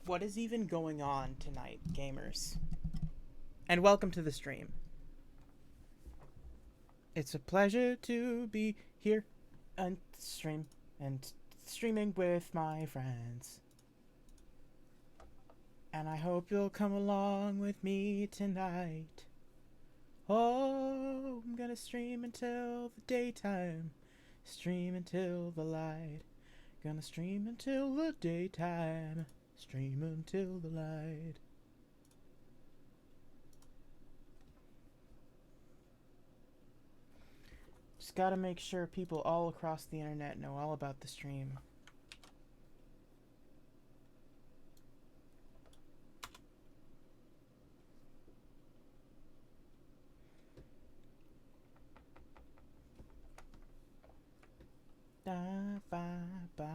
What is even going on tonight, gamers? And welcome to the stream. It's a pleasure to be here and streaming with my friends. And I hope you'll come along with me tonight. Oh, I'm gonna stream until the daytime. Stream until the light. Gonna stream until the daytime. Stream until the light. Just gotta make sure people all across the internet know all about the stream. Da, ba, ba,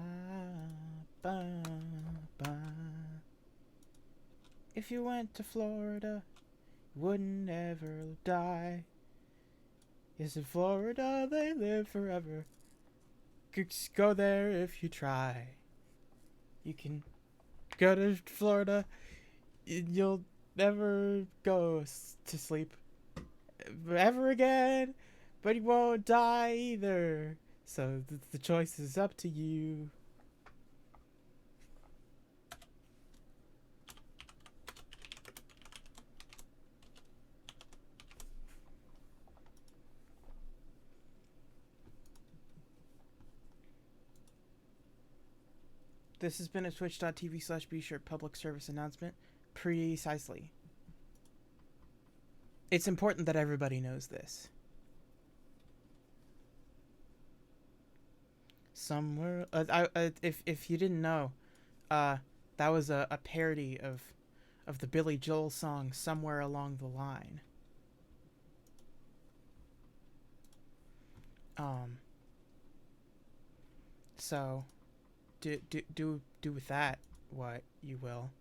ba, ba. If you went to Florida, you wouldn't ever die. Yes, in Florida they live forever. Just go there if you try. You can go to Florida, you'll never go to sleep ever again, but you won't die either. So the choice is up to you. This has been a twitch.tv/beeshirt public service announcement. Precisely. It's important that everybody knows this. Somewhere, if you didn't know, that was a parody of the Billy Joel song "Somewhere Along the Line." So, do with that what you will.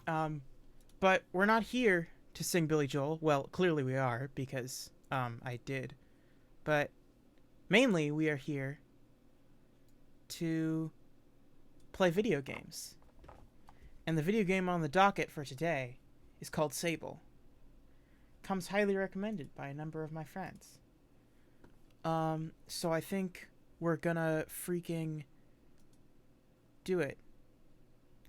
But we're not here to sing Billy Joel. Well, clearly we are, because I did. But mainly we are here to play video games. And the video game on the docket for today is called SABLE. Comes highly recommended by a number of my friends. So I think we're gonna freaking do it.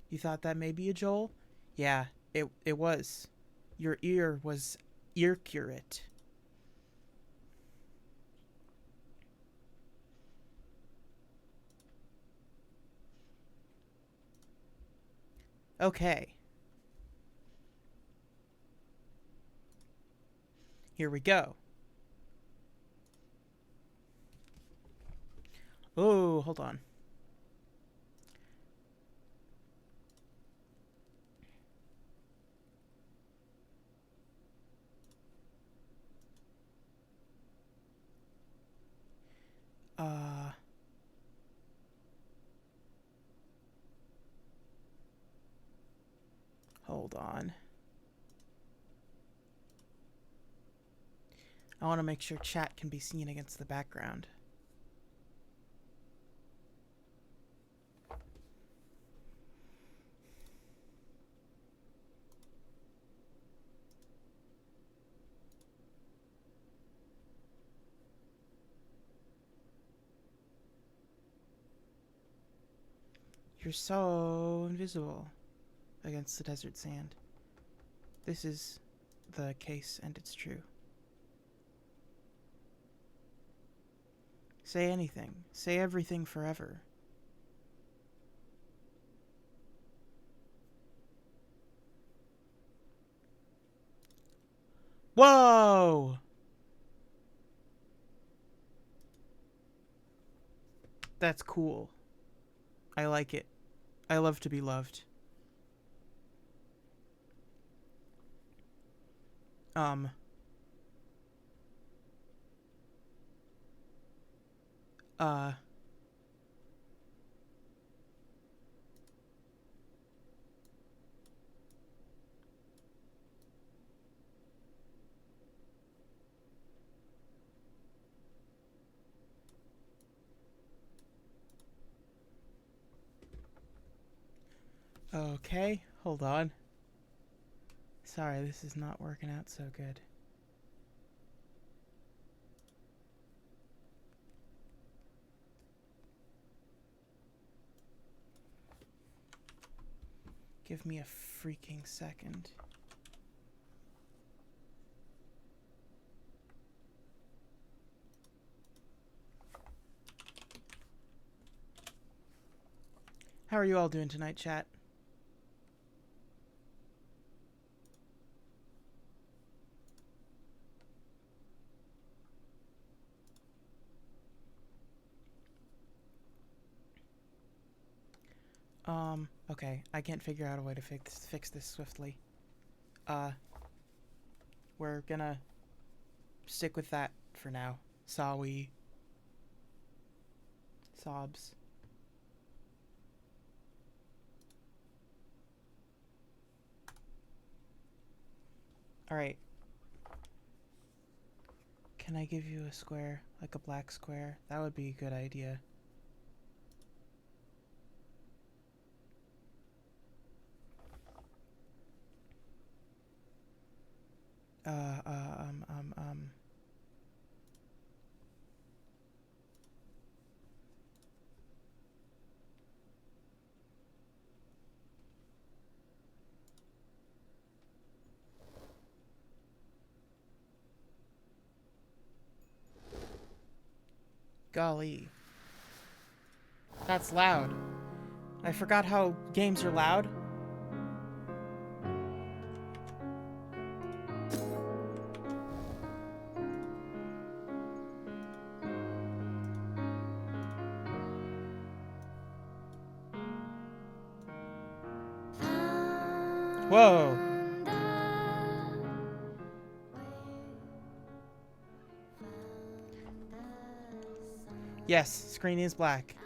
You thought that may be a Joel? Yeah, it was. Your ear was ear-curate. Okay. Here we go. Oh, hold on. Hold on. I want to make sure chat can be seen against the background. You're so invisible against the desert sand. This is the case, and it's true. Say anything. Say everything forever. Whoa! That's cool. I like it. I love to be loved. Uh, Okay, hold on. Sorry, this is not working out so good. Give me a freaking second. How are you all doing tonight, chat? Okay, I can't figure out a way to fix this swiftly. We're gonna stick with that for now. Sawi. Sobs. Alright. Can I give you a square? Like a black square? That would be a good idea. Golly. That's loud. I forgot how games are loud. Whoa. Yes, screen is black.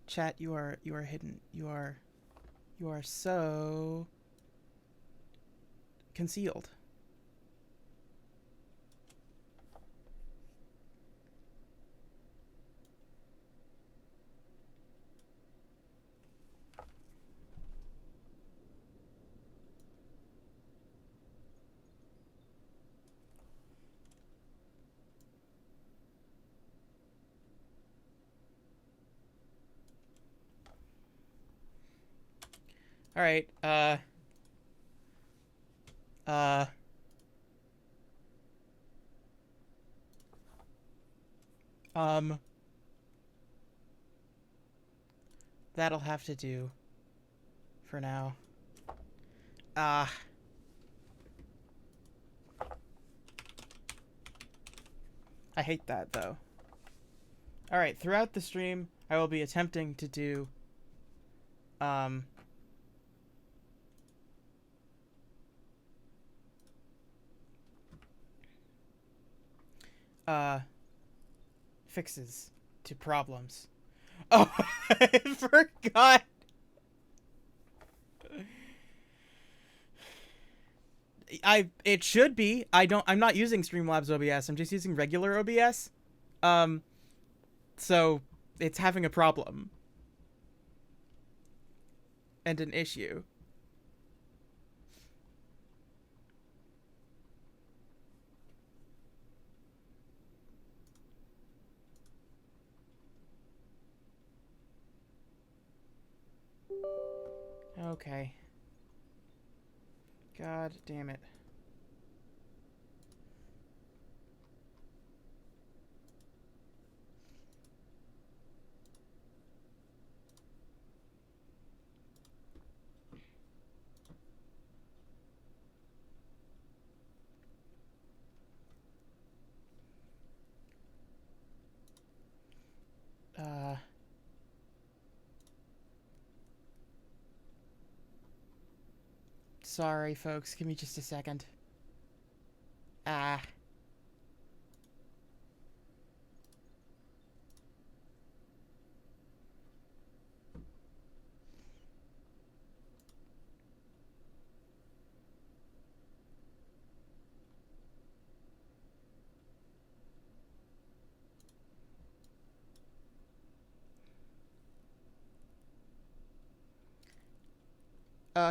Chat, you are hidden. You are so concealed. All right. That'll have to do for now. I hate that though. All right, throughout the stream, I will be attempting to do fixes to problems. Oh, I forgot. It should be. I'm not using Streamlabs OBS. I'm just using regular OBS. So it's having a problem and an issue. Okay. God damn it. sorry, folks. Give me just a second. Ah.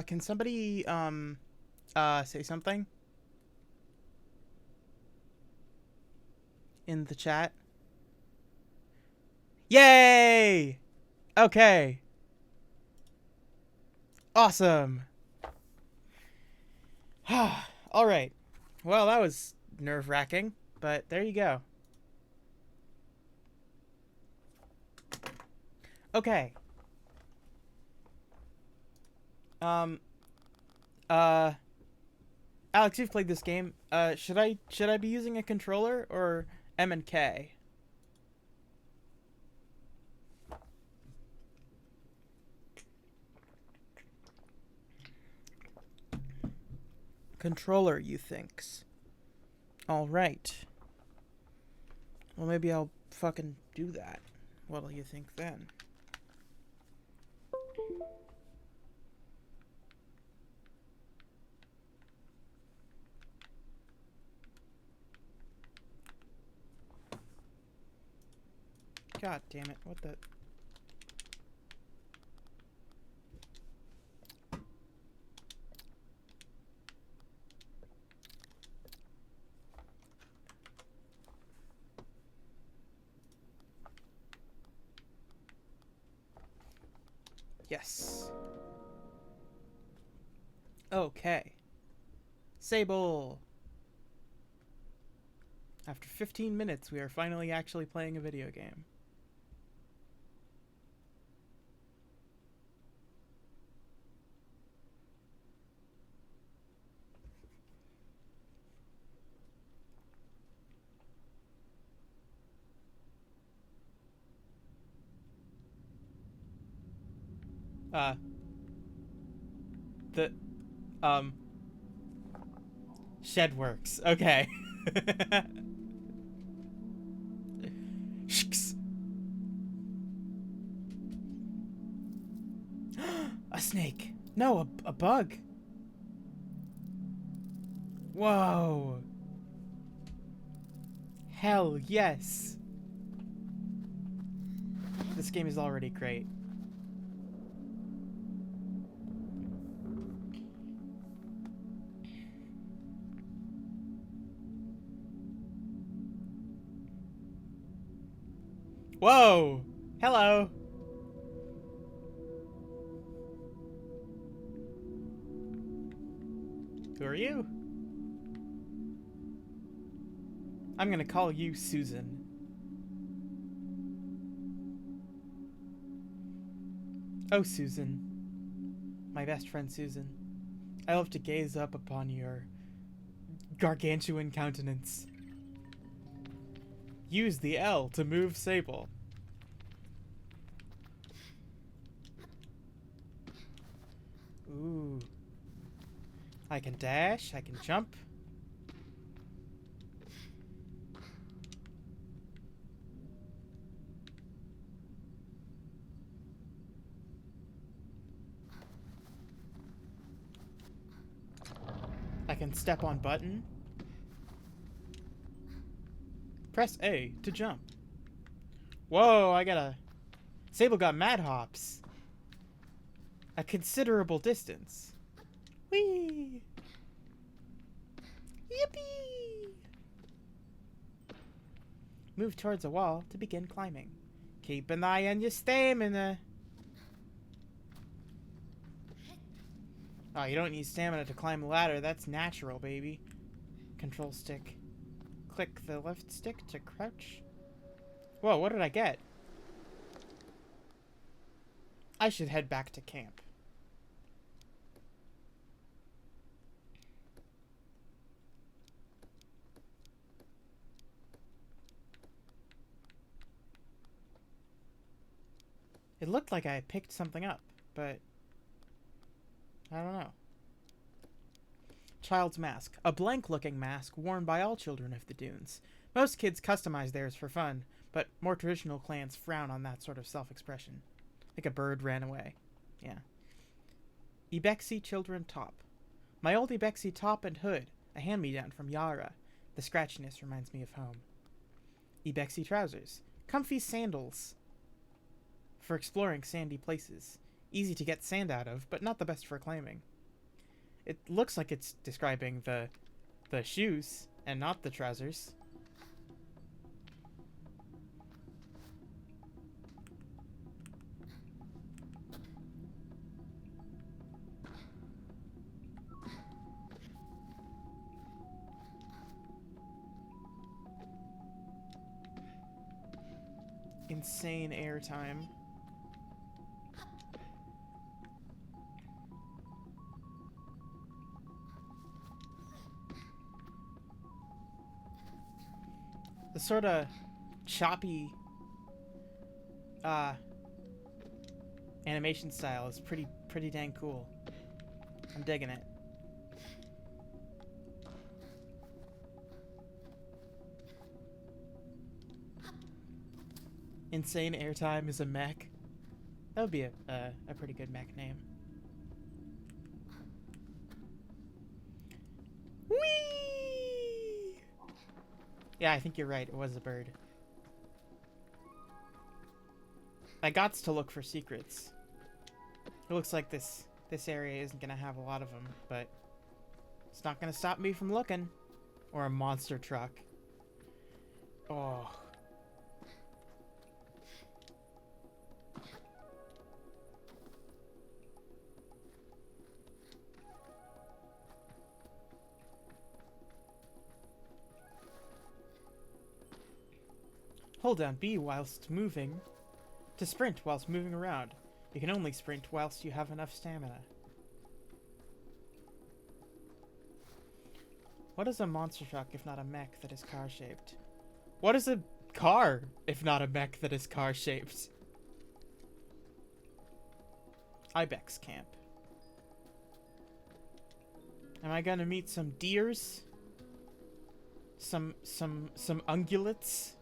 Can somebody, say something? In the chat? Yay! Okay. Awesome. Alright. Well, that was nerve-wracking, but there you go. Okay. Alex, you've played this game. Should I be using a controller or M and K? Controller, you thinks. Alright. Well, maybe I'll fucking do that. What'll you think then? God damn it, what the... Yes. Okay. SABLE! After 15 minutes, we are finally actually playing a video game. The, shed works. Okay. Shks. A snake. No, a bug. Whoa. Hell yes. This game is already great. Whoa! Hello! Who are you? I'm gonna call you Susan. Oh, Susan. My best friend Susan. I love to gaze up upon your gargantuan countenance. Use the L to move SABLE. Ooh. I can dash, I can jump. I can step on button. Press A to jump. Whoa, I got a... SABLE got mad hops. A considerable distance. Whee! Yippee! Move towards a wall to begin climbing. Keep an eye on your stamina. Oh, you don't need stamina to climb a ladder. That's natural, baby. Control stick. Click the left stick to crouch. Whoa, what did I get? I should head back to camp. It looked like I picked something up, but I don't know. child's mask, a blank-looking mask worn by all children of the dunes. Most kids customize theirs for fun, but more traditional clans frown on that sort of self-expression. Like a bird ran away. Yeah. Ibexi children top. My old Ibexi top and hood, a hand-me-down from Yara. The scratchiness reminds me of home. Ibexi trousers. Comfy sandals for exploring sandy places. Easy to get sand out of, but not the best for climbing. It looks like it's describing the shoes and not the trousers. Insane airtime. The sort of choppy animation style is pretty dang cool. I'm digging it. Insane Airtime is a mech. That would be a pretty good mech name. Whee! Yeah, I think you're right. It was a bird. I gots to look for secrets. It looks like this area isn't gonna have a lot of them, but it's not gonna stop me from looking. Or a monster truck. Oh. Hold down B whilst moving. To sprint whilst moving around. You can only sprint whilst you have enough stamina. What is a monster truck if not a mech that is car-shaped? What is a car if not a mech that is car-shaped? Ibex camp. Am I gonna meet some deers? Some ungulates?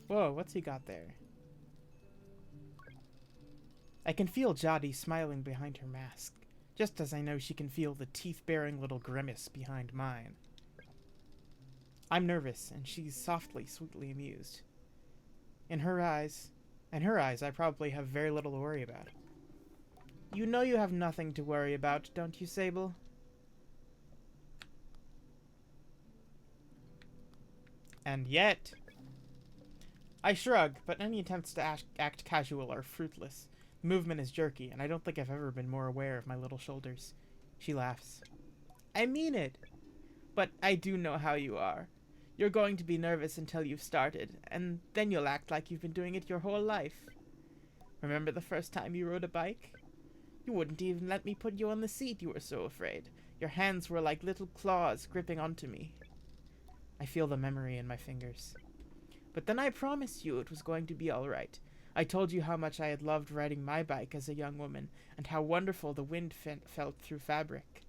Whoa, what's he got there? I can feel Jadi smiling behind her mask, just as I know she can feel the teeth-baring little grimace behind mine. I'm nervous, and she's softly, sweetly amused. In her eyes, I probably have very little to worry about. You know you have nothing to worry about, don't you, Sable? And yet... I shrug, but any attempts to act casual are fruitless. The movement is jerky, and I don't think I've ever been more aware of my little shoulders. She laughs. I mean it. But I do know how you are. You're going to be nervous until you've started, and then you'll act like you've been doing it your whole life. Remember the first time you rode a bike? You wouldn't even let me put you on the seat, you were so afraid. Your hands were like little claws gripping onto me. I feel the memory in my fingers. But then I promised you it was going to be all right. I told you how much I had loved riding my bike as a young woman, and how wonderful the wind felt through fabric.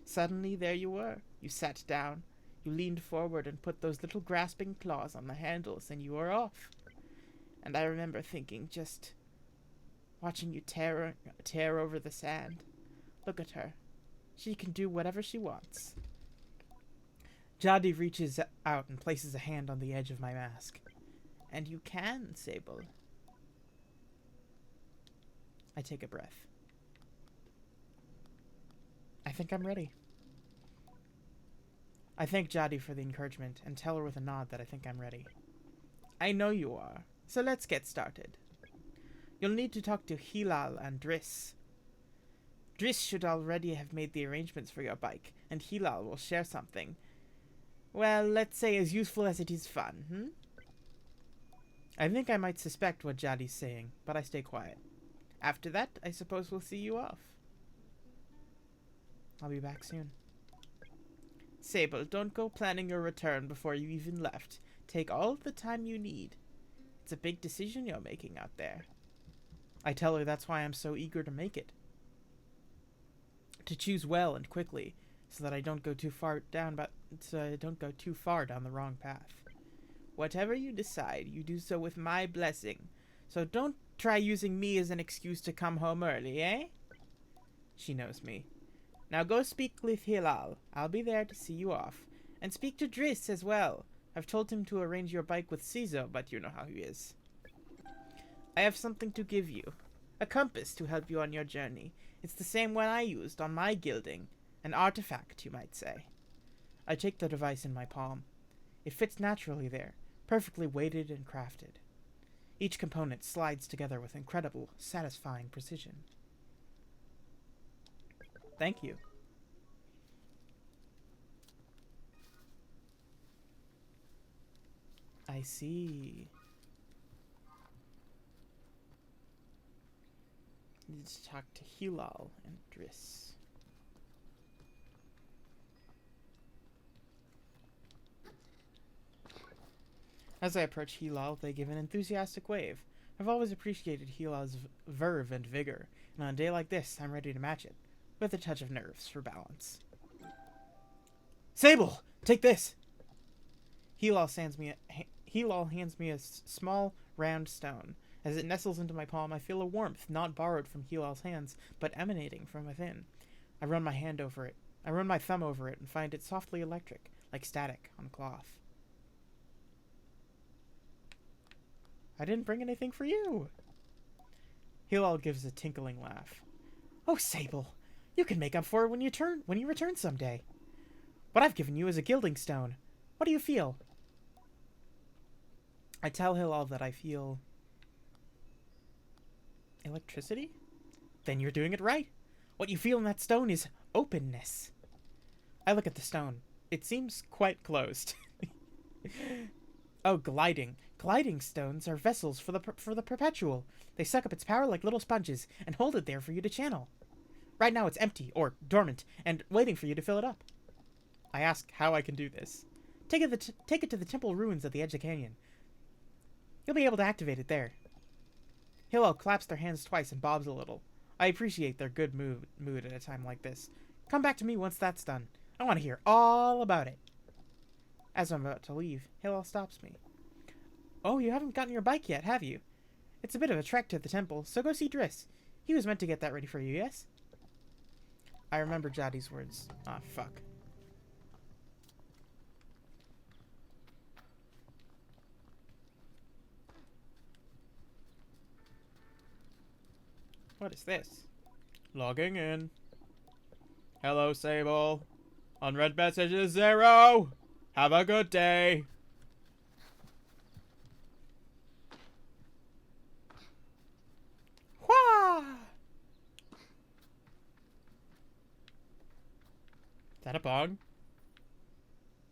Suddenly, there you were. You sat down. You leaned forward and put those little grasping claws on the handles, and you were off. And I remember thinking, just watching you tear over the sand. Look at her. She can do whatever she wants. Jadi reaches out and places a hand on the edge of my mask. And you can, Sable. I take a breath. I think I'm ready. I thank Jadi for the encouragement and tell her with a nod that I think I'm ready. I know you are, so let's get started. You'll need to talk to Hilal and Driss. Driss should already have made the arrangements for your bike, and Hilal will share something. Well, let's say as useful as it is fun, I think I might suspect what Jadi's saying, but I stay quiet. After that, I suppose we'll see you off. I'll be back soon. Sable, don't go planning your return before you even left. Take all of the time you need. It's a big decision you're making out there. I tell her that's why I'm so eager to make it. To choose well and quickly, so that I don't go too far down the wrong path. Whatever you decide, you do so with my blessing. So don't try using me as an excuse to come home early, eh? She knows me. Now go speak with Hilal. I'll be there to see you off. And speak to Driss as well. I've told him to arrange your bike with Cizo, but you know how he is. I have something to give you. A compass to help you on your journey. It's the same one I used on my gilding. An artifact, you might say. I take the device in my palm. It fits naturally there, perfectly weighted and crafted. Each component slides together with incredible, satisfying precision. Thank you. I see. Let's talk to Hilal and Driss. As I approach Hilal, they give an enthusiastic wave. I've always appreciated Hilal's verve and vigor, and on a day like this, I'm ready to match it, with a touch of nerves for balance. Sable, take this! Hilal hands me a small, round stone. As it nestles into my palm, I feel a warmth not borrowed from Hilal's hands, but emanating from within. I run my thumb over it, and find it softly electric, like static on cloth. I didn't bring anything for you. Hilal gives a tinkling laugh. Oh, Sable, you can make up for it when you return someday. What I've given you is a gilding stone. What do you feel? I tell Hilal that I feel electricity? Then you're doing it right. What you feel in that stone is openness. I look at the stone. It seems quite closed. Oh, gliding. Gliding stones are vessels for the perpetual. They suck up its power like little sponges and hold it there for you to channel. Right now it's empty, or dormant, and waiting for you to fill it up. I ask how I can do this. Take it to the temple ruins at the edge of the canyon. You'll be able to activate it there. Hilal claps their hands twice and bobs a little. I appreciate their good mood at a time like this. Come back to me once that's done. I want to hear all about it. As I'm about to leave, Hilal stops me. Oh, you haven't gotten your bike yet, have you? It's a bit of a trek to the temple, so go see Driss. He was meant to get that ready for you, yes? I remember Jadi's words. Ah, fuck. What is this? Logging in. Hello, Sable. Unread messages 0. Have a good day. Wah! Is that a bong?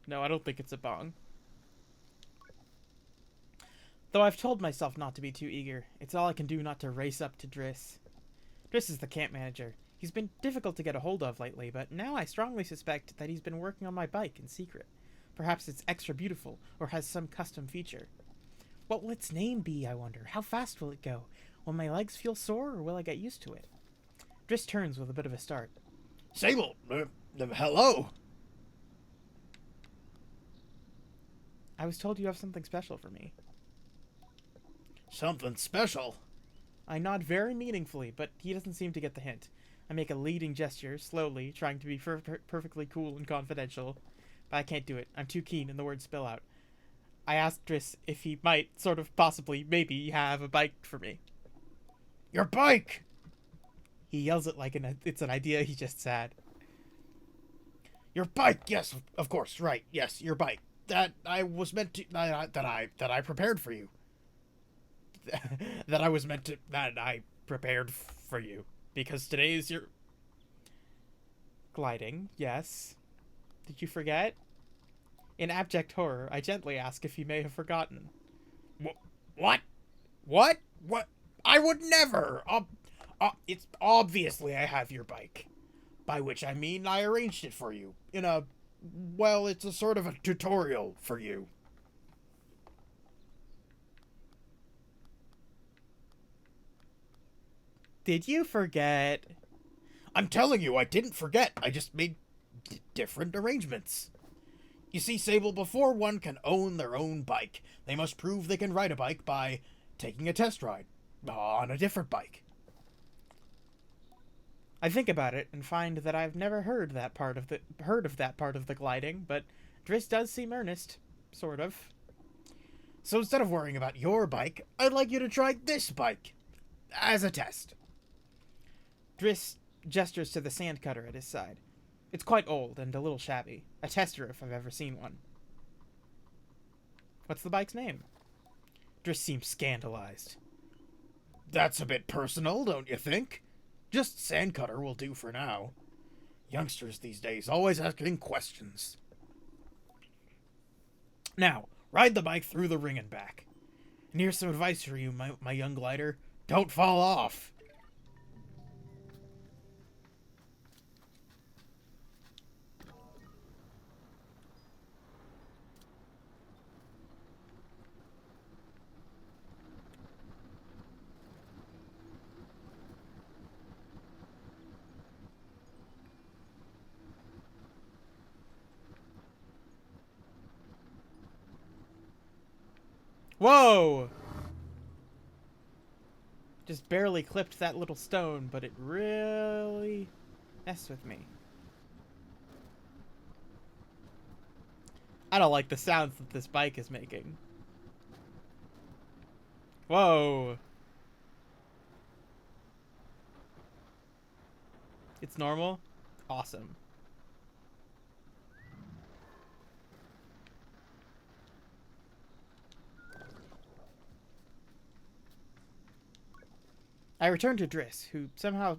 No, I don't think it's a bong. Though I've told myself not to be too eager, it's all I can do not to race up to Driss. Driss is the camp manager. He's been difficult to get a hold of lately, but now I strongly suspect that he's been working on my bike in secret. Perhaps it's extra beautiful, or has some custom feature. What will its name be, I wonder? How fast will it go? Will my legs feel sore, or will I get used to it? Driss turns with a bit of a start. Sable, hello. I was told you have something special for me. Something special? I nod very meaningfully, but he doesn't seem to get the hint. I make a leading gesture, slowly, trying to be perfectly cool and confidential. But I can't do it. I'm too keen, and the words spill out. I ask Driss if he might, sort of, possibly, maybe, have a bike for me. Your bike! He yells it like it's an idea he just had. Your bike, yes, of course, right, yes, your bike. That I was meant to, that I prepared for you. That I prepared for you. Because today is your... Gliding, yes. Did you forget? In abject horror, I gently ask if he may have forgotten. What? What? What? I would never! It's obviously I have your bike. By which I mean I arranged it for you. In a Well, it's a sort of a tutorial for you. Did you forget? I'm telling you, I didn't forget. I just made different arrangements. You see, Sable, before one can own their own bike, they must prove they can ride a bike by taking a test ride on a different bike. I think about it and find that I've never heard of that part of the gliding, but Driss does seem earnest, sort of. So instead of worrying about your bike, I'd like you to try this bike as a test. Driss gestures to the sand cutter at his side. It's quite old and a little shabby. A tester if I've ever seen one. What's the bike's name? Driss seems scandalized. That's a bit personal, don't you think? Just Sandcutter will do for now. Youngsters these days always asking questions. Now, ride the bike through the ring and back. And here's some advice for you, my young glider. Don't fall off. Whoa! Just barely clipped that little stone, but it really messed with me. I don't like the sounds that this bike is making. Whoa! It's normal? Awesome. I return to Driss, who somehow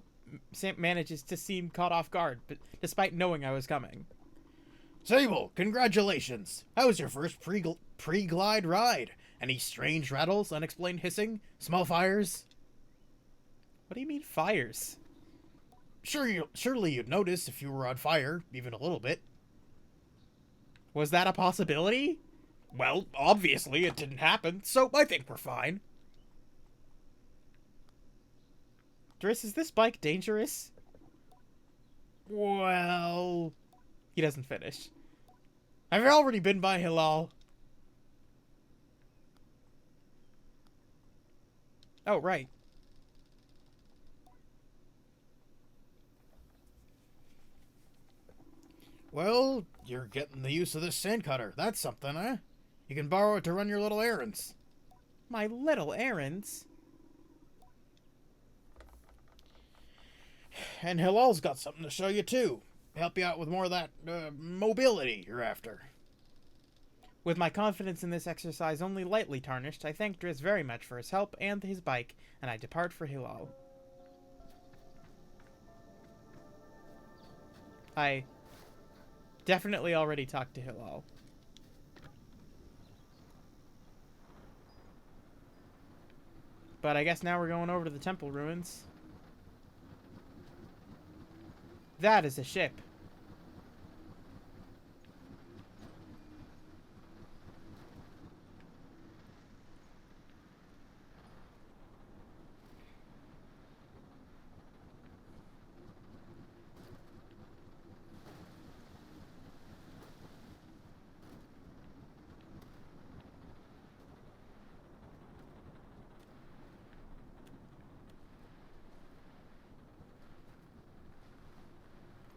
manages to seem caught off guard, but despite knowing I was coming. Sable, congratulations! How was your first pre-glide ride? Any strange rattles, unexplained hissing, small fires? What do you mean fires? Surely you'd notice if you were on fire, even a little bit. Was that a possibility? Well, obviously it didn't happen, so I think we're fine. Driss, is this bike dangerous? Well... He doesn't finish. Have you already been by Hilal? Oh, right. Well, you're getting the use of this sand cutter. That's something, huh? You can borrow it to run your little errands. My little errands? And Hilal's got something to show you, too. Help you out with more of that mobility you're after. With my confidence in this exercise only lightly tarnished, I thank Driss very much for his help and his bike, and I depart for Hilal. I definitely already talked to Hilal. But I guess now we're going over to the temple ruins. That is a ship.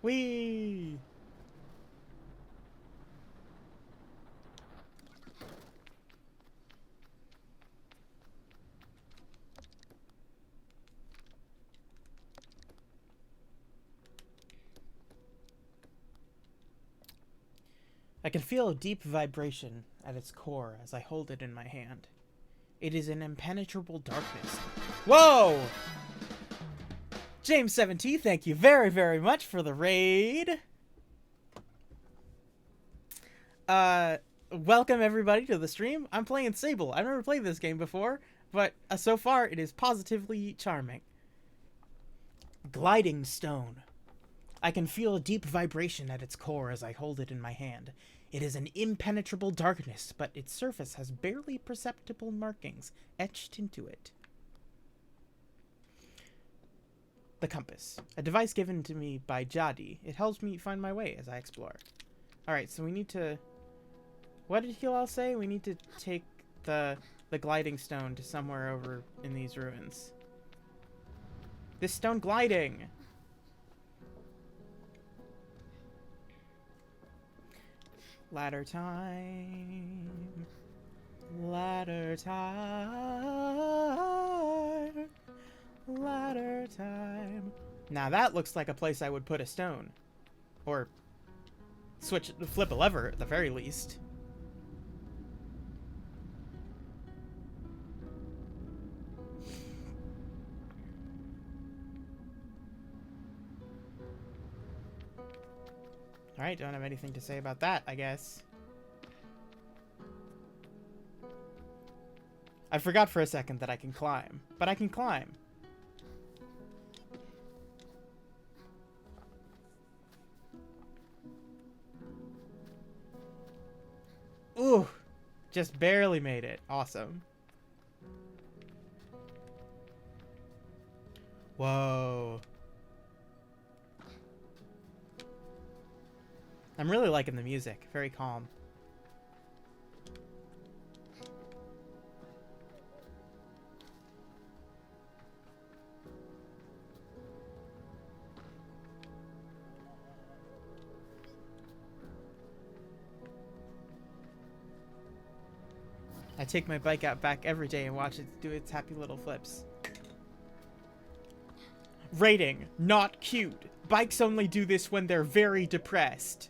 Whee! I can feel a deep vibration at its core as I hold it in my hand. It is an impenetrable darkness. Whoa! James 17, thank you very, very much for the raid. Welcome everybody to the stream. I'm playing Sable. I've never played this game before, but so far it is positively charming. Gliding stone. I can feel a deep vibration at its core as I hold it in my hand. It is an impenetrable darkness, but its surface has barely perceptible markings etched into it. The compass. A device given to me by Jadi. It helps me find my way as I explore. Alright, so we need to... What did Hilal say? We need to take the gliding stone to somewhere over in these ruins. This stone gliding! Ladder time. Ladder time. Ladder time. Now that looks like a place I would put a stone. Or flip a lever at the very least. Alright, don't have anything to say about that, I guess. I forgot for a second that I can climb. But I can climb. Ooh! Just barely made it. Awesome. Whoa. I'm really liking the music. Very calm. I take my bike out back every day and watch it do its happy little flips. Rating, not cute. Bikes only do this when they're very depressed.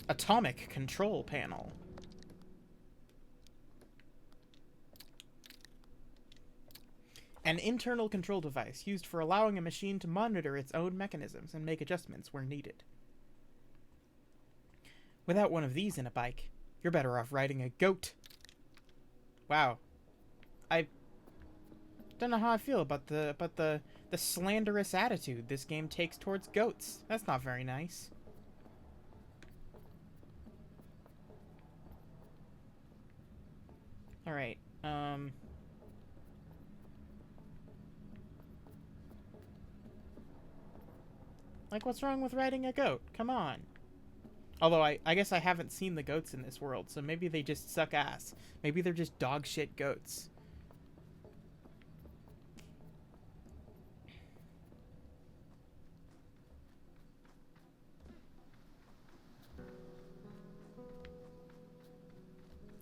Atomic control panel. An internal control device used for allowing a machine to monitor its own mechanisms and make adjustments where needed. Without one of these in a bike, you're better off riding a goat. Wow. I don't know how I feel about the slanderous attitude this game takes towards goats. That's not very nice. Alright, like, what's wrong with riding a goat? Come on. Although, I guess I haven't seen the goats in this world, so maybe they just suck ass. Maybe they're just dog shit goats.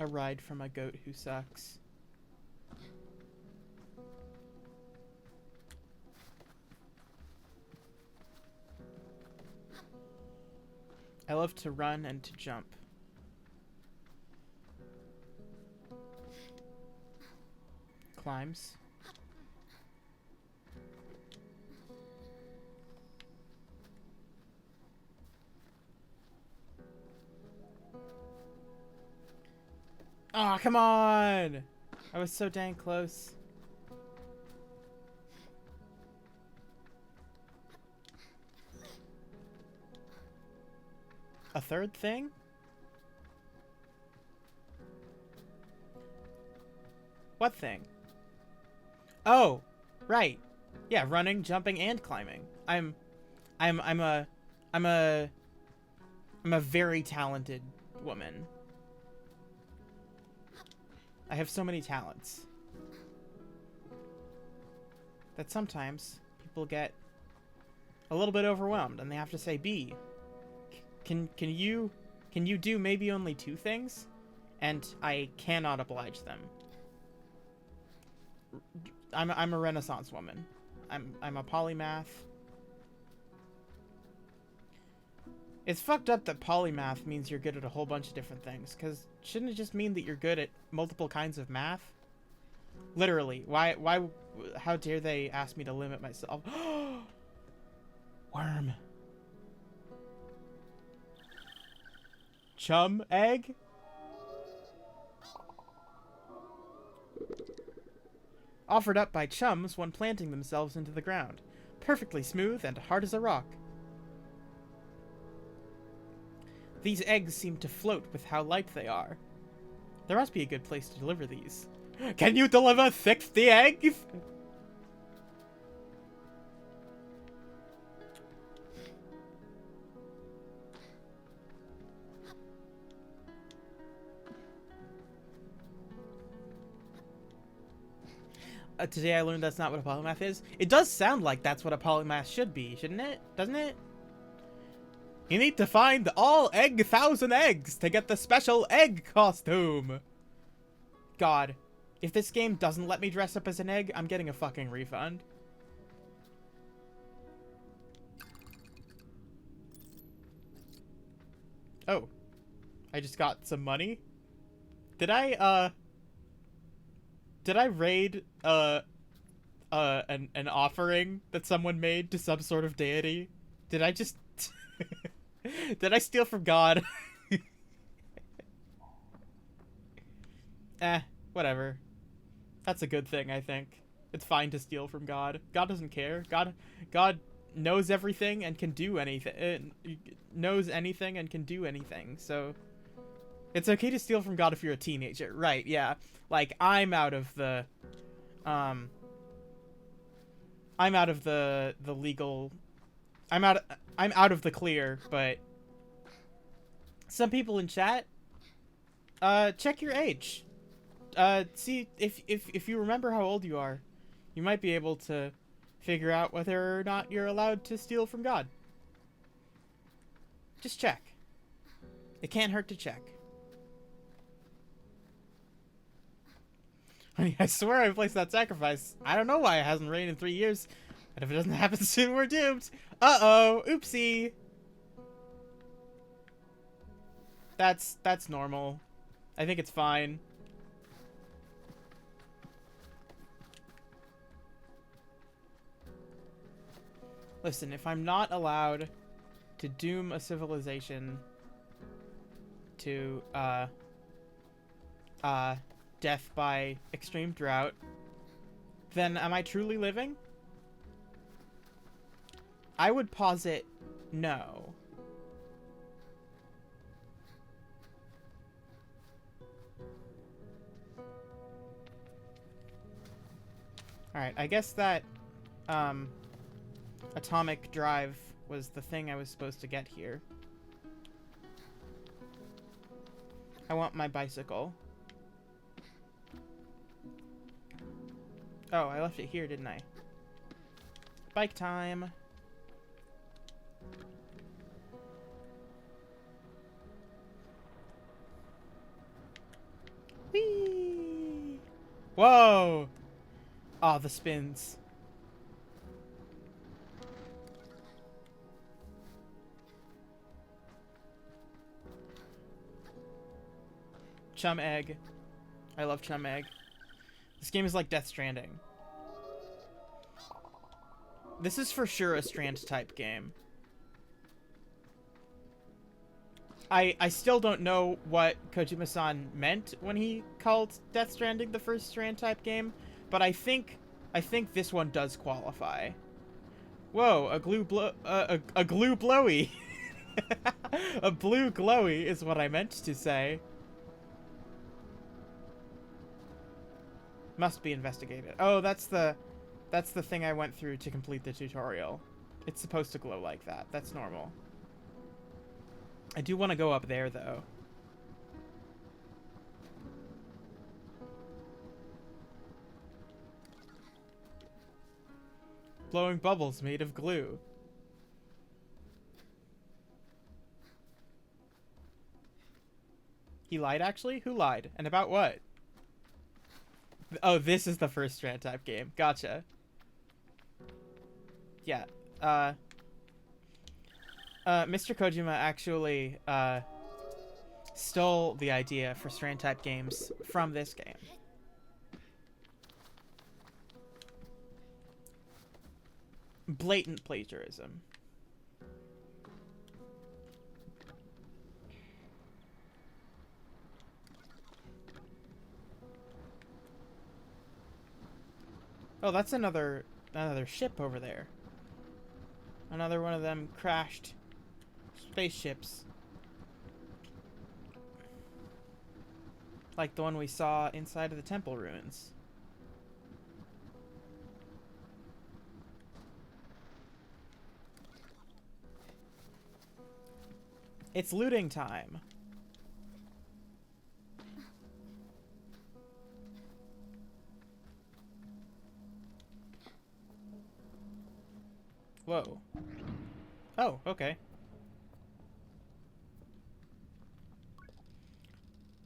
A ride from a goat who sucks. I love to run and to jump. Climbs. Aw, oh, come on! I was so dang close. A third thing? What thing? Oh, right. Yeah, running, jumping, and climbing. I'm a very talented woman. I have so many talents that sometimes people get a little bit overwhelmed and they have to say, B, can you do maybe only 2 things? And I cannot oblige them. I'm a Renaissance woman. I'm a polymath. It's fucked up that polymath means you're good at a whole bunch of different things, because shouldn't it just mean that you're good at multiple kinds of math? Literally. Why, how dare they ask me to limit myself? Worm. Chum? Egg? offered up by chums when planting themselves into the ground. Perfectly smooth and hard as a rock. These eggs seem to float with how light they are. There must be a good place to deliver these. Can you deliver 60 eggs? Today I learned that's not what a polymath is. It does sound like that's what a polymath should be, shouldn't it? Doesn't it? You need to find all 1,000 eggs to get the special egg costume. God, if this game doesn't let me dress up as an egg, I'm getting a fucking refund. Oh, I just got some money. Did I raid an offering that someone made to some sort of deity? Did I just did I steal from God? Whatever. That's a good thing, I think. It's fine to steal from God. God doesn't care. God knows everything and can do anything. Knows anything and can do anything. So it's okay to steal from God if you're a teenager. Right, yeah. Like, I'm out of the legal... I'm out of the clear, but some people in chat, check your age. See if you remember how old you are, you might be able to figure out whether or not you're allowed to steal from God. Just check. It can't hurt to check. I swear I placed that sacrifice. I don't know why it hasn't rained in 3 years. But if it doesn't happen soon, we're doomed. Uh-oh. Oopsie. That's normal. I think it's fine. Listen, if I'm not allowed to doom a civilization to, death by extreme drought, then am I truly living? I would posit no. Alright, I guess that, atomic drive was the thing I was supposed to get here. I want my bicycle. Oh, I left it here, didn't I? Bike time. Whee! Whoa! Oh, the spins. Chum egg. I love chum egg. This game is like Death Stranding. This is for sure a Strand type game. I still don't know what Kojima-san meant when he called Death Stranding the first Strand type game, but I think this one does qualify. Whoa, a glue blowy. A blue glowy is what I meant to say. Must be investigated. Oh, that's the thing I went through to complete the tutorial. It's supposed to glow like that. That's normal. I do want to go up there, though. Blowing bubbles made of glue. He lied, actually? Who lied? And about what? Oh, this is the first Strand type game. Gotcha. Yeah. Mr. Kojima actually, stole the idea for Strand type games from this game. Blatant plagiarism. Oh, that's another ship over there. Another one of them crashed spaceships. Like the one we saw inside of the temple ruins. It's looting time. Whoa. Oh, okay.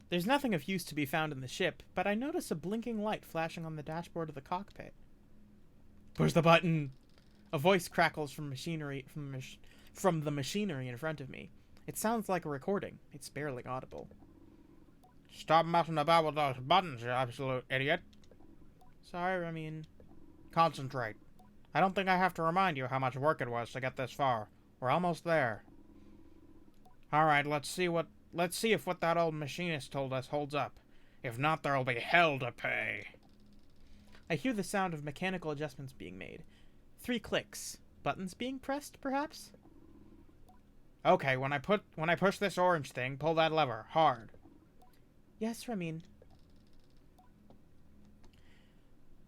There's nothing of use to be found in the ship, but I notice a blinking light flashing on the dashboard of the cockpit. Push the button! A voice crackles from the machinery in front of me. It sounds like a recording. It's barely audible. Stop messing about with those buttons, you absolute idiot. Sorry, I mean... Concentrate. I don't think I have to remind you how much work it was to get this far. We're almost there. Alright, let's see if what that old machinist told us holds up. If not, there'll be hell to pay. I hear the sound of mechanical adjustments being made. 3 clicks. Buttons being pressed, perhaps? Okay, when I push this orange thing, pull that lever. Hard. Yes, Ramin.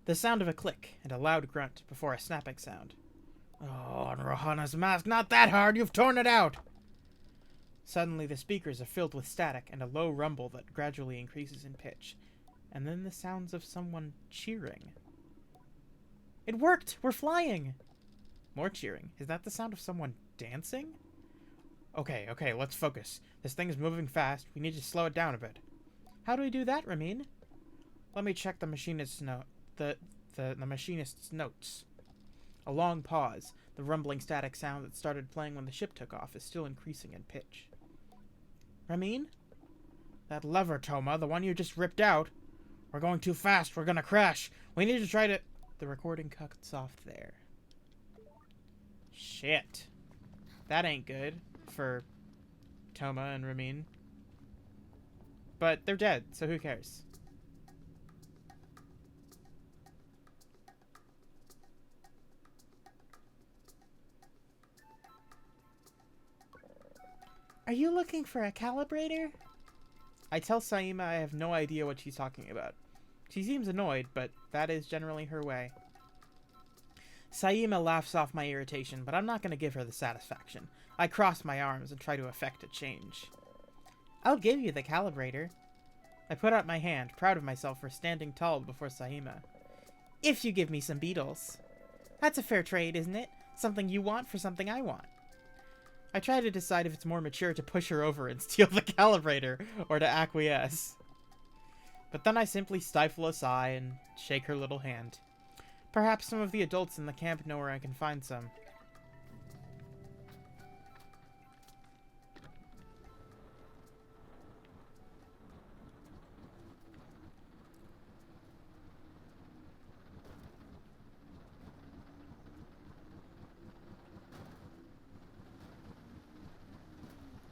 The sound of a click and a loud grunt before a snapping sound. Oh, on Rohana's mask, not that hard! You've torn it out! Suddenly, the speakers are filled with static and a low rumble that gradually increases in pitch. And then the sounds of someone cheering. It worked! We're flying! More cheering. Is that the sound of someone dancing? Okay, let's focus. This thing is moving fast. We need to slow it down a bit. How do we do that, Ramin? Let me check the machinist's note. The machinist's notes. A long pause. The rumbling static sound that started playing when the ship took off is still increasing in pitch. Ramin? That lever, Toma, the one you just ripped out. We're going too fast. We're gonna crash. We need to try to... The recording cuts off there. Shit. That ain't good for Toma and Ramin. But they're dead, so who cares? Are you looking for a calibrator? I tell Saima I have no idea what she's talking about. She seems annoyed, but that is generally her way. Saima laughs off my irritation, but I'm not going to give her the satisfaction. I cross my arms and try to effect a change. I'll give you the calibrator. I put out my hand, proud of myself for standing tall before Saima. If you give me some beetles. That's a fair trade, isn't it? Something you want for something I want. I try to decide if it's more mature to push her over and steal the calibrator, or to acquiesce. But then I simply stifle a sigh and shake her little hand. Perhaps some of the adults in the camp know where I can find some.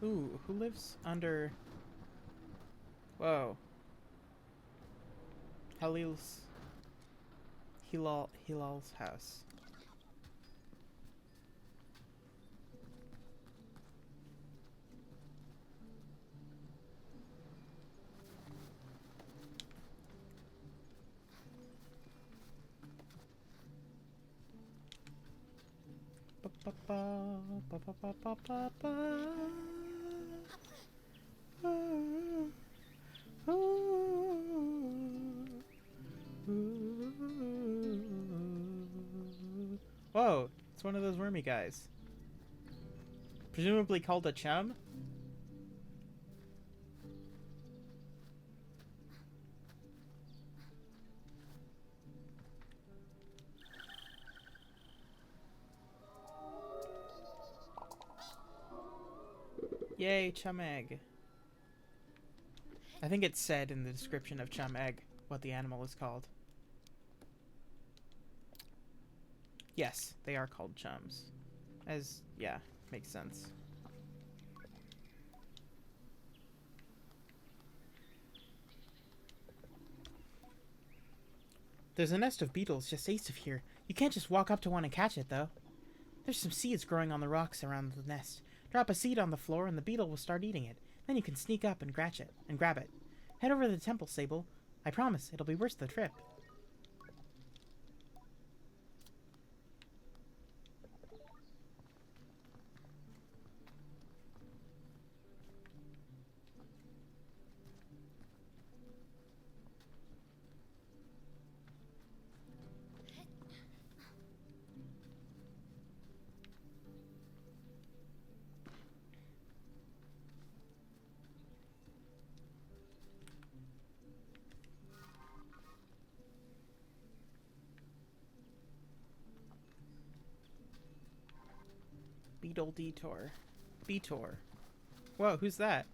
Ooh, who lives under... Whoa. Hilal's house. Whoa, it's one of those wormy guys. Presumably called a chum? Yay, chum egg. I think it's said in the description of chum egg what the animal is called. Yes, they are called chums. Yeah, makes sense. There's a nest of beetles just east of here. You can't just walk up to one and catch it, though. There's some seeds growing on the rocks around the nest. Drop a seed on the floor and the beetle will start eating it. Then you can sneak up and grab it. Head over to the temple, Sable. I promise, it'll be worth the trip. Beetle detour. Beetor. Whoa, who's that?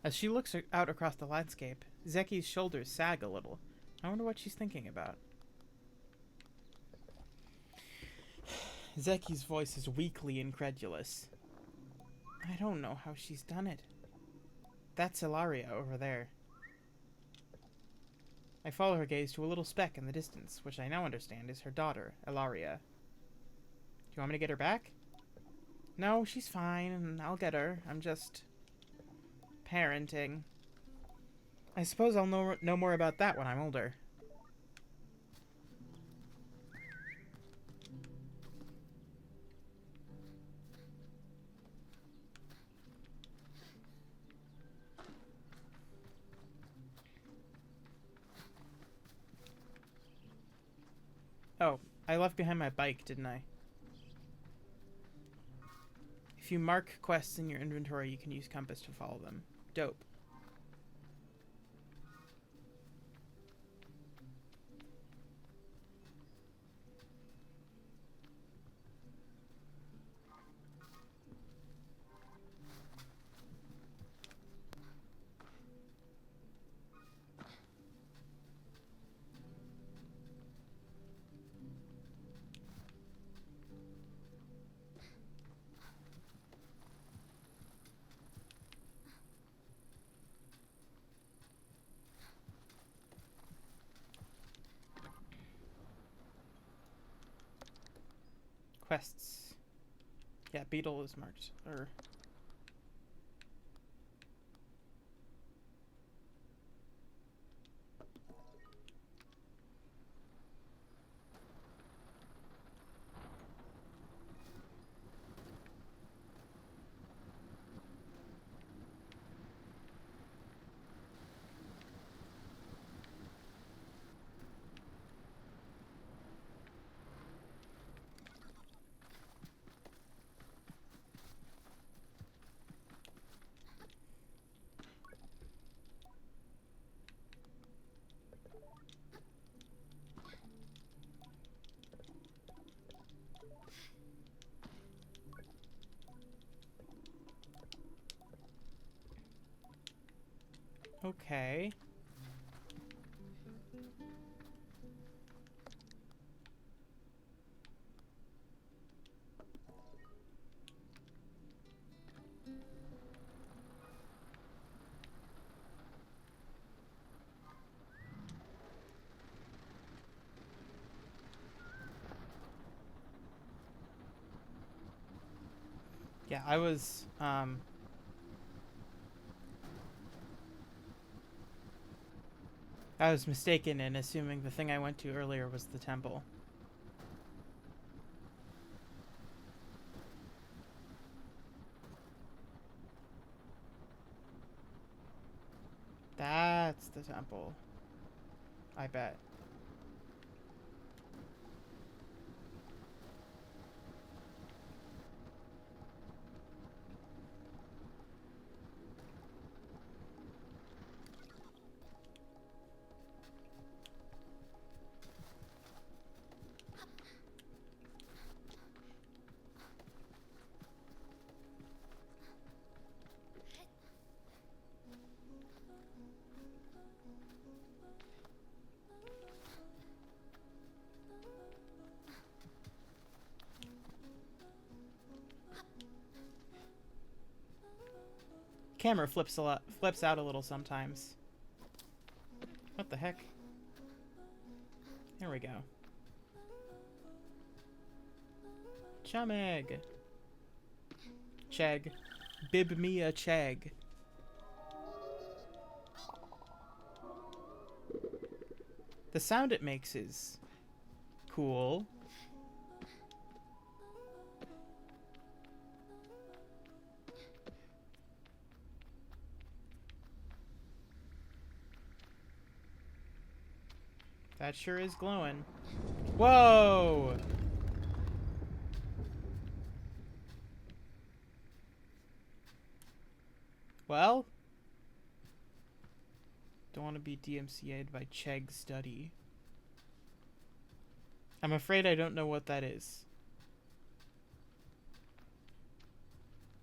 As she looks out across the landscape, Zeki's shoulders sag a little. I wonder what she's thinking about. Zeki's voice is weakly incredulous. I don't know how she's done it. That's Ilaria over there. I follow her gaze to a little speck in the distance, which I now understand is her daughter, Ilaria. Do you want me to get her back? No, she's fine, and I'll get her. I'm just... parenting. I suppose I'll know more about that when I'm older. Oh, I left behind my bike, didn't I? If you mark quests in your inventory, you can use compass to follow them. Dope. Quests. Yeah, beetle is marked. Okay. Yeah, I was mistaken in assuming the thing I went to earlier was the temple. That's the temple. I bet. camera flips out a little sometimes. What the heck? There we go. Chumeg. Chegg. Bib me a chegg. The sound it makes is cool. That sure is glowing. Whoa! Well, don't want to be DMCA'd by Chegg Study. I'm afraid I don't know what that is.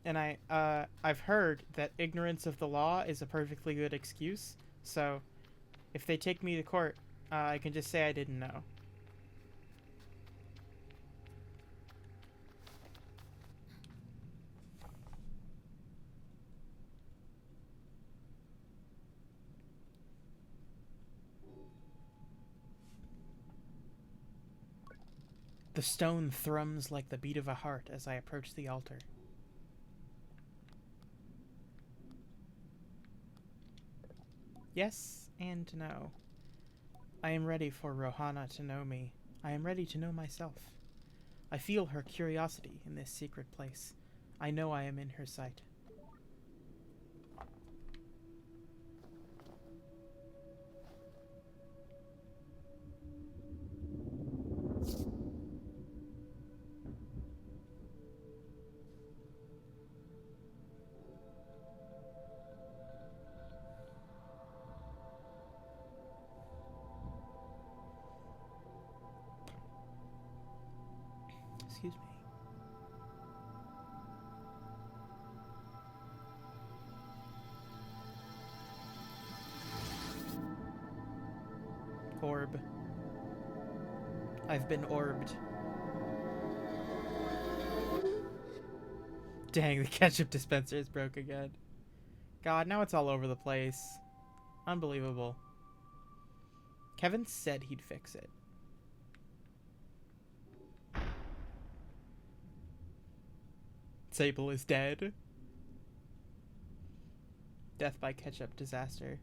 And I've heard that ignorance of the law is a perfectly good excuse. So, if they take me to court, I can just say I didn't know. The stone thrums like the beat of a heart as I approach the altar. Yes and no. I am ready for Rohana to know me. I am ready to know myself. I feel her curiosity in this secret place. I know I am in her sight. Excuse me. Orb. I've been orbed. Dang, the ketchup dispenser is broke again. God, now it's all over the place. Unbelievable. Kevin said he'd fix it. Sable is dead. Death by ketchup disaster.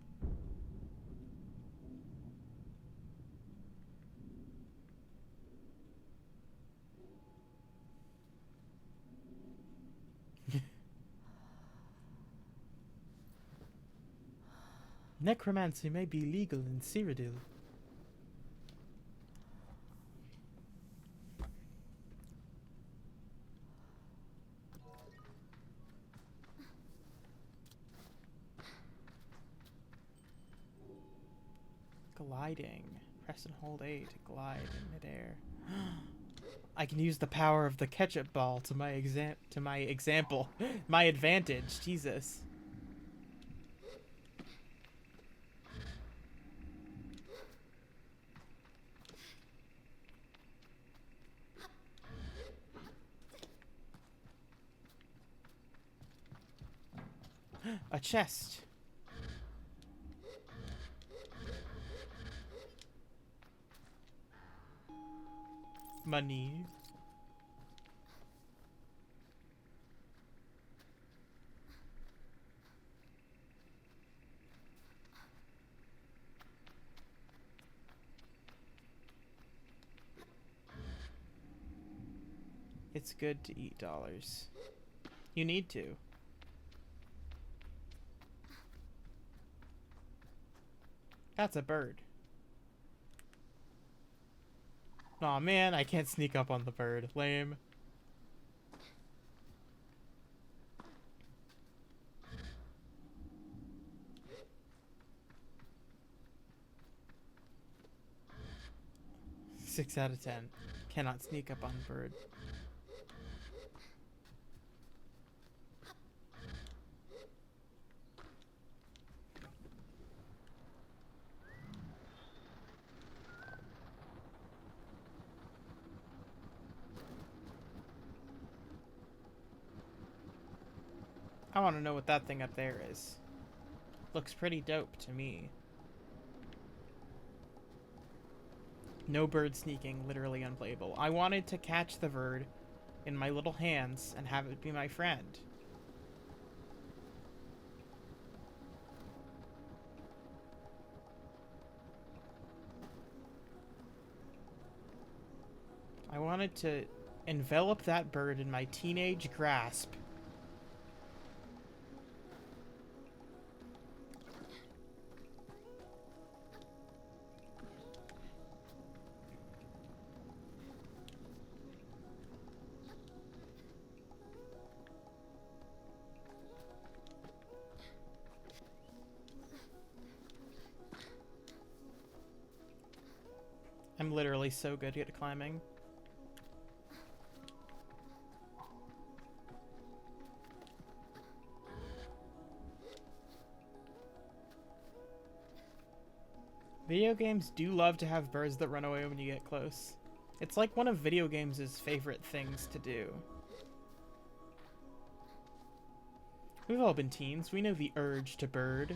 Necromancy may be legal in Cyrodiil. Gliding. Press and hold A to glide in midair. I can use the power of the ketchup ball to my example. My advantage. Jesus. A chest. Money. It's good to eat dollars. You need to. That's a bird. Aw, man, I can't sneak up on the bird. Lame. Six out of 10. Cannot sneak up on bird. I want to know what that thing up there is. Looks pretty dope to me. No bird sneaking, literally unplayable. I wanted to catch the bird in my little hands and have it be my friend. I wanted to envelop that bird in my teenage grasp. I'm literally so good at climbing. Video games do love to have birds that run away when you get close. It's like one of video games' favorite things to do. We've all been teens. We know the urge to bird.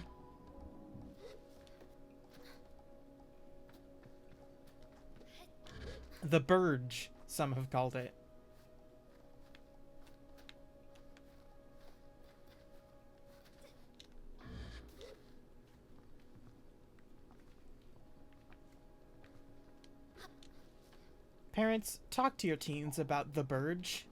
The Burge, some have called it. Parents, talk to your teens about the Burge.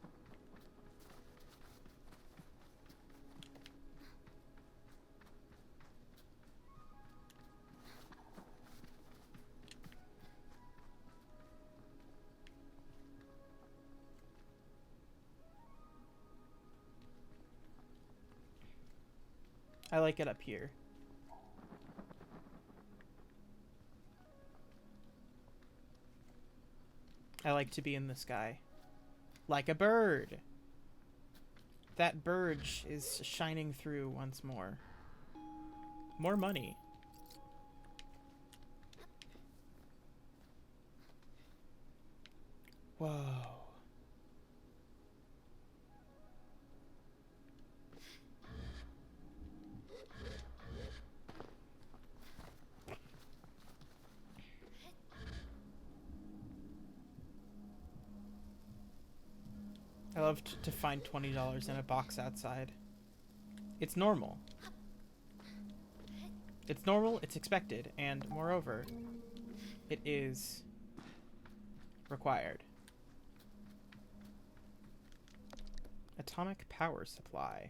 I like it up here. I like to be in the sky. Like a bird. That Burge is shining through once more. More money. Whoa. I love to find $20 in a box outside. It's normal. It's normal, it's expected, and moreover, it is required. Atomic power supply.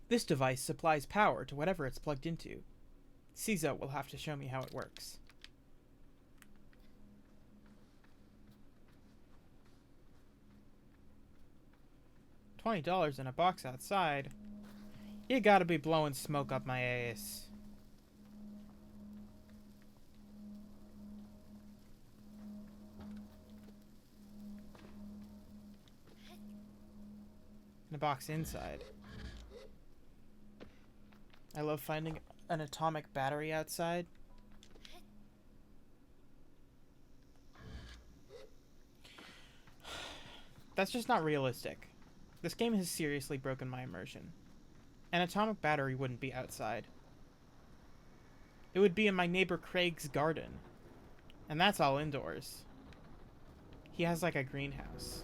This device supplies power to whatever it's plugged into. CISO will have to show me how it works. $20 in a box outside. You gotta be blowing smoke up my ass. In a box inside. I love finding an atomic battery outside. That's just not realistic. This game has seriously broken my immersion. An atomic battery wouldn't be outside. It would be in my neighbor Craig's garden. And that's all indoors. He has like a greenhouse.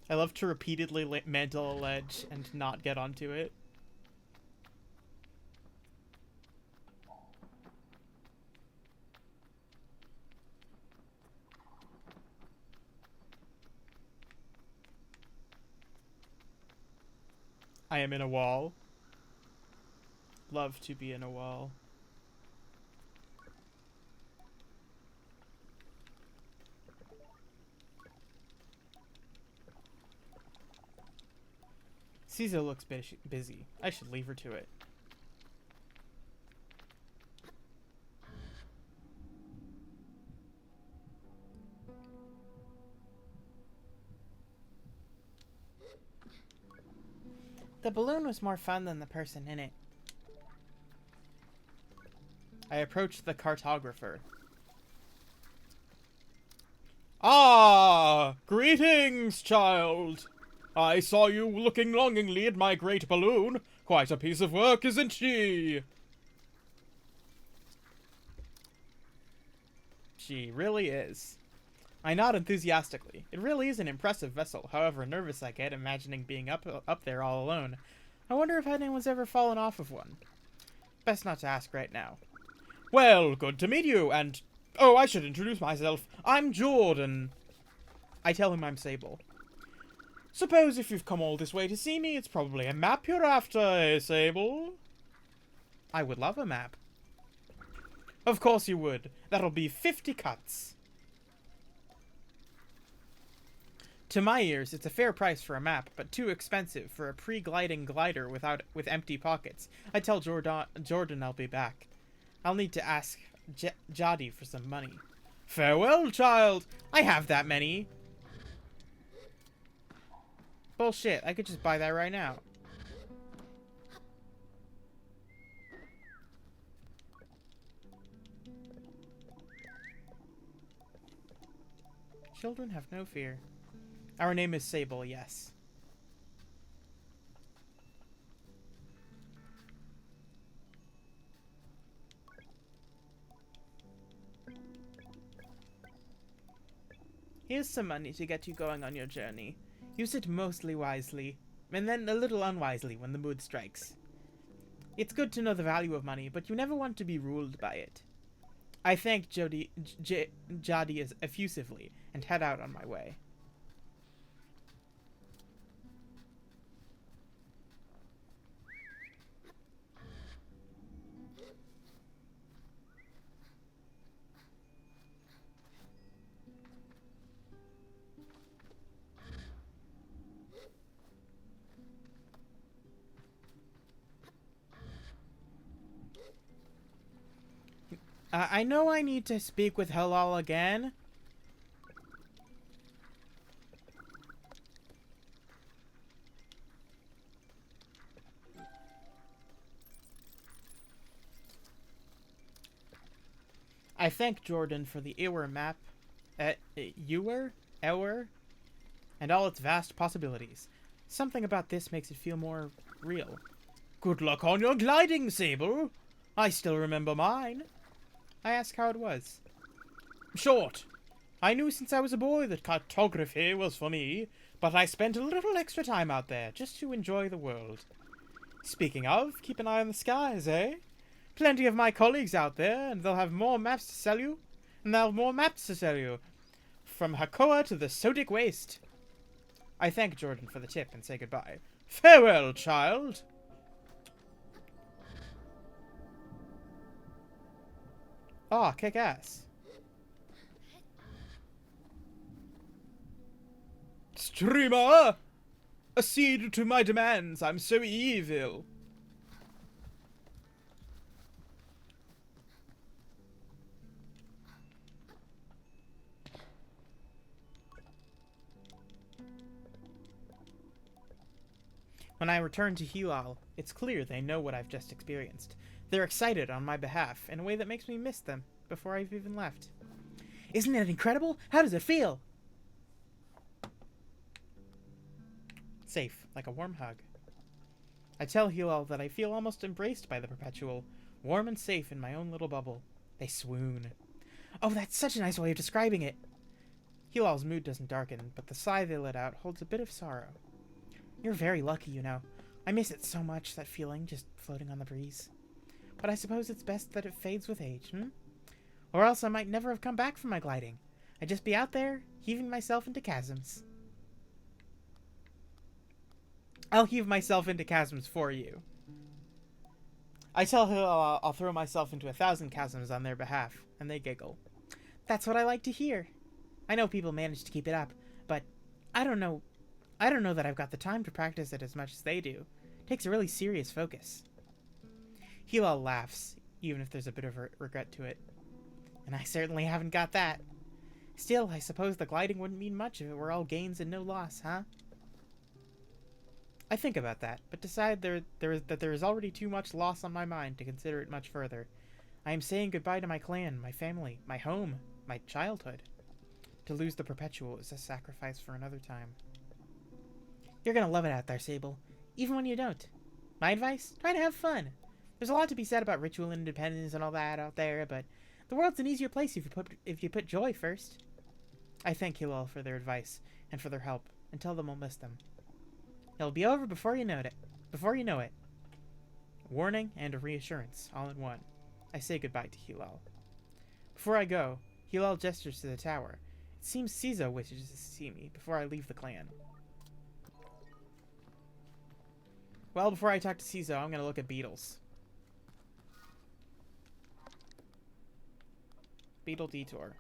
I love to repeatedly mantle a ledge and not get onto it. I am in a wall. Love to be in a wall. Caesar looks busy. I should leave her to it. The balloon was more fun than the person in it. I approached the cartographer. Ah! Greetings, child! I saw you looking longingly at my great balloon. Quite a piece of work, isn't she? She really is. I nod enthusiastically. It really is an impressive vessel, however nervous I get imagining being up there all alone. I wonder if anyone's ever fallen off of one. Best not to ask right now. Well, good to meet you, and... Oh, I should introduce myself. I'm Jordan. I tell him I'm Sable. Suppose if you've come all this way to see me, it's probably a map you're after, eh, Sable? I would love a map. Of course you would. That'll be 50 cuts. To my ears, it's a fair price for a map, but too expensive for a pre-gliding glider with empty pockets. I tell Jordan I'll be back. I'll need to ask Jadi for some money. Farewell, child. I have that many. Bullshit, I could just buy that right now. Children have no fear. Our name is Sable, yes. Here's some money to get you going on your journey. Use it mostly wisely, and then a little unwisely when the mood strikes. It's good to know the value of money, but you never want to be ruled by it. I thank Jadi effusively and head out on my way. I know I need to speak with Halal again. I thank Jordan for the Ewer map, Ewer, and all its vast possibilities. Something about this makes it feel more real. Good luck on your gliding, Sable. I still remember mine. I asked how it was. Short. I knew since I was a boy that cartography was for me, but I spent a little extra time out there just to enjoy the world. Speaking of, keep an eye on the skies, eh? Plenty of my colleagues out there, and they'll have more maps to sell you. From Hakoa to the Sodic Waste. I thank Jordan for the tip and say goodbye. Farewell, child. Ah, kick ass. Streamer! Accede to my demands. I'm so evil. When I return to Hilal, it's clear they know what I've just experienced. They're excited on my behalf in a way that makes me miss them before I've even left. Isn't it incredible? How does it feel? Safe, like a warm hug. I tell Hilal that I feel almost embraced by the Perpetual, warm and safe in my own little bubble. They swoon. Oh, that's such a nice way of describing it. Hilal's mood doesn't darken, but the sigh they let out holds a bit of sorrow. You're very lucky, you know. I miss it so much, that feeling, just floating on the breeze. But I suppose it's best that it fades with age, hmm? Or else I might never have come back from my gliding. I'd just be out there, heaving myself into chasms. I'll heave myself into chasms for you. I tell Hilal I'll throw myself into 1,000 chasms on their behalf, and they giggle. That's what I like to hear. I know people manage to keep it up, but I don't know that I've got the time to practice it as much as they do. It takes a really serious focus. Hilal laughs, even if there's a bit of regret to it. And I certainly haven't got that. Still, I suppose the gliding wouldn't mean much if it were all gains and no loss, huh? I think about that, but decide that there is already too much loss on my mind to consider it much further. I am saying goodbye to my clan, my family, my home, my childhood. To lose the Perpetual is a sacrifice for another time. You're gonna love it out there, Sable, even when you don't. My advice? Try to have fun. There's a lot to be said about ritual independence and all that out there, but the world's an easier place if you put joy first. I thank Hilal for their advice and for their help, and tell them I'll miss them. It'll be over before you know it. Warning and a reassurance, all in one. I say goodbye to Hilal. Before I go, Hilal gestures to the tower. It seems Cizo wishes to see me before I leave the clan. Well, before I talk to Cizo, I'm going to look at beetles. Beetle detour.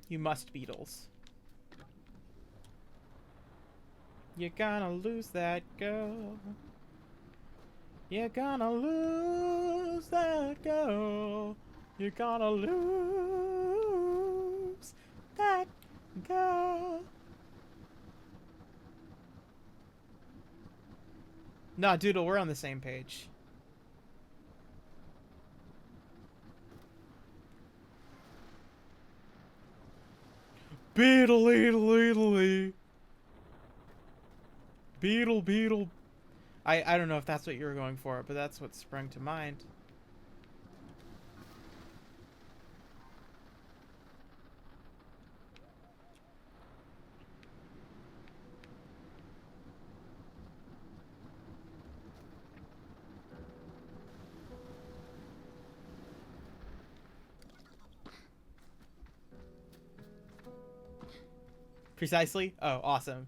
You must, beetles. You're gonna lose that girl. You're gonna lose that girl. You're gonna lose that girl. Nah, Doodle, we're on the same page. Beetle, beetle. Beetle, beetle. I don't know if that's what you were going for, but that's what sprung to mind. Precisely? Oh, awesome.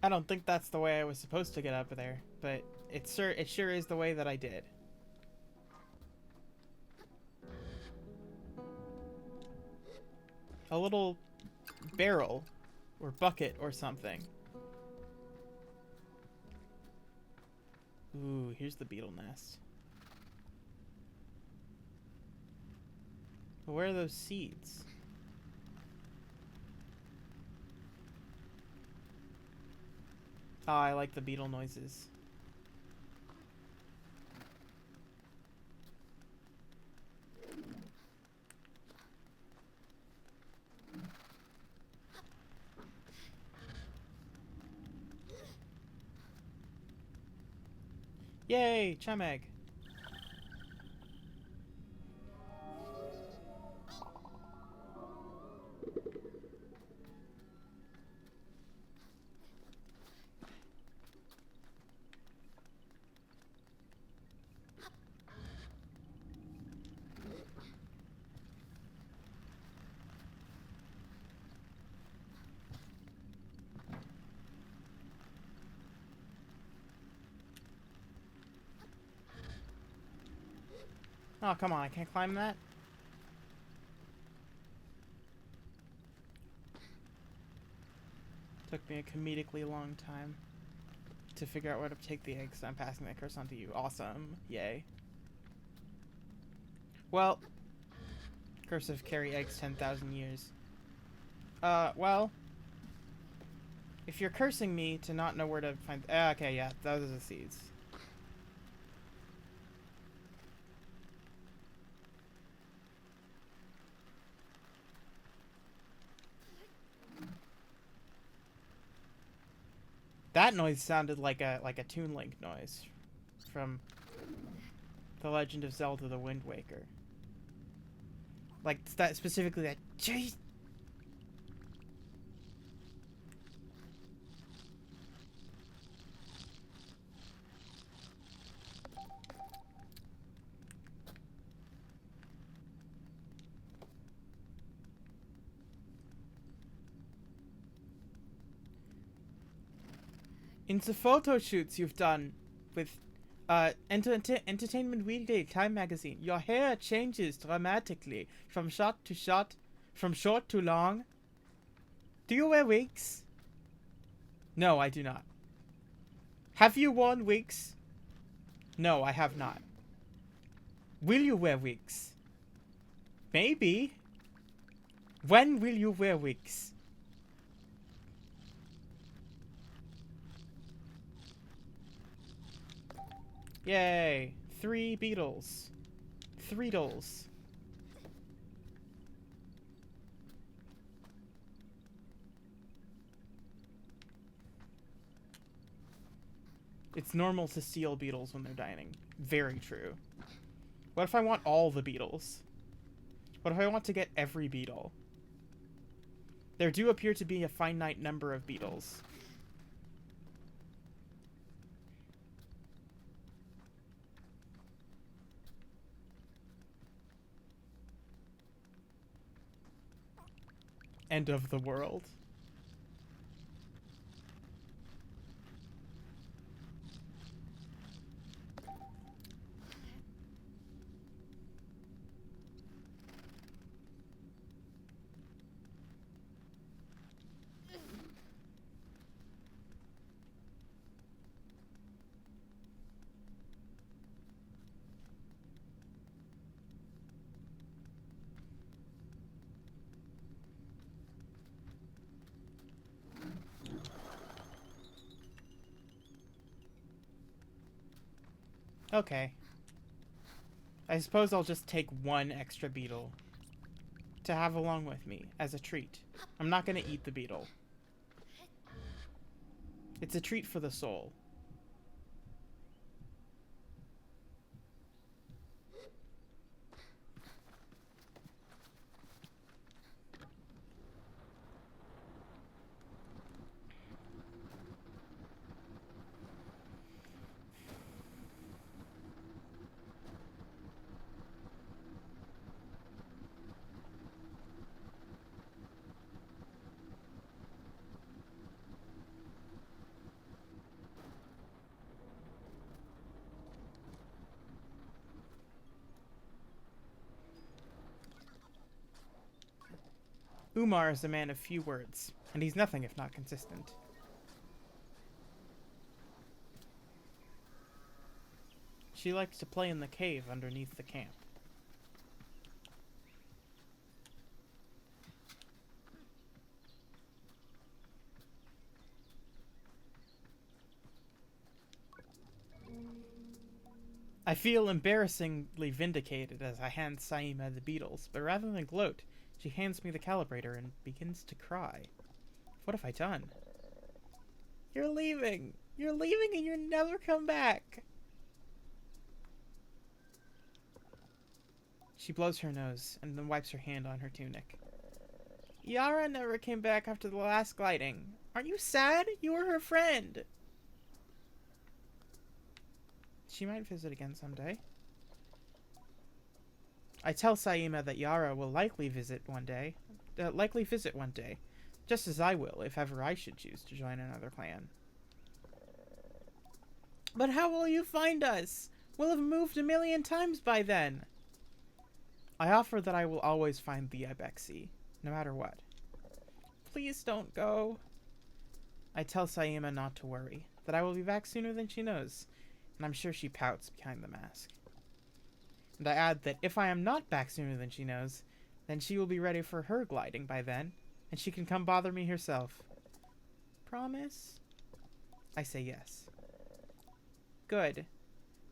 I don't think that's the way I was supposed to get up there, but it sure is the way that I did. A little barrel or bucket or something. Ooh, here's the beetle nest. But where are those seeds? Oh, I like the beetle noises. Yay, chum egg. Oh, come on, I can't climb that? Took me a comedically long time to figure out where to take the eggs. I'm passing that curse on to you. Awesome. Yay. Well, cursive carry eggs 10,000 years. Well, if you're cursing me to not know where to find... okay, yeah, those are the seeds. That noise sounded like a Toon Link noise from The Legend of Zelda: The Wind Waker. Like that specifically that. Jeez. In the photo shoots you've done with Entertainment Weekly Time Magazine, your hair changes dramatically from short to short, from short to long. Do you wear wigs? No, I do not. Have you worn wigs? No, I have not. Will you wear wigs? Maybe. When will you wear wigs? Yay. 3 beetles. 3 dolls. It's normal to steal beetles when they're dining. Very true. What if I want all the beetles? What if I want to get every beetle? There do appear to be a finite number of beetles. End of the world. Okay. I suppose I'll just take 1 extra beetle to have along with me as a treat. I'm not gonna eat the beetle. It's a treat for the soul. Umar is a man of few words, and he's nothing if not consistent. She likes to play in the cave underneath the camp. I feel embarrassingly vindicated as I hand Saima the beetles, but rather than gloat, she hands me the calibrator and begins to cry. What have I done? You're leaving! You're leaving and you'll never come back! She blows her nose and then wipes her hand on her tunic. Yara never came back after the last gliding. Aren't you sad? You were her friend! She might visit again someday. I tell Saima that Yara will likely visit one day, just as I will if ever I should choose to join another clan. But how will you find us? We'll have moved 1,000,000 times by then. I offer that I will always find the Ibexi, no matter what. Please don't go. I tell Saima not to worry, that I will be back sooner than she knows, and I'm sure she pouts behind the mask. And I add that if I am not back sooner than she knows, then she will be ready for her gliding by then, and she can come bother me herself. Promise? I say yes. Good.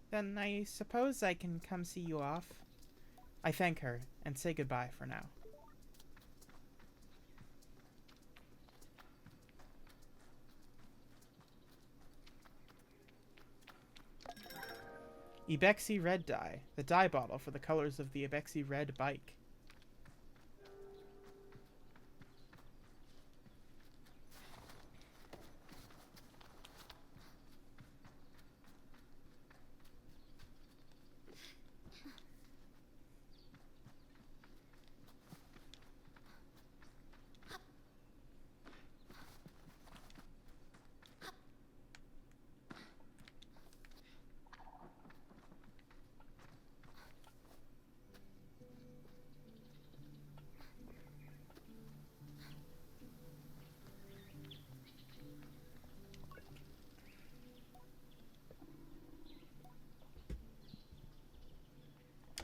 Then I suppose I can come see you off. I thank her and say goodbye for now. Ibexi Red Dye, the dye bottle for the colors of the Ibexi Red bike.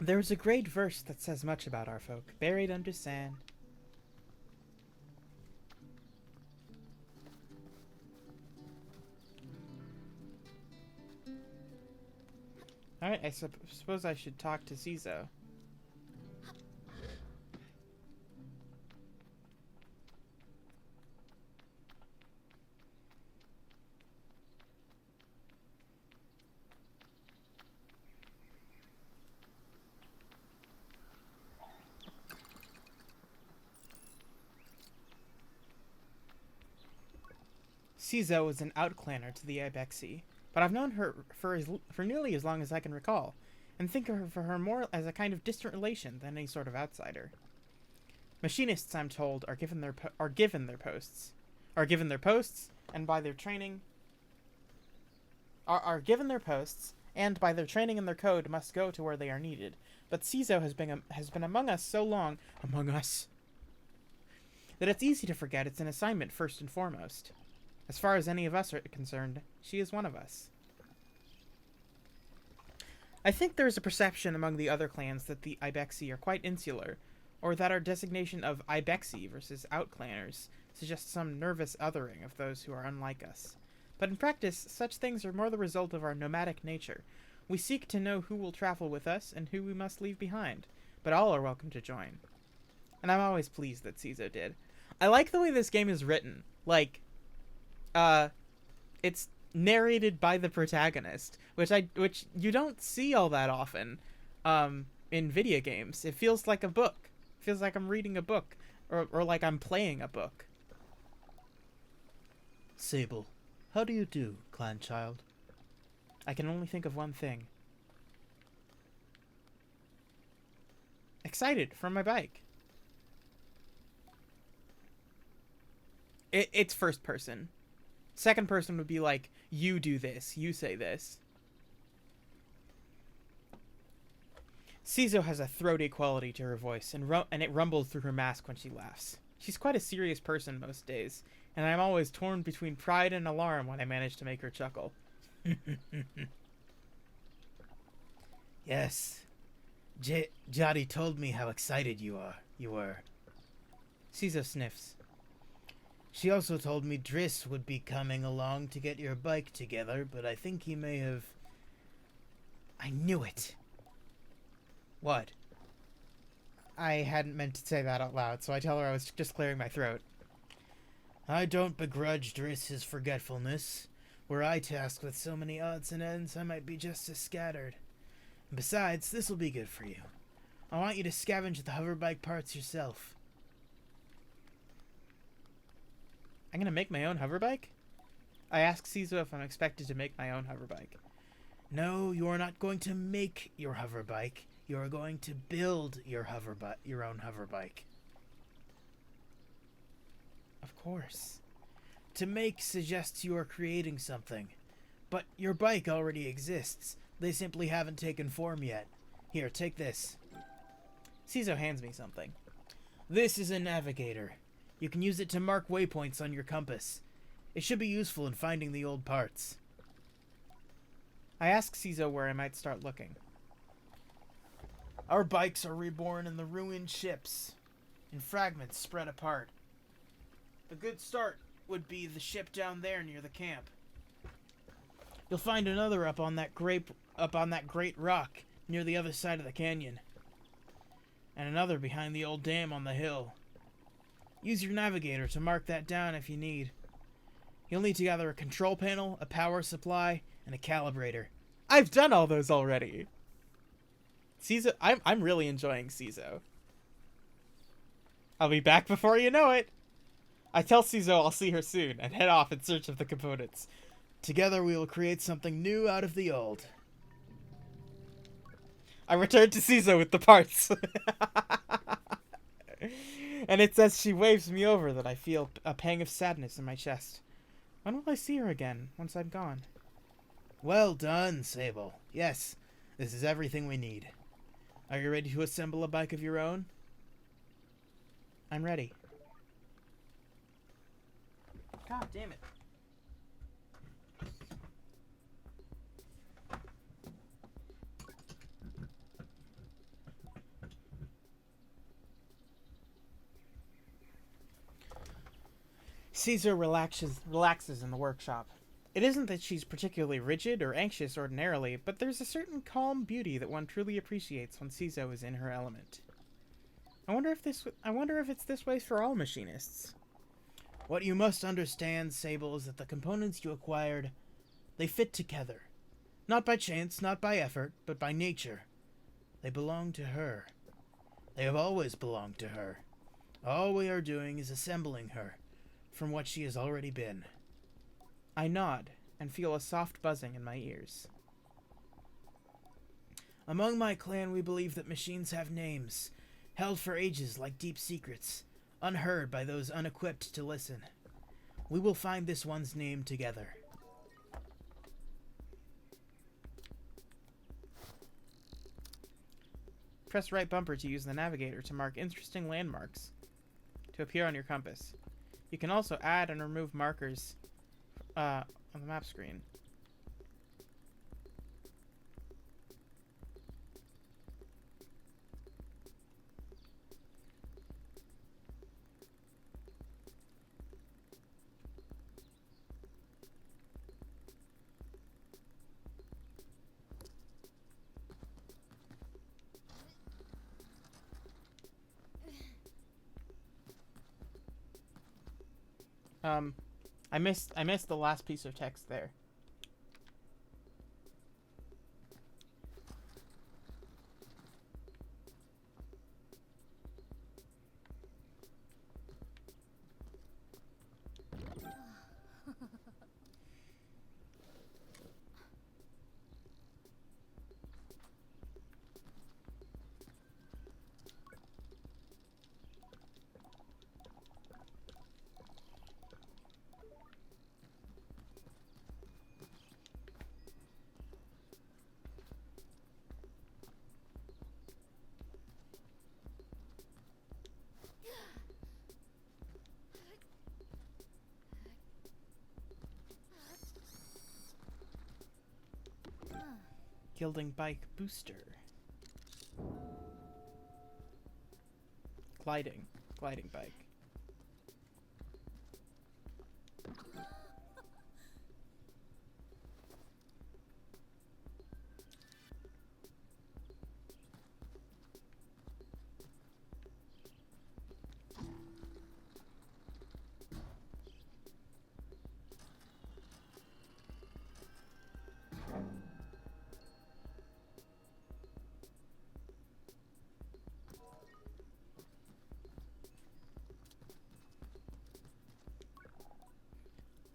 There is a great verse that says much about our folk, buried under sand. Alright, I suppose I should talk to Zizo. Zizo is an outclanner to the Ibexi, but I've known her for nearly as long as I can recall, and think of her more as a kind of distant relation than any sort of outsider. Machinists, I'm told, are given their posts, and by their training, are given their posts, and by their training and their code must go to where they are needed. But Zizo has been among us so long, that it's easy to forget it's an assignment first and foremost. As far as any of us are concerned, she is one of us. I think there is a perception among the other clans that the Ibexi are quite insular, or that our designation of Ibexi versus outclanners suggests some nervous othering of those who are unlike us. But in practice, such things are more the result of our nomadic nature. We seek to know who will travel with us and who we must leave behind, but all are welcome to join. And I'm always pleased that Zizo did. I like the way this game is written. Like, it's narrated by the protagonist, which you don't see all that often, in video games. It feels like a book. It feels like I'm reading a book, or like I'm playing a book. Sable, how do you do, clan child? I can only think of one thing. Excited for my bike. It's first person. Second person would be like, you do this, you say this. Zizo has a throaty quality to her voice, and it rumbles through her mask when she laughs. She's quite a serious person most days, and I'm always torn between pride and alarm when I manage to make her chuckle. Yes. Jari told me how excited you were. Zizo sniffs. She also told me Driss would be coming along to get your bike together, but I think he may have... I knew it. What? I hadn't meant to say that out loud, so I tell her I was just clearing my throat. I don't begrudge Driss his forgetfulness. Were I tasked with so many odds and ends, I might be just as scattered. And besides, this'll be good for you. I want you to scavenge the hoverbike parts yourself. I'm gonna make my own hoverbike? I ask Zizo if I'm expected to make my own hoverbike. No, you are not going to make your hoverbike. You are going to build your own hoverbike. Of course. To make suggests you are creating something. But your bike already exists. They simply haven't taken form yet. Here, take this. Zizo hands me something. This is a navigator. You can use it to mark waypoints on your compass. It should be useful in finding the old parts. I ask Zizo where I might start looking. Our bikes are reborn in the ruined ships, in fragments spread apart. The good start would be the ship down there near the camp. You'll find another up on that great rock near the other side of the canyon, and another behind the old dam on the hill. Use your navigator to mark that down if you need. You'll need to gather a control panel, a power supply, and a calibrator. I've done all those already. Cizo, I'm really enjoying Cizo. I'll be back before you know it. I tell Cizo I'll see her soon and head off in search of the components. Together we will create something new out of the old. I return to Cizo with the parts. And it's as she waves me over that I feel a pang of sadness in my chest. When will I see her again, once I'm gone? Well done, Sable. Yes, this is everything we need. Are you ready to assemble a bike of your own? I'm ready. God damn it. Caesar relaxes in the workshop. It isn't that she's particularly rigid or anxious ordinarily, but there's a certain calm beauty that one truly appreciates when Cizo is in her element. I wonder if it's this way for all machinists. What you must understand, Sable, is that the components you acquired, they fit together. Not by chance, not by effort, but by nature. They belong to her. They have always belonged to her. All we are doing is assembling her from what she has already been. I nod and feel a soft buzzing in my ears. Among my clan, we believe that machines have names, held for ages like deep secrets, unheard by those unequipped to listen. We will find this one's name together. Press right bumper to use the navigator to mark interesting landmarks to appear on your compass. You can also add and remove markers on the map screen. I missed the last piece of text there. Gilding bike booster. Gliding bike.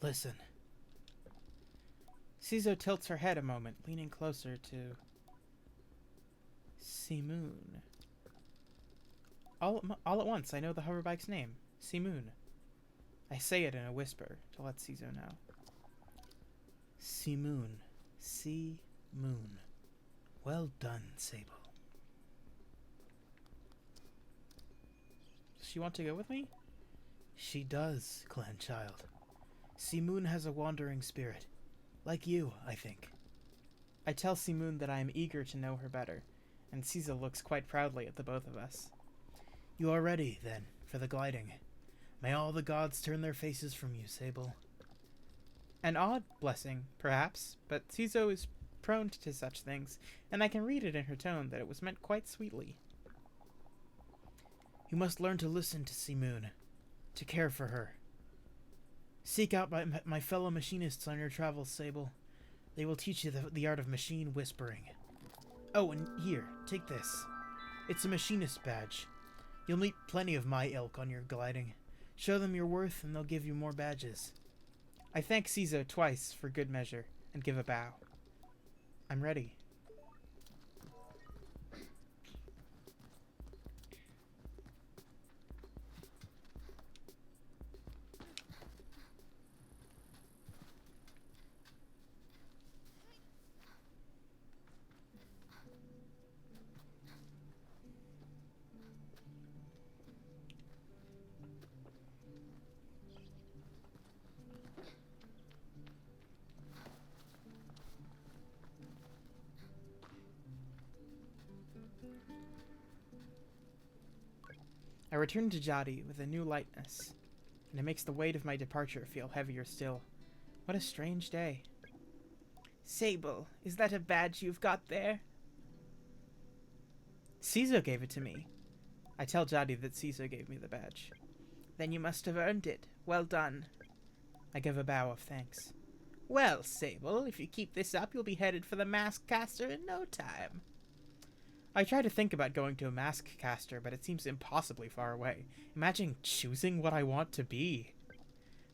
Listen. Cizo tilts her head a moment, leaning closer to Simoon. All at once, I know the hoverbike's name, Simoon. I say it in a whisper to let Cizo know. Simoon. Moon. Well done, Sable. Does she want to go with me? She does, clan child. Simoon has a wandering spirit. Like you, I think. I tell Simoon that I am eager to know her better, and Caesar looks quite proudly at the both of us. You are ready, then, for the gliding. May all the gods turn their faces from you, Sable. An odd blessing, perhaps, but Cizo is prone to such things, and I can read it in her tone that it was meant quite sweetly. You must learn to listen to Simoon, to care for her. Seek out my fellow machinists on your travels, Sable. They will teach you the art of machine whispering. Oh, and here, take this. It's a machinist badge. You'll meet plenty of my ilk on your gliding. Show them your worth, and they'll give you more badges. I thank Cizo twice for good measure, and give a bow. I'm ready. I return to Jadi with a new lightness, and it makes the weight of my departure feel heavier still. What a strange day. Sable, is that a badge you've got there? Cizo gave it to me. I tell Jadi that Cizo gave me the badge. Then you must have earned it. Well done. I give a bow of thanks. Well, Sable, if you keep this up, you'll be headed for the mask caster in no time. I try to think about going to a mask caster, but it seems impossibly far away. Imagine choosing what I want to be.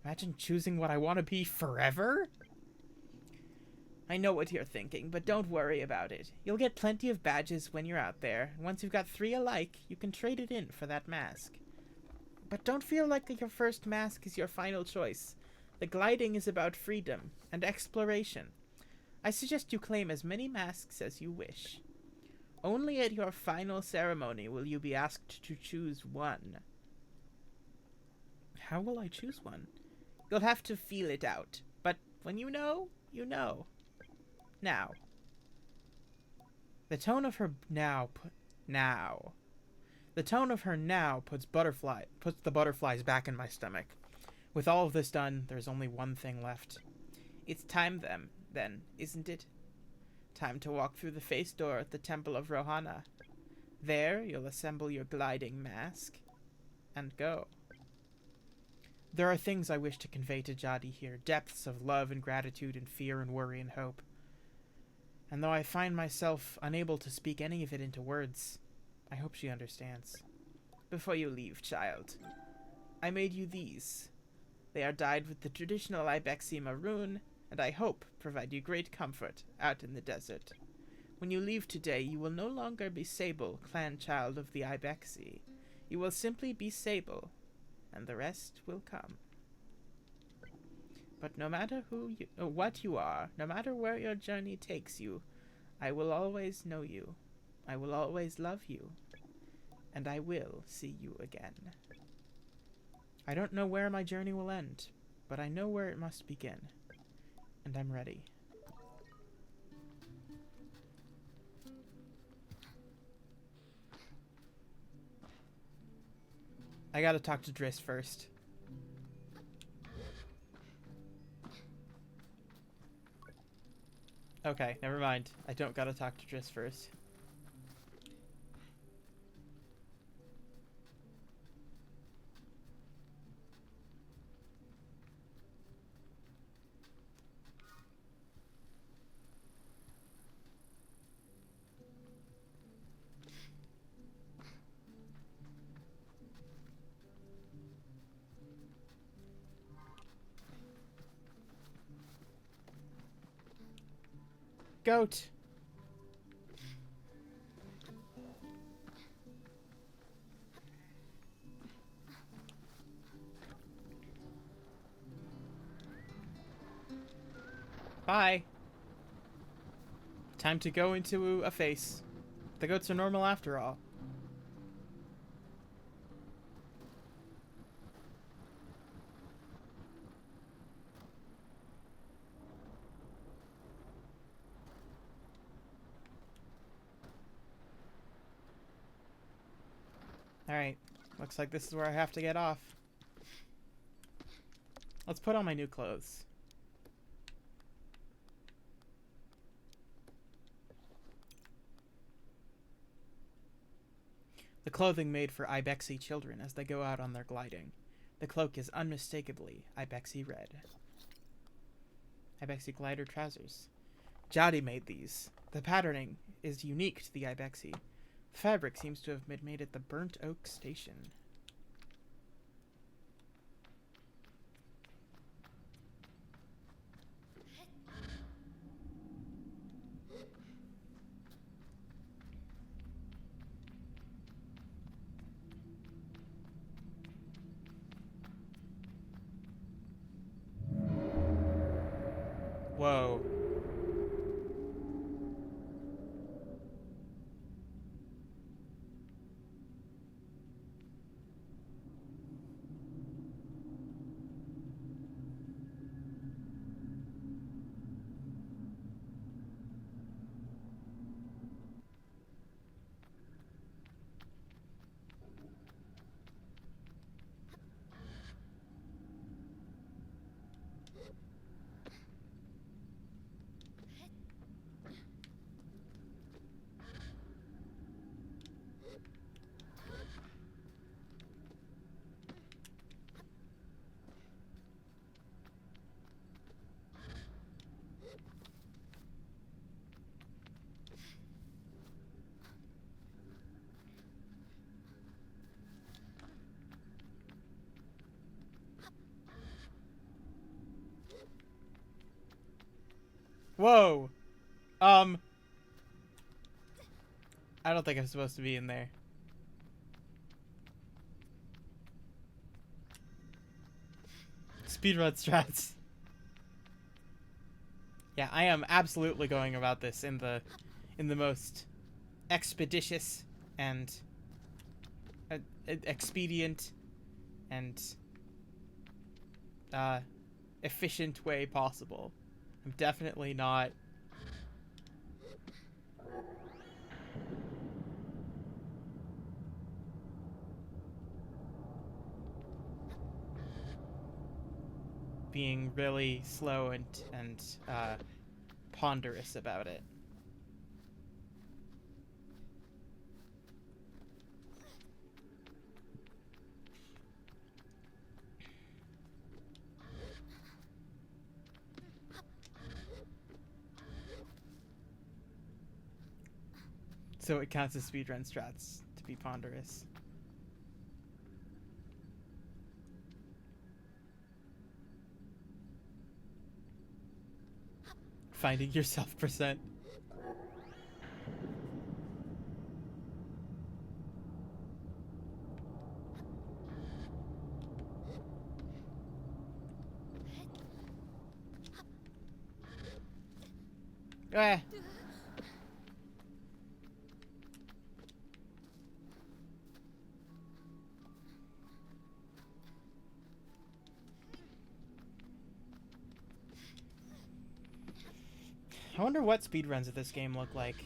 Imagine choosing what I want to be forever? I know what you're thinking, but don't worry about it. You'll get plenty of badges when you're out there, and once you've got 3 alike, you can trade it in for that mask. But don't feel like your first mask is your final choice. The gliding is about freedom and exploration. I suggest you claim as many masks as you wish. Only at your final ceremony will you be asked to choose one. How will I choose one? You'll have to feel it out, but when you know, you know. Now. The tone of her now puts the butterflies back in my stomach. With all of this done, there's only one thing left. It's time then, isn't it? Time to walk through the face door at the Temple of Rohana. There, you'll assemble your gliding mask and go. There are things I wish to convey to Jadi here, depths of love and gratitude and fear and worry and hope. And though I find myself unable to speak any of it into words, I hope she understands. Before you leave, child, I made you these. They are dyed with the traditional Ibexi maroon, and I hope provide you great comfort out in the desert. When you leave today, you will no longer be Sable, clan child of the Ibexi. You will simply be Sable, and the rest will come. But no matter what you are, no matter where your journey takes you, I will always know you. I will always love you, and I will see you again. I don't know where my journey will end, but I know where it must begin. And I'm ready. I gotta talk to Driss first. Okay, never mind. I don't gotta talk to Driss first. Goat. Bye. Time to go into a face. The goats are normal after all. Alright. Looks like this is where I have to get off. Let's put on my new clothes. The clothing made for Ibexi children as they go out on their gliding. The cloak is unmistakably Ibexi red. Ibexi glider trousers. Jadi made these. The patterning is unique to the Ibexi. The fabric seems to have been made at the Burnt Oak Station. Whoa. Whoa! I don't think I'm supposed to be in there. Speedrun strats. Yeah, I am absolutely going about this in the most expeditious and expedient and efficient way possible. I'm definitely not being really slow and ponderous about it. So it counts as speedrun strats to be ponderous. Finding yourself percent. Eh. I wonder what speedruns of this game look like.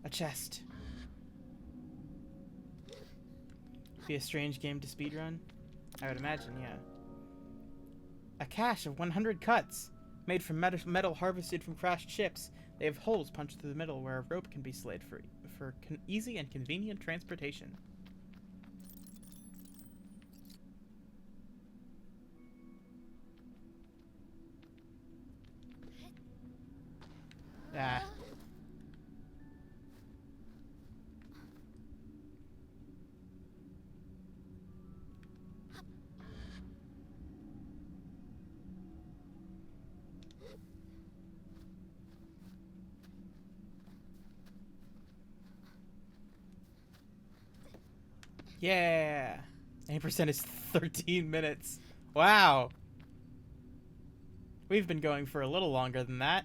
A chest. Be a strange game to speedrun? I would imagine, yeah. A cache of 100 cuts, made from metal harvested from crashed ships. They have holes punched through the middle where a rope can be slid for easy and convenient transportation. Ah. Yeah. 80% is 13 minutes. Wow. We've been going for a little longer than that.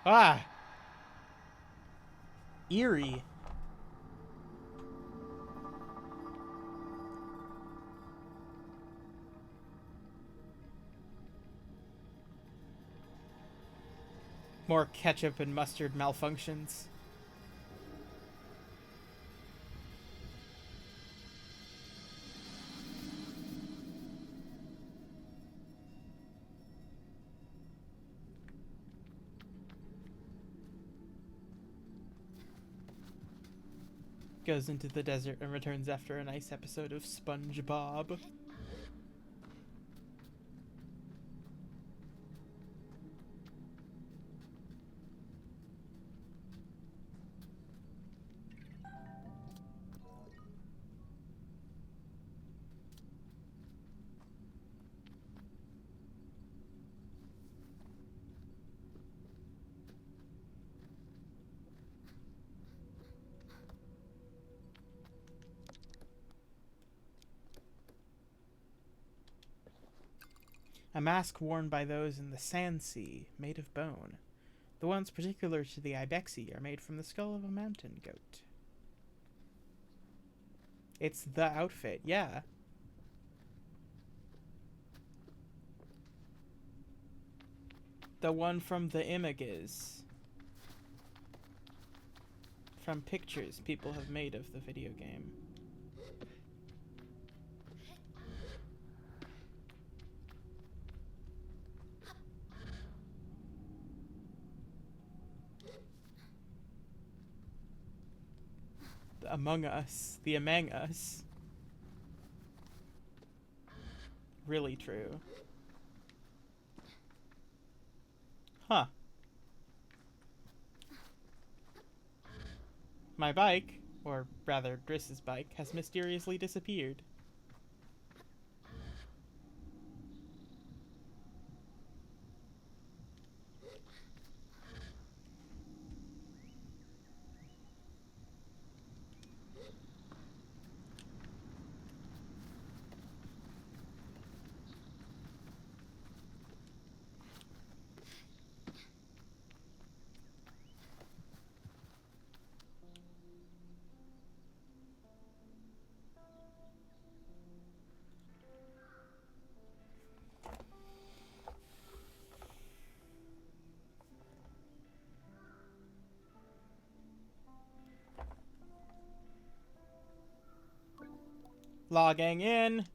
Ah! Eerie. More ketchup and mustard malfunctions. Goes into the desert and returns after a nice episode of SpongeBob. A mask worn by those in the Sand Sea, made of bone. The ones particular to the Ibexi are made from the skull of a mountain goat. It's the outfit, yeah. The one from the images. From pictures people have made of the video game. Among Us. The Among Us. Really true. Huh. My bike, or rather Driss's bike, has mysteriously disappeared. Logging in.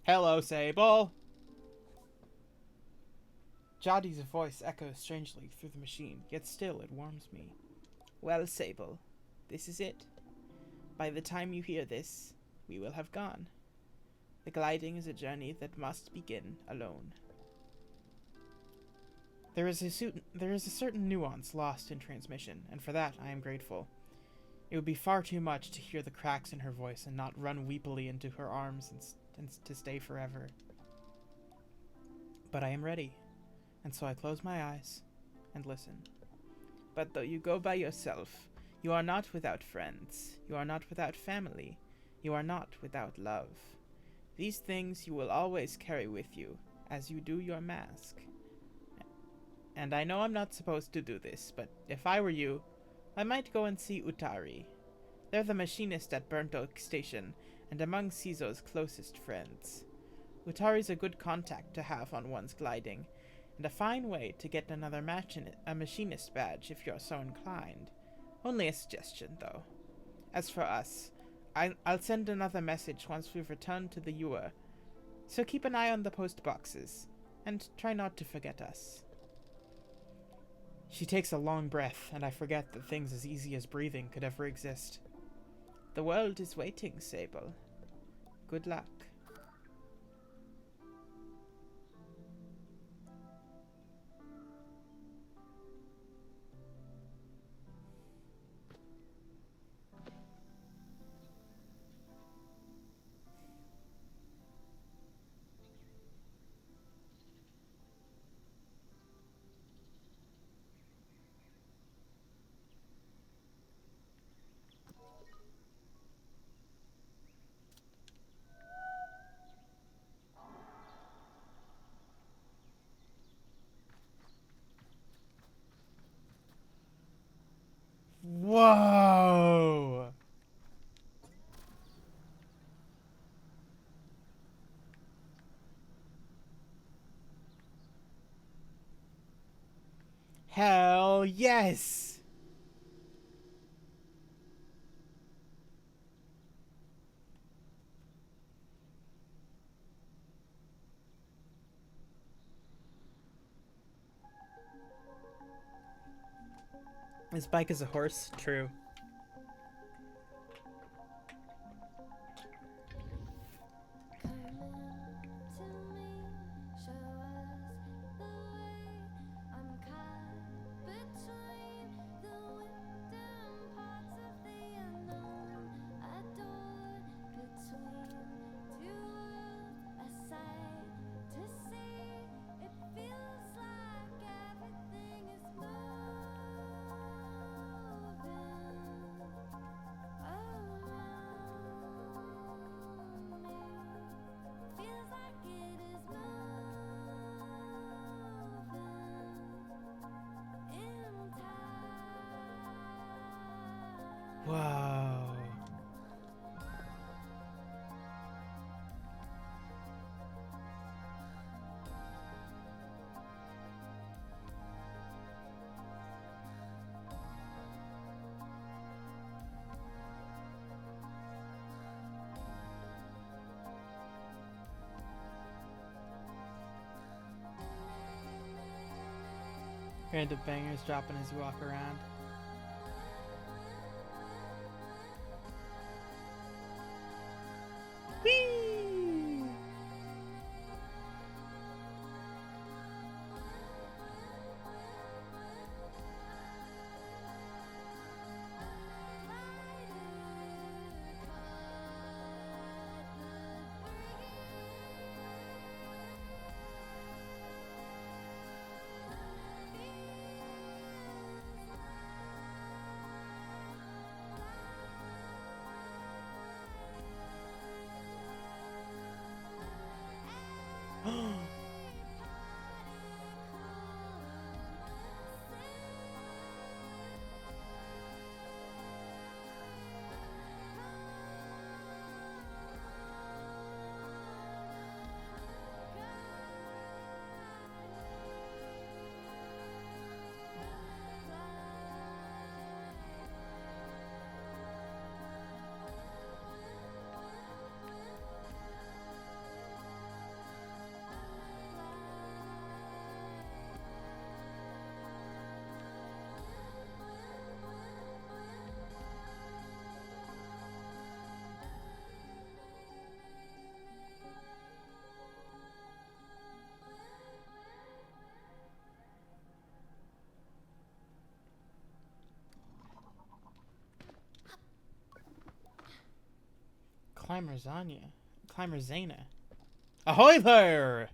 Hello, Sable. Jadi's voice echoes strangely through the machine, yet still it warms me. Well, Sable, this is it. By the time you hear this, we will have gone. The gliding is a journey that must begin alone. There is a certain nuance lost in transmission, and for that I am grateful. It would be far too much to hear the cracks in her voice and not run weepily into her arms and to stay forever. But I am ready, and so I close my eyes and listen. But though you go by yourself, you are not without friends, you are not without family, you are not without love. These things you will always carry with you, as you do your mask. And I know I'm not supposed to do this, but if I were you, I might go and see Utari. They're the machinist at Burnt Oak Station, and among Cizo's closest friends. Utari's a good contact to have on one's gliding, and a fine way to get another machinist badge if you're so inclined. Only a suggestion, though. As for us, I'll send another message once we've returned to the Ewer, so keep an eye on the post boxes, and try not to forget us. She takes a long breath, and I forget that things as easy as breathing could ever exist. The world is waiting, Sable. Good luck. Hell yes! His bike is a horse? True. Wow. Random bangers dropping as you walk around. Whee! Climber Zana. Ahoy there!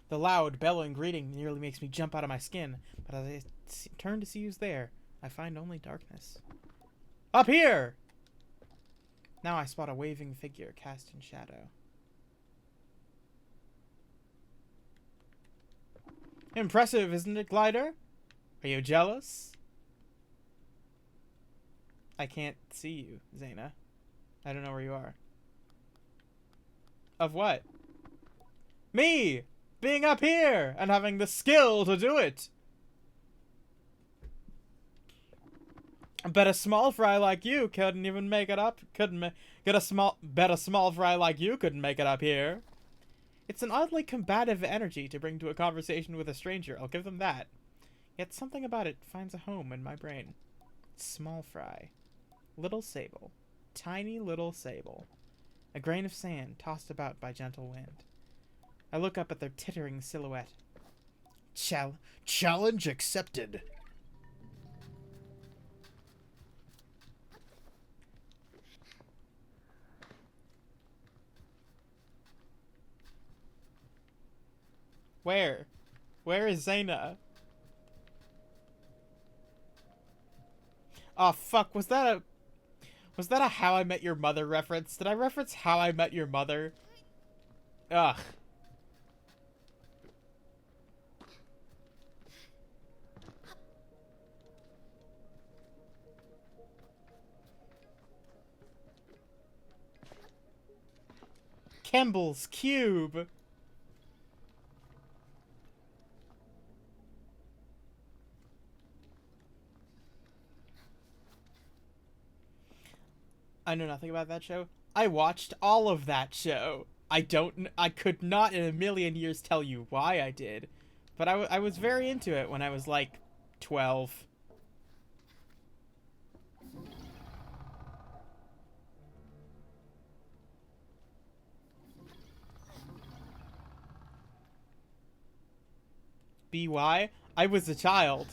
The loud, bellowing greeting nearly makes me jump out of my skin, but as I turn to see who's there, I find only darkness. Up here! Now I spot a waving figure cast in shadow. Impressive, isn't it, Glider? Are you jealous? I can't see you, Zana. I don't know where you are. Of what? Me! Being up here and having the skill to do it! I bet a small fry like you couldn't even make it up. Bet a small fry like you couldn't make it up here. It's an oddly combative energy to bring to a conversation with a stranger, I'll give them that. Yet something about it finds a home in my brain. Small fry. Little Sable. Tiny little Sable. A grain of sand tossed about by gentle wind. I look up at their tittering silhouette. Challenge accepted. Where? Where is Zana? Oh fuck, was that a How I Met Your Mother reference? Did I reference How I Met Your Mother? Ugh. Kemble's Cube. I know nothing about that show. I watched all of that show. I could not in a million years tell you why I did, but I was very into it when I was like 12. BY? I was a child.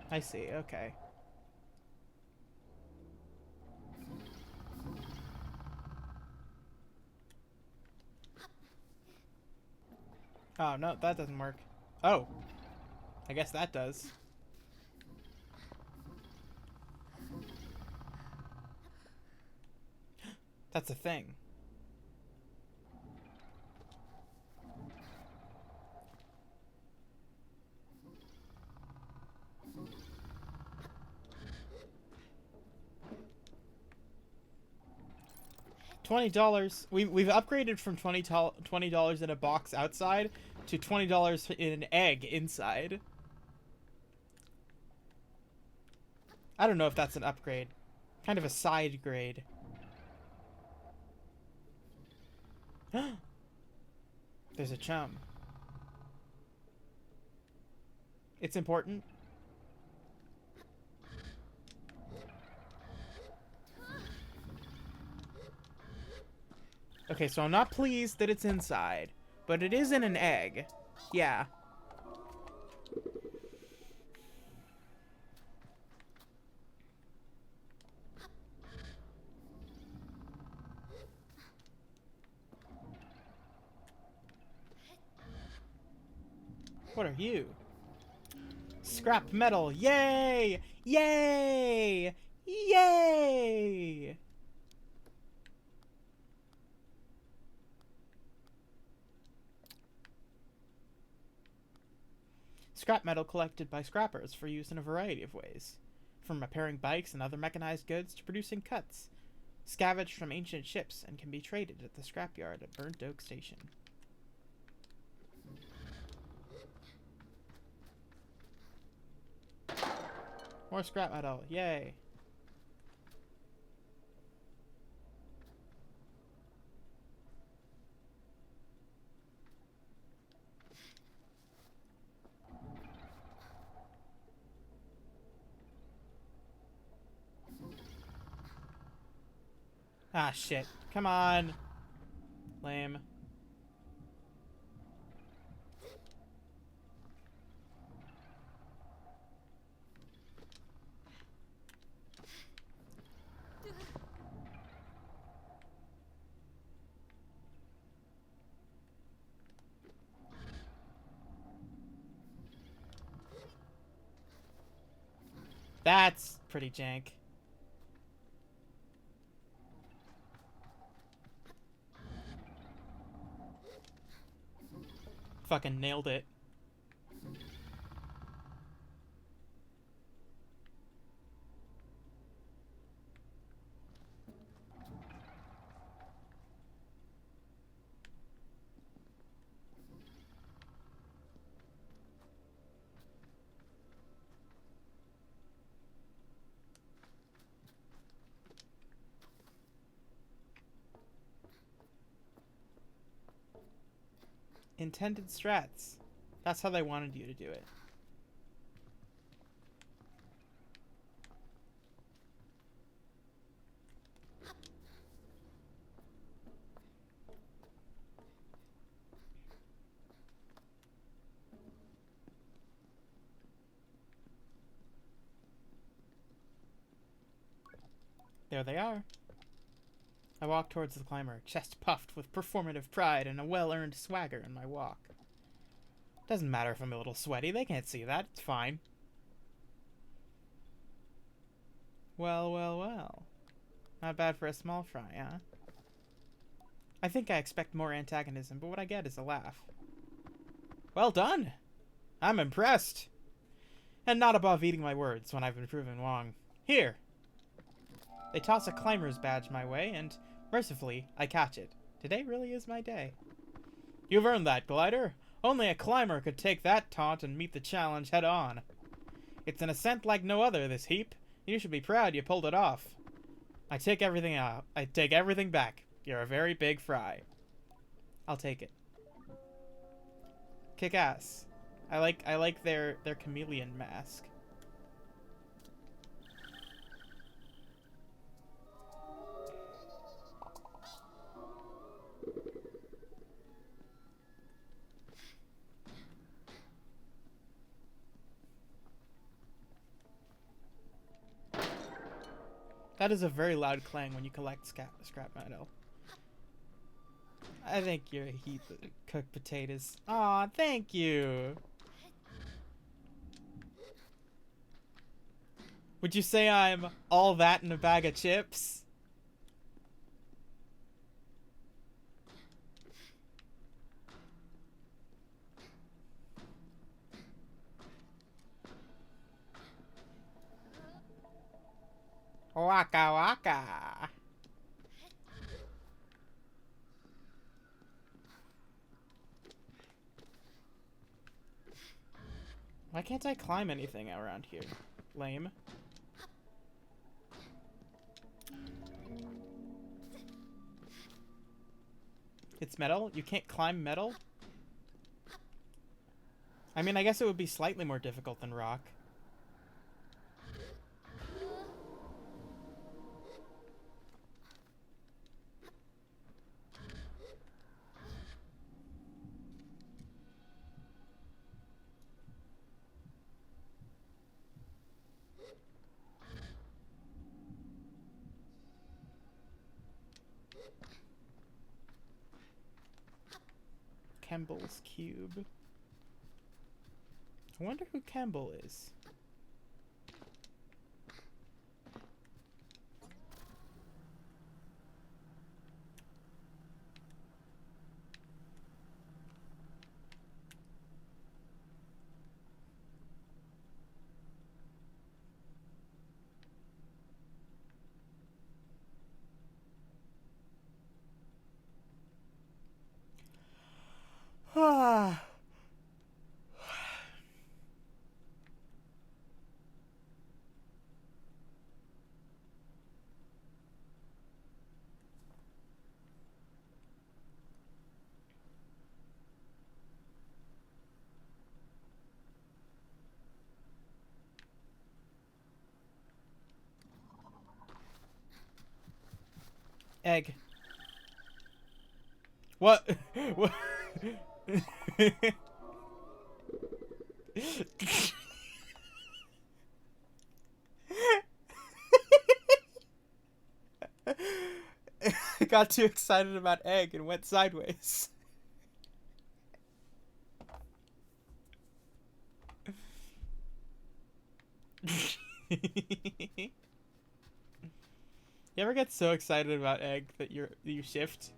I see, okay. Oh, no, that doesn't work. Oh. I guess that does. That's a thing. $20. We've upgraded from $20 in a box outside to $20 in an egg inside. I don't know if that's an upgrade. Kind of a side grade. There's a chum. It's important. Okay, so I'm not pleased that it's inside, but it is in an egg. Yeah. What are you? Scrap metal. Yay! Yay! Yay! Scrap metal collected by scrappers for use in a variety of ways, from repairing bikes and other mechanized goods to producing cuts, scavenged from ancient ships and can be traded at the scrapyard at Burnt Oak Station. More scrap metal, yay! Ah, shit. Come on. Lame. That's pretty jank. Fucking nailed it. Intended strats. That's how they wanted you to do it. There they are. I walk towards the climber, chest puffed with performative pride and a well-earned swagger in my walk. Doesn't matter if I'm a little sweaty. They can't see that. It's fine. Well, well, well. Not bad for a small fry, huh? I think I expect more antagonism, but what I get is a laugh. Well done! I'm impressed! And not above eating my words when I've been proven wrong. Here! They toss a climber's badge my way, and, mercifully, I catch it. Today really is my day. You've earned that, Glider. Only a climber could take that taunt and meet the challenge head on. It's an ascent like no other, this heap. You should be proud you pulled it off. I take everything out. I take everything back. You're a very big fry. I'll take it. Kick ass. I like their chameleon mask. That is a very loud clang when you collect scrap metal. I think you're a heap of cooked potatoes. Aw, thank you. Would you say I'm all that in a bag of chips? Waka waka. Why can't I climb anything around here? Lame. It's metal? You can't climb metal? I mean, I guess it would be slightly more difficult than rock. Kemble's cube. I wonder who Kemble is. Ah. Egg. What? What? Got too excited about egg and went sideways. You ever get so excited about egg that you shift?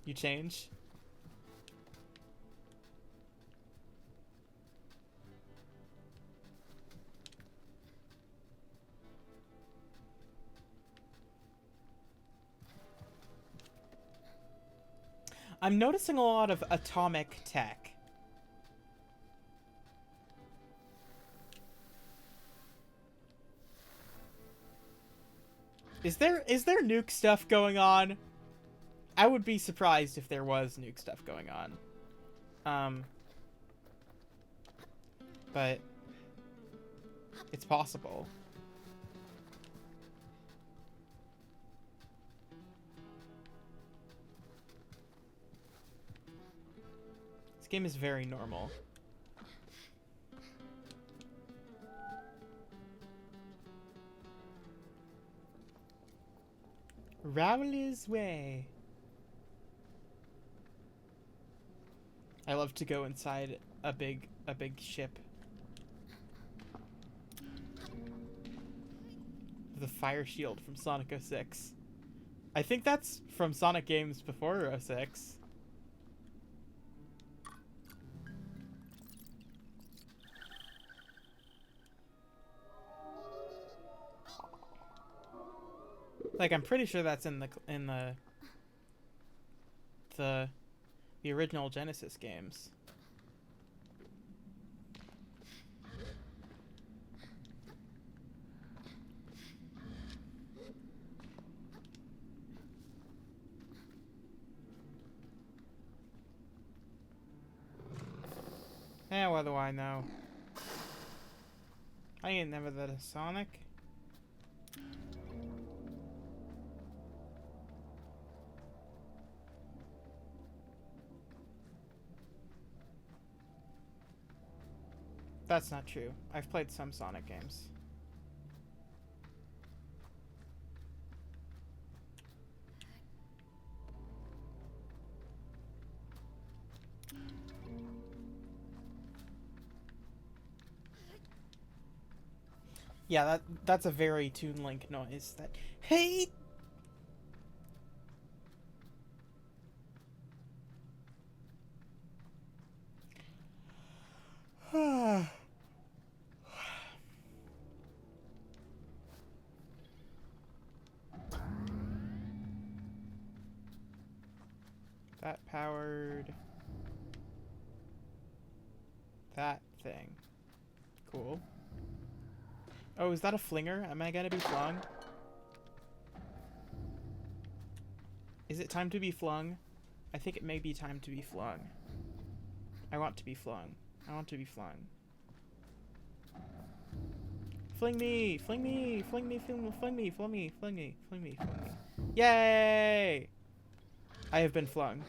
You change? I'm noticing a lot of atomic tech. Is there nuke stuff going on? I would be surprised if there was nuke stuff going on. But it's possible. This game is very normal. Rowley's Way. I love to go inside a big ship. The fire shield from Sonic 06. I think that's from Sonic games before 06. Like, I'm pretty sure that's in the original Genesis games. Eh, what do I know? I ain't never that a Sonic. That's not true. I've played some Sonic games. Yeah, that's a very Toon Link noise. That hey. That powered that thing. Cool. Oh, is that a flinger? Am I gonna be flung? Is it time to be flung? I think it may be time to be flung. I want to be flung. I want to be flung. Fling me! Fling me! Fling me! Fling me! Fling me! Fling me! Fling me! Fling me! Fling me! Yay! I have been flung.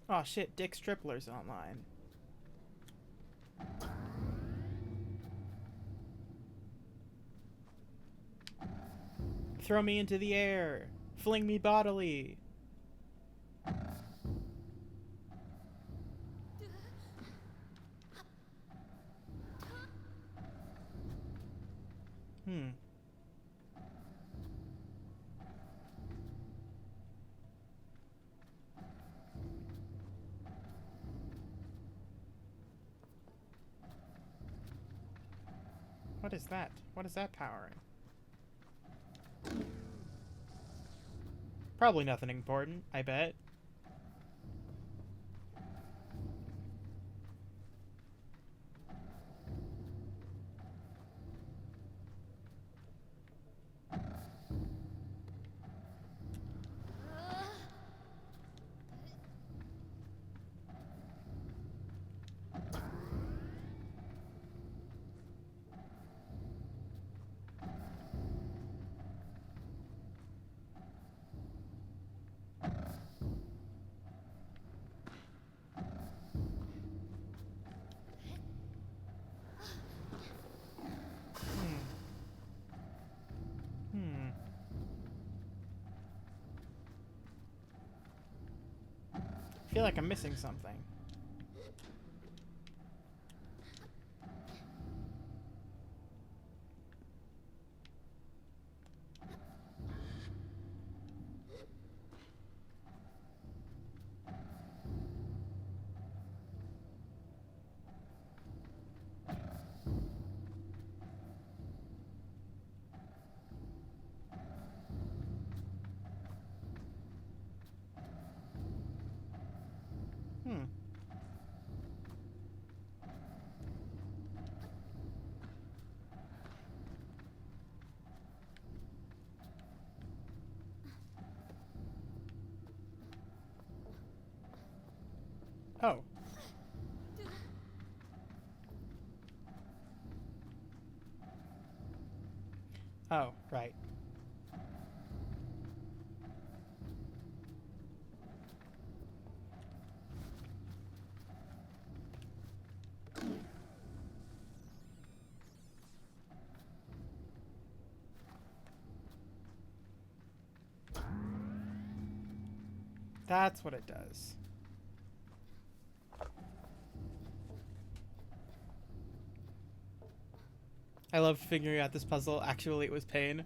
Oh shit, Dick Strippler's online. Throw me into the air! Fling me bodily! What is that? What is that powering? Probably nothing important, I bet. I feel like I'm missing something. Oh. Oh, right. That's what it does. I loved figuring out this puzzle. Actually, it was pain.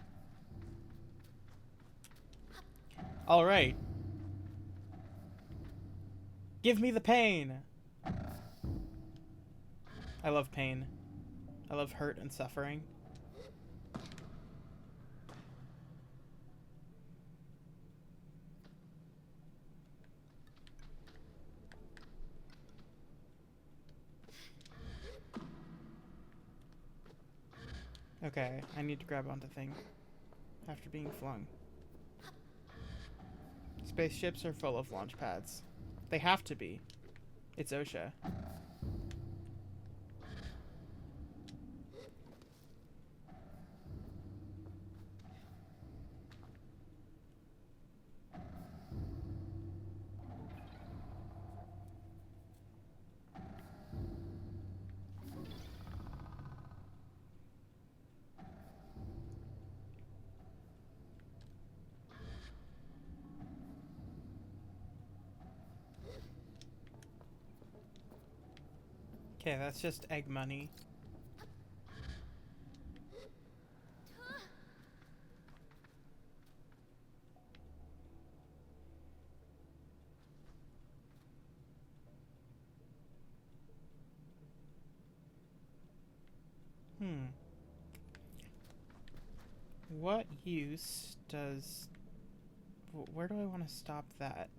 All right. Give me the pain. I love pain. I love hurt and suffering. Okay, I need to grab onto thing after being flung. Spaceships are full of launch pads. They have to be. It's OSHA. Okay, that's just egg money. What use does... Where do I want to stop that?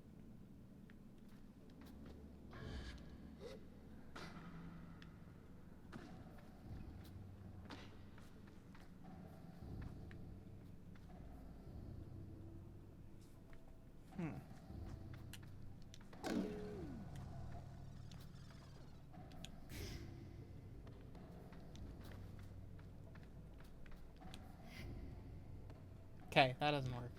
Okay, that doesn't work.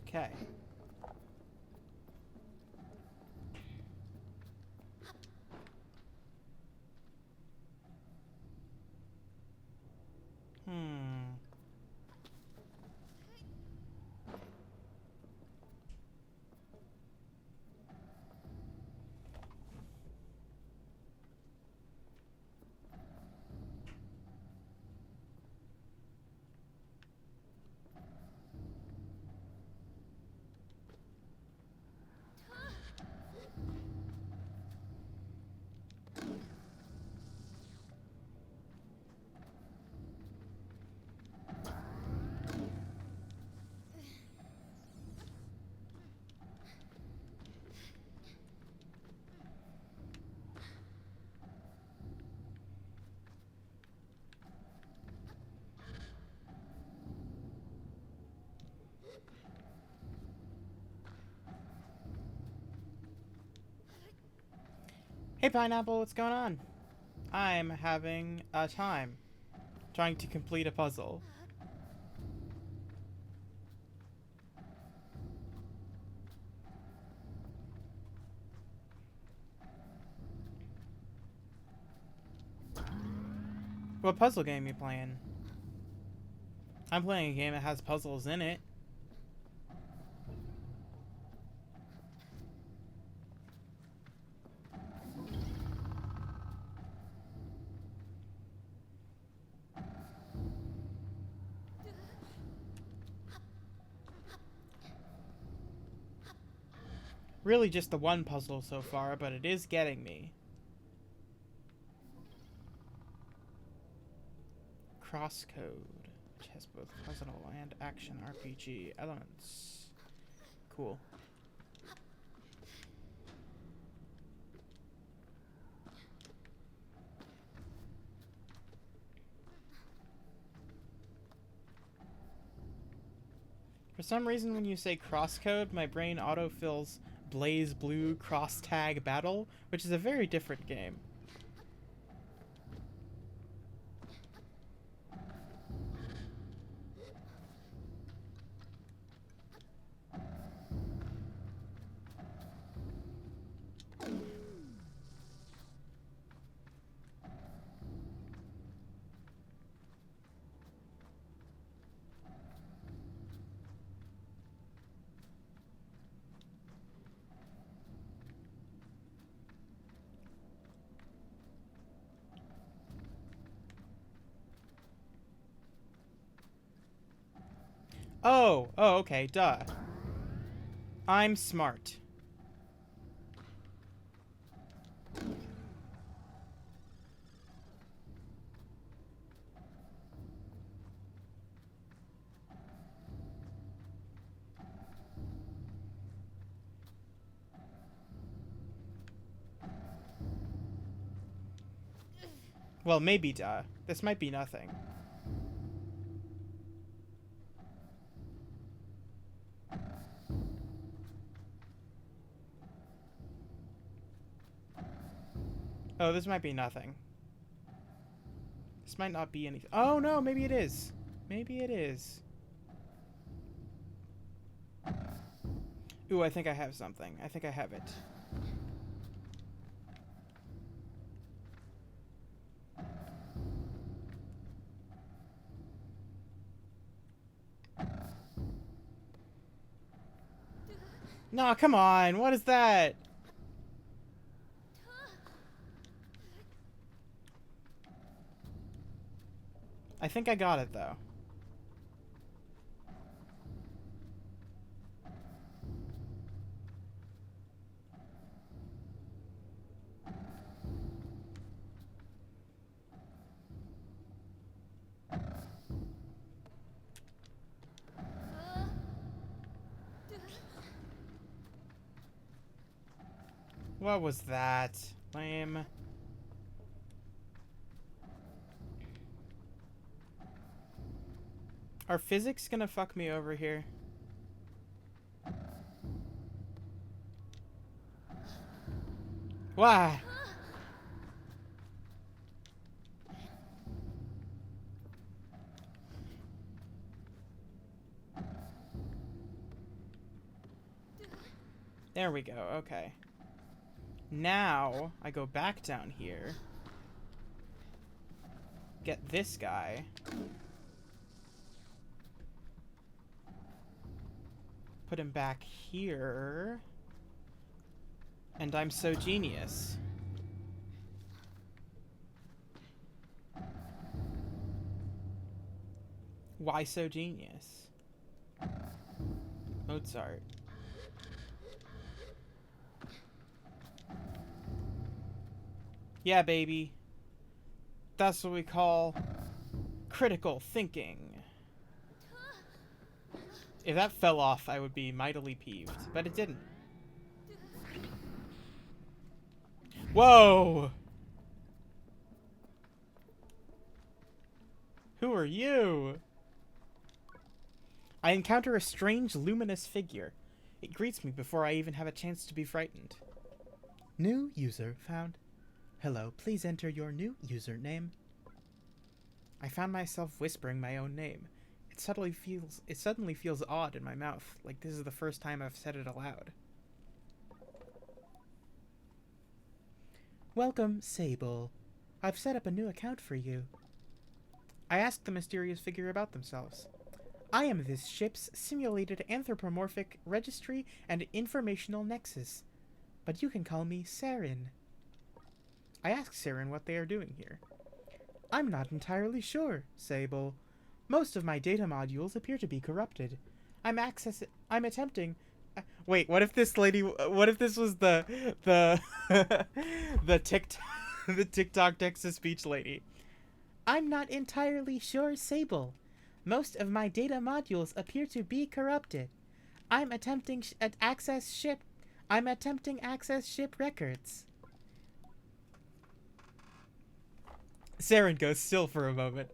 Okay. Hey, Pineapple, what's going on? I'm having a time trying to complete a puzzle. What puzzle game you playing? I'm playing a game that has puzzles in it. Really just the one puzzle so far, but it is getting me. Crosscode, which has both puzzle and action RPG elements. Cool. For some reason, when you say crosscode, my brain autofills Blaze Blue Cross Tag Battle, which is a very different game. Oh, okay, duh. I'm smart. Well, maybe duh. This might be nothing. Oh, this might be nothing. This might not be anything. Oh, no, maybe it is. Maybe it is. Ooh, I think I have something. I think I have it. No, come on. What is that? I think I got it, though. What was that? Lame. Are physics gonna fuck me over here? Why? There we go, okay. Now, I go back down here. Get this guy. Put him back here. And I'm so genius. Why so genius? Mozart. Yeah, baby. That's what we call critical thinking. If that fell off, I would be mightily peeved, but it didn't. Whoa! Who are you? I encounter a strange luminous figure. It greets me before I even have a chance to be frightened. New user found. Hello, please enter your new username. I found myself whispering my own name. It suddenly feels odd in my mouth, like this is the first time I've said it aloud. Welcome, SABLE. I've set up a new account for you. I asked the mysterious figure about themselves. I am this ship's simulated anthropomorphic registry and informational nexus, but you can call me Saren. I asked Saren what they are doing here. I'm not entirely sure, Sable. Most of my data modules appear to be corrupted. I'm attempting... Wait, what if this lady... What if this was the the TikTok text-to-speech lady? I'm not entirely sure, Sable. Most of my data modules appear to be corrupted. I'm attempting access ship records. Saren goes still for a moment.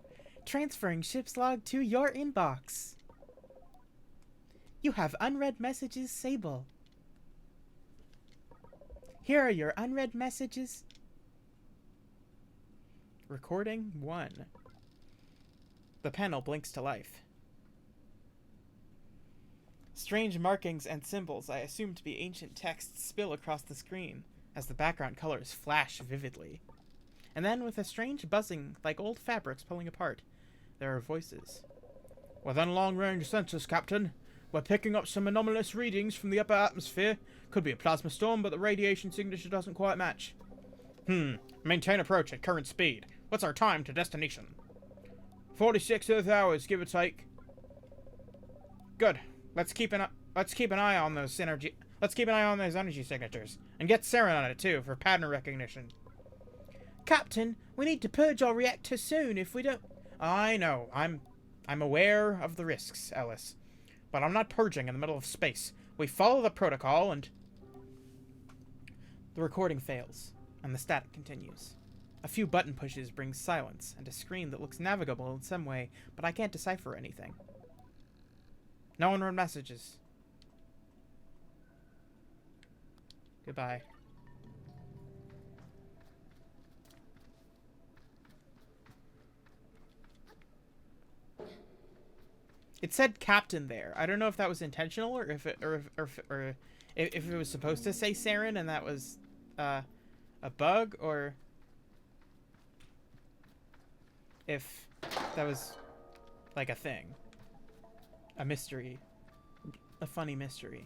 Transferring ship's log to your inbox. You have unread messages, Sable. Here are your unread messages. Recording 1. The panel blinks to life. Strange markings and symbols I assume to be ancient texts spill across the screen as the background colors flash vividly. And then, with a strange buzzing like old fabrics pulling apart, there are voices. Within long-range sensors, Captain. We're picking up some anomalous readings from the upper atmosphere. Could be a plasma storm, but the radiation signature doesn't quite match. Maintain approach at current speed. What's our time to destination? 46 Earth hours, give or take. Good. Let's keep an eye on those energy signatures, and get Saren on it too for pattern recognition. Captain, we need to purge our reactor soon. If we don't, I know. I'm aware of the risks, Ellis, but I'm not purging in the middle of space. We follow the protocol, and the recording fails, and the static continues. A few button pushes bring silence and a screen that looks navigable in some way, but I can't decipher anything. No one read messages. Goodbye. It said Captain there. I don't know if that was intentional or if it was supposed to say Saren and that was a bug, or if that was like a thing. A mystery. A funny mystery.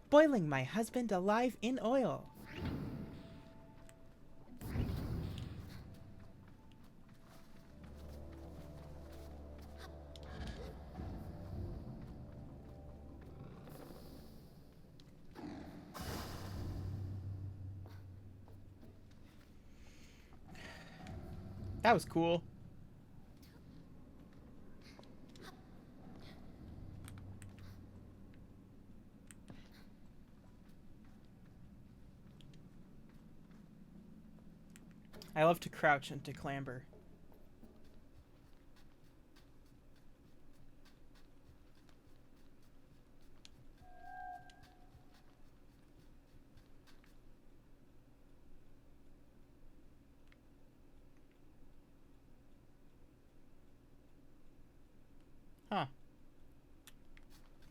Boiling my husband alive in oil. That was cool. I love to crouch and to clamber. Huh.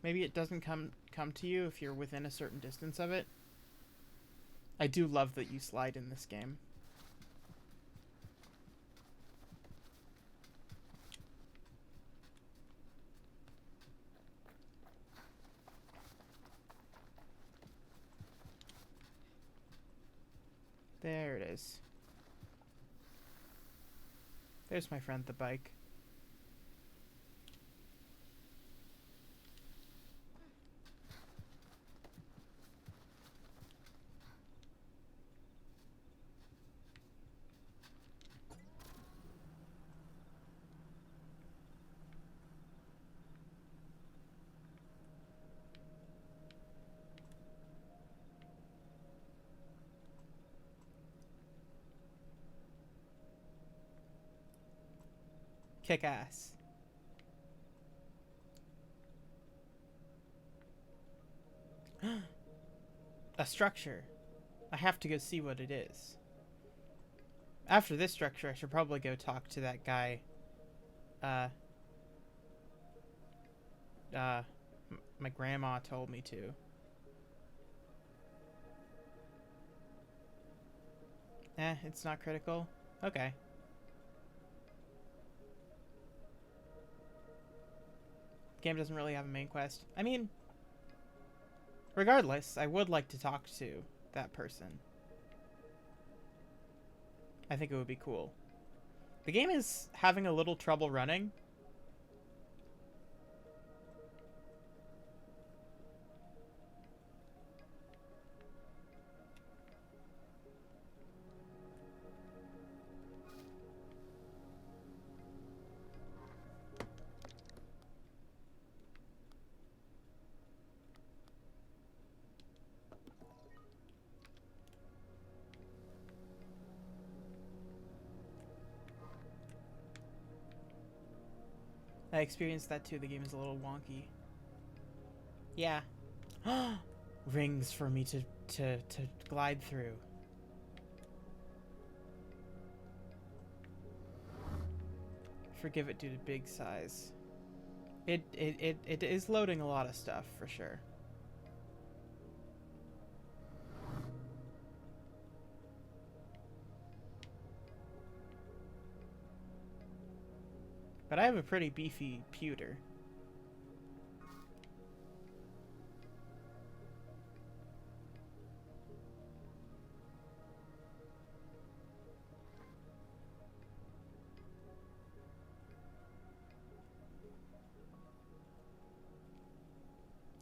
Maybe it doesn't come to you if you're within a certain distance of it. I do love that you slide in this game. There it is. There's my friend the bike. Kick ass. A structure. I have to go see what it is. After this structure, I should probably go talk to that guy. My grandma told me to. It's not critical. Okay. Game doesn't really have a main quest. I mean, regardless, I would like to talk to that person. I think it would be cool. The game is having a little trouble running. I experienced that too. The game is a little wonky. Yeah. Rings for me to glide through. Forgive it due to big size. It is loading a lot of stuff for sure. But I have a pretty beefy pewter.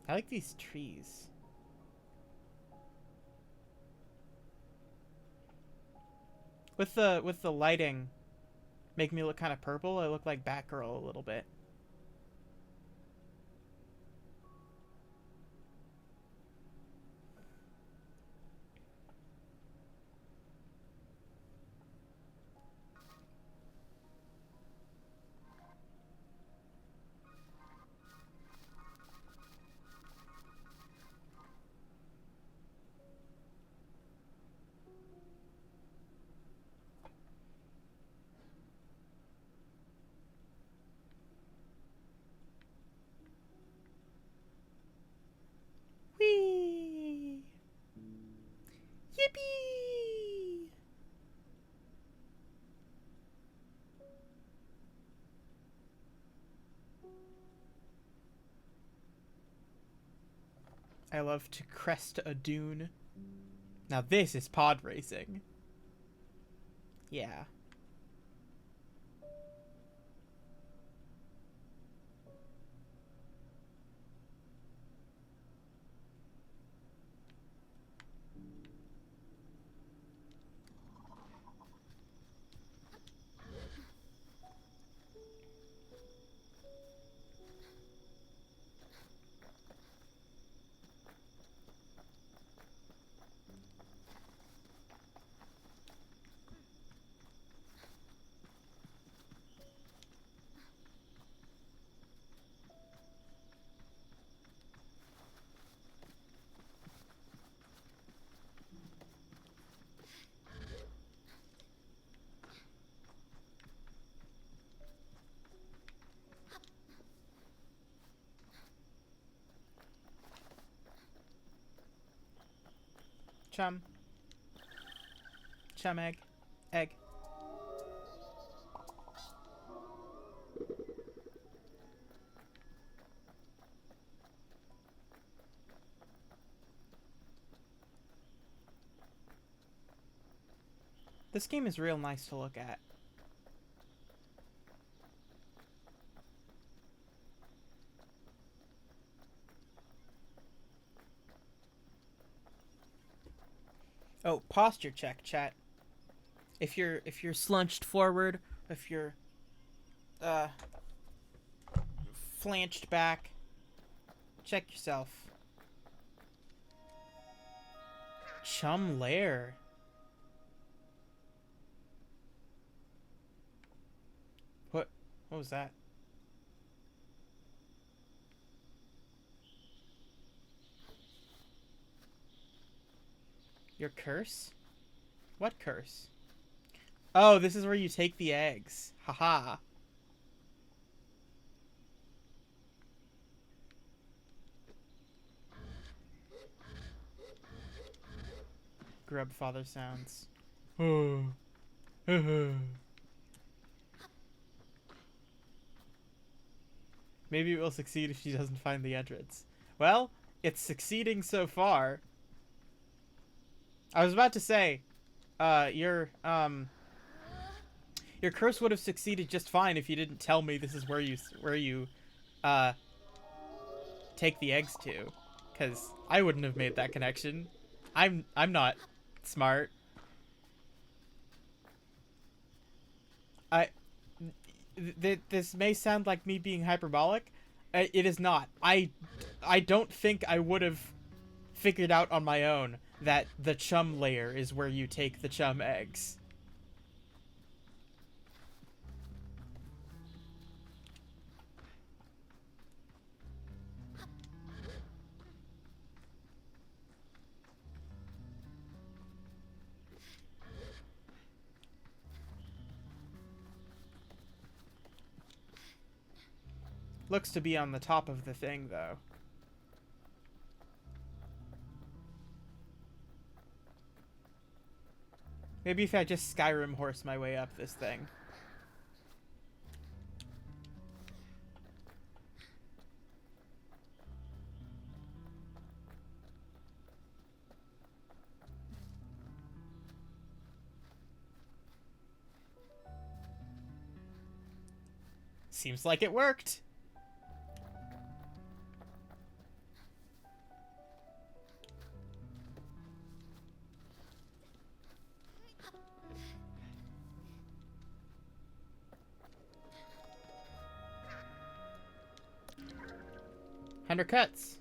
I like these trees. With the lighting making me look kind of purple, I look like Batgirl a little bit. Whee! Yippee! I love to crest a dune. Now this is pod racing. Yeah. Chum. Chum egg. Egg. This game is real nice to look at. Oh, posture check, chat. If you're slunched forward, if you're flanched back, check yourself. Chum lair. What was that? Your curse? What curse? Oh, this is where you take the eggs. Haha. Grub father sounds. Maybe it will succeed if she doesn't find the entrance. Well, it's succeeding so far. I was about to say, your curse would have succeeded just fine if you didn't tell me this is where you uh take the eggs to, because I wouldn't have made that connection. I'm not smart. I this may sound like me being hyperbolic. It is not. I don't think I would have figured out on my own that the chum layer is where you take the chum eggs. Looks to be on the top of the thing, though. Maybe if I just Skyrim horse my way up this thing. Seems like it worked. Undercuts.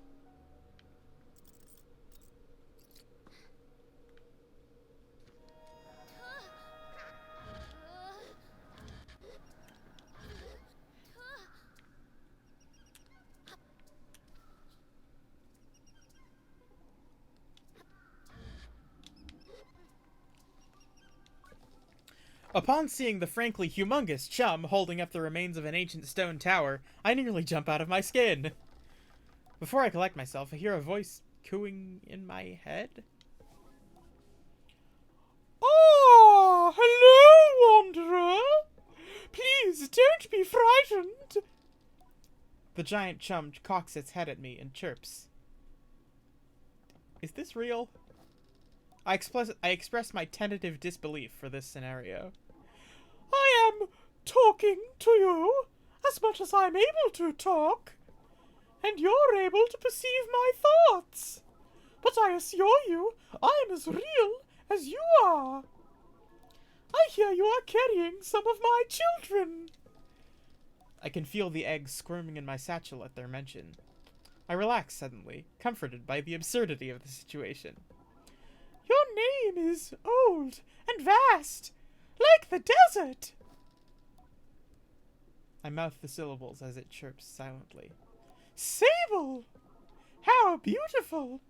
Upon seeing the frankly humongous chum holding up the remains of an ancient stone tower, I nearly jump out of my skin. Before I collect myself, I hear a voice cooing in my head. Oh, hello, Wanderer. Please don't be frightened. The giant chum cocks its head at me and chirps. Is this real? I express my tentative disbelief for this scenario. I am talking to you as much as I'm able to talk, and you're able to perceive my thoughts. But I assure you, I'm as real as you are. I hear you are carrying some of my children. I can feel the eggs squirming in my satchel at their mention. I relax suddenly, comforted by the absurdity of the situation. Your name is old and vast, like the desert. I mouth the syllables as it chirps silently. Sable! How beautiful!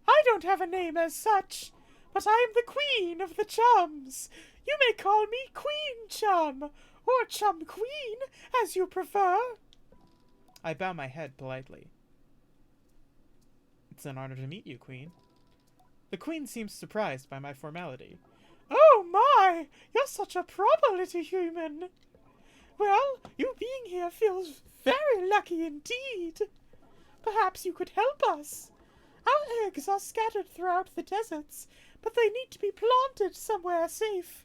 I don't have a name as such, but I am the queen of the chums. You may call me Queen Chum, or Chum Queen, as you prefer. I bow my head politely. It's an honor to meet you, Queen. The Queen seems surprised by my formality. Oh my! You're such a proper little human. Well, you being here feels very lucky indeed. Perhaps you could help us. Our eggs are scattered throughout the deserts, but they need to be planted somewhere safe.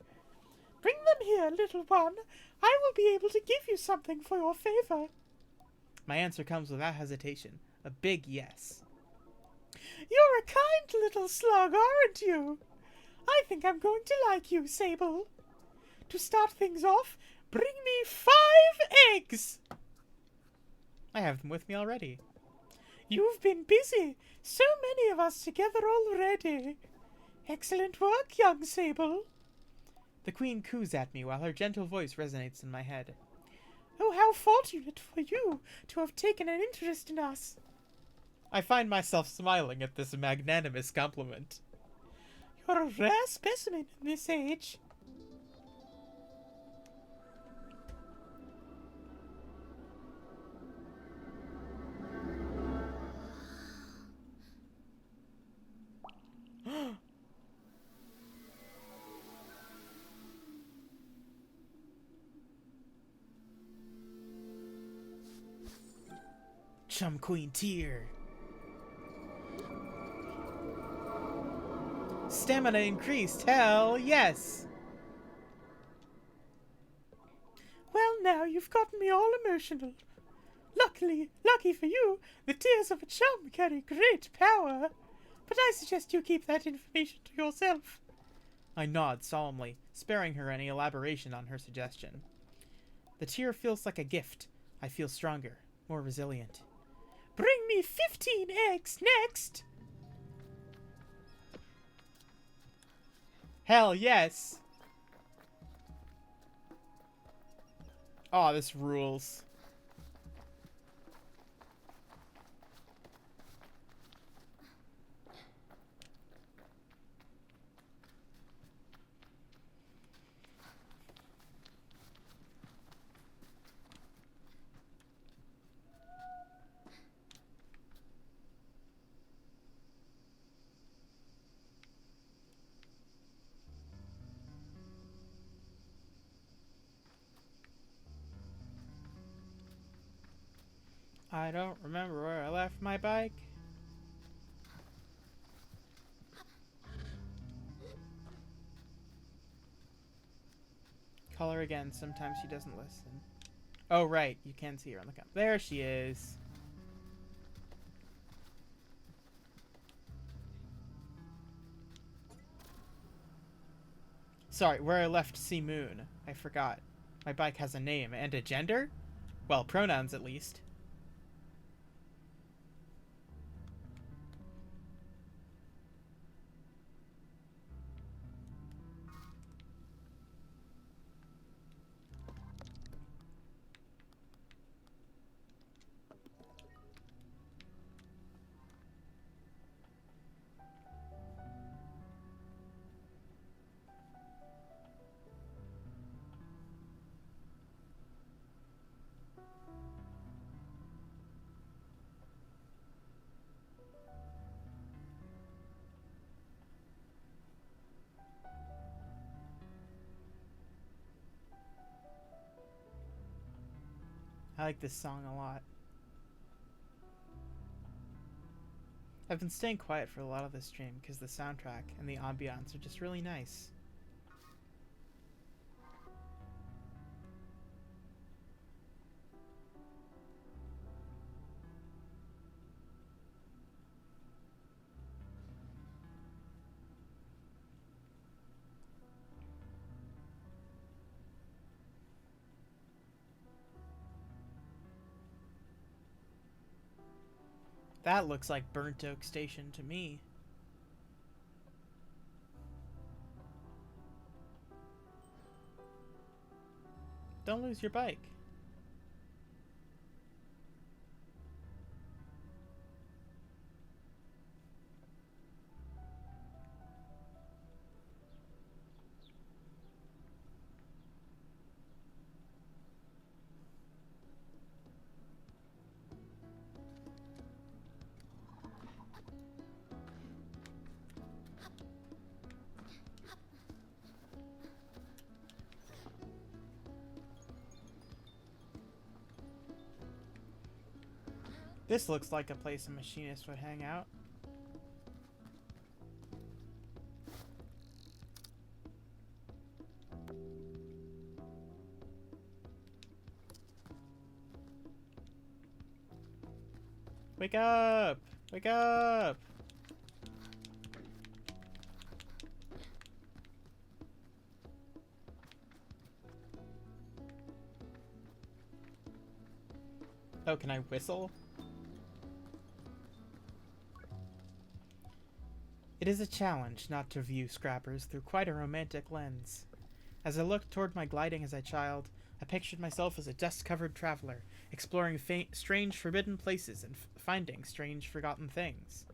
Bring them here, little one. I will be able to give you something for your favor. My answer comes without hesitation. A big yes. You're a kind little slug, aren't you? I think I'm going to like you, Sable. To start things off, bring me 5 eggs. I have them with me already. You've been busy. So many of us together already. Excellent work, young Sable. The Queen coos at me while her gentle voice resonates in my head. Oh, how fortunate for you to have taken an interest in us. I find myself smiling at this magnanimous compliment. You're a rare specimen in this age. Chum Queen Tear. Stamina increased, hell yes! Well, now you've gotten me all emotional. Lucky for you, the tears of a chum carry great power. But I suggest you keep that information to yourself. I nod solemnly, sparing her any elaboration on her suggestion. The tear feels like a gift. I feel stronger, more resilient. Bring me 15 eggs next! Hell yes! Aw, this rules. I don't remember where I left my bike. Call her again. Sometimes she doesn't listen. Oh, right. You can see her on the camera. There she is. Sorry, where I left Sea Moon. I forgot. My bike has a name and a gender? Well, pronouns at least. I like this song a lot. I've been staying quiet for a lot of this stream because the soundtrack and the ambiance are just really nice. That looks like Burnt Oak Station to me. Don't lose your bike. This looks like a place a machinist would hang out. Wake up! Wake up! Oh, can I whistle? It is a challenge not to view scrappers through quite a romantic lens. As I looked toward my gliding as a child, I pictured myself as a dust-covered traveler, exploring strange forbidden places and finding strange forgotten things.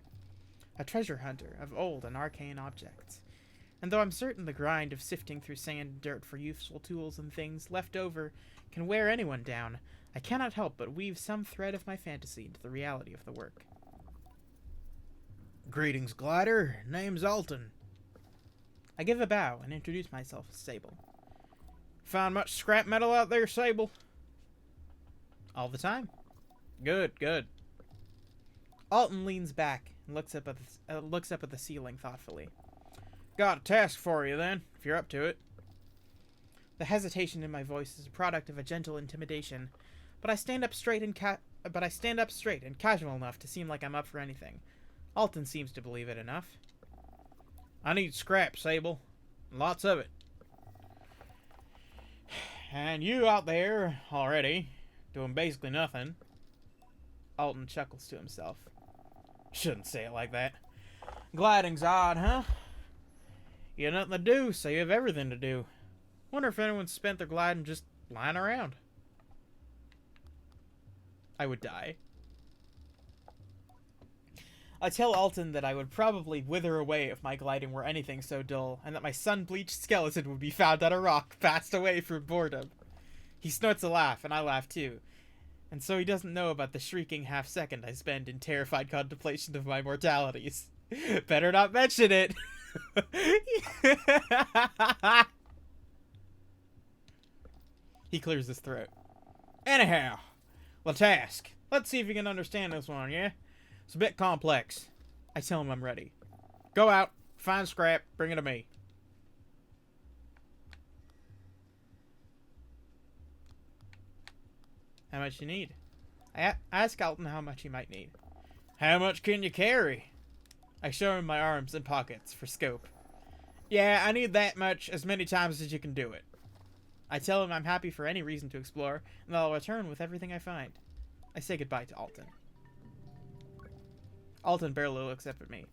A treasure hunter of old and arcane objects. And though I'm certain the grind of sifting through sand and dirt for useful tools and things left over can wear anyone down, I cannot help but weave some thread of my fantasy into the reality of the work. Greetings, Glider. Name's Alton. I give a bow and introduce myself as Sable. Find much scrap metal out there, Sable? All the time. Good, good. Alton leans back and looks up at the ceiling thoughtfully. Got a task for you then, if you're up to it. The hesitation in my voice is a product of a gentle intimidation, but I stand up straight and casual enough to seem like I'm up for anything. Alton seems to believe it enough. I need scrap, Sable. Lots of it. And you out there already, doing basically nothing. Alton chuckles to himself. Shouldn't say it like that. Gliding's odd, huh? You have nothing to do, so you have everything to do. Wonder if anyone spent their gliding just lying around. I would die. I tell Alton that I would probably wither away if my gliding were anything so dull, and that my sun-bleached skeleton would be found on a rock, passed away from boredom. He snorts a laugh, and I laugh too. And so he doesn't know about the shrieking half-second I spend in terrified contemplation of my mortalities. Better not mention it! He clears his throat. Anyhow, the task. Let's see if you can understand this one, yeah? It's a bit complex. I tell him I'm ready. Go out, find scrap, bring it to me. How much you need? I ask Alton how much he might need. How much can you carry? I show him my arms and pockets for scope. Yeah, I need that much as many times as you can do it. I tell him I'm happy for any reason to explore, and that I'll return with everything I find. I say goodbye to Alton. Alton barely looks up at me.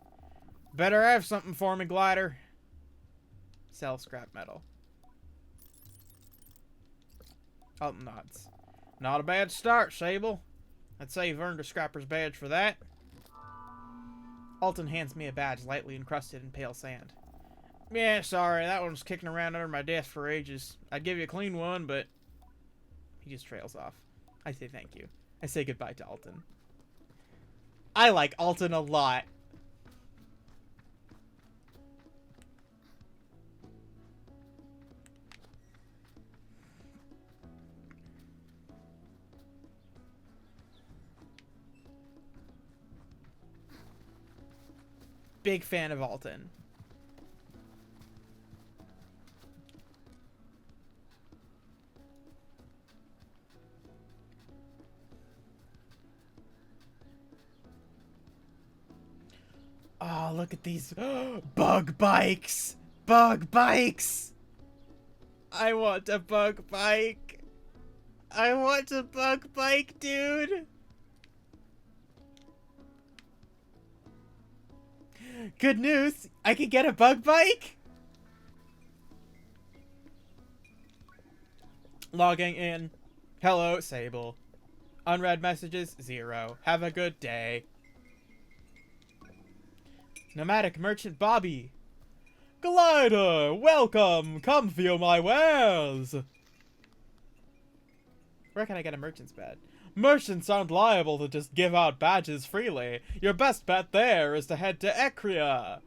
Better have something for me, glider. Sell scrap metal. Alton nods. Not a bad start, Sable. I'd say you've earned a scrapper's badge for that. Alton hands me a badge lightly encrusted in pale sand. Yeah, sorry, that one's kicking around under my desk for ages. I'd give you a clean one, but... He just trails off. I say thank you. I say goodbye to Alton. I like Alton a lot. Big fan of Alton. Oh, look at these bug bikes! Bug bikes! I want a bug bike. I want a bug bike, dude. Good news, I can get a bug bike? Logging in. Hello, Sable. Unread messages, 0. Have a good day. Nomadic Merchant Bobby. Glider, welcome. Come feel my wares. Where can I get a merchant's badge? Merchants aren't liable to just give out badges freely. Your best bet there is to head to Ecria.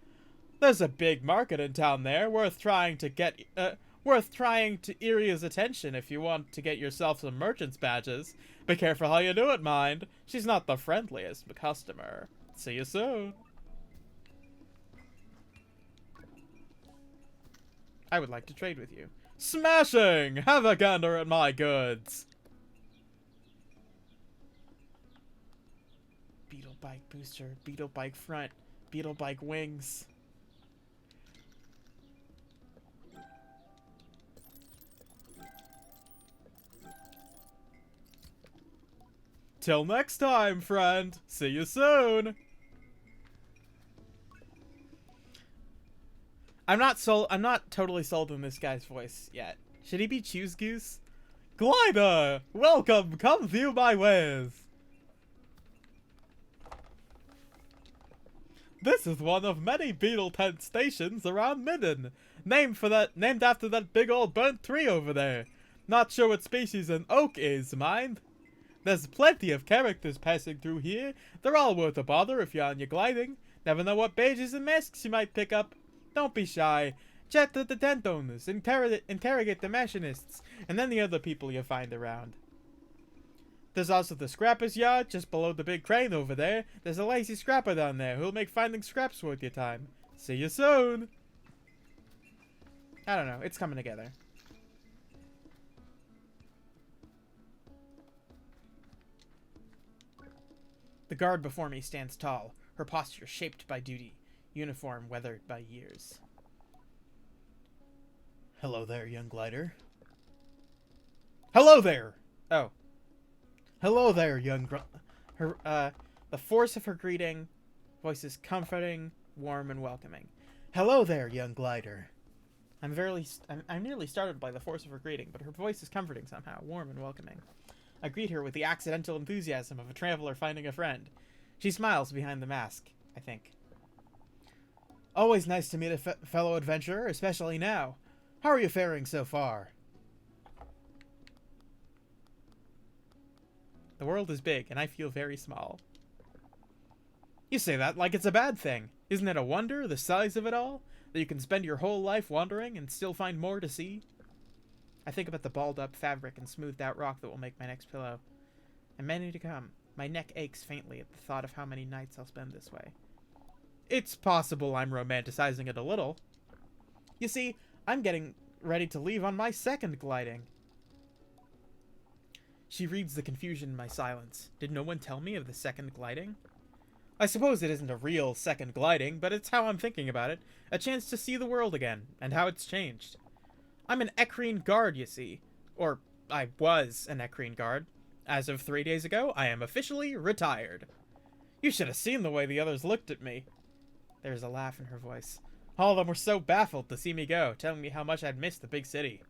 There's a big market in town there, worth trying to Iria's attention if you want to get yourself some merchant's badges. Be careful how you do it, mind. She's not the friendliest customer. See you soon. I would like to trade with you. Smashing! Have a gander at my goods. Beetle bike booster, beetle bike front, beetle bike wings. Till next time, friend. See you soon. I'm not totally sold on this guy's voice yet. Should he be Choose Goose? Glider! Welcome! Come view my wares! This is one of many beetle tent stations around Midden, named after that big old burnt tree over there. Not sure what species an oak is, mind. There's plenty of characters passing through here. They're all worth a bother if you're on your gliding. Never know what badges and masks you might pick up. Don't be shy. Chat to the tent owners, interrogate the machinists, and then the other people you find around. There's also the scrapper's yard just below the big crane over there. There's a lazy scrapper down there who'll make finding scraps worth your time. See you soon. I don't know. It's coming together. The guard before me stands tall, her posture shaped by duty, uniform weathered by years. Hello there, young glider. Hello there! Oh. Hello there, young The force of her greeting, voice is comforting, warm, and welcoming. Hello there, young glider. I'm nearly startled by the force of her greeting, but her voice is comforting somehow, warm and welcoming. I greet her with the accidental enthusiasm of a traveler finding a friend. She smiles behind the mask, I think. Always nice to meet a fellow adventurer, especially now. How are you faring so far? The world is big, and I feel very small. You say that like it's a bad thing. Isn't it a wonder, the size of it all? That you can spend your whole life wandering and still find more to see? I think about the balled-up fabric and smoothed-out rock that will make my next pillow. And many to come. My neck aches faintly at the thought of how many nights I'll spend this way. It's possible I'm romanticizing it a little. You see, I'm getting ready to leave on my second gliding. She reads the confusion in my silence. Did no one tell me of the second gliding? I suppose it isn't a real second gliding, but it's how I'm thinking about it. A chance to see the world again, and how it's changed. I'm an equine guard, you see. Or, I was an equine guard. As of 3 days ago, I am officially retired. You should have seen the way the others looked at me. There's a laugh in her voice. All of them were so baffled to see me go, telling me how much I'd missed the big city.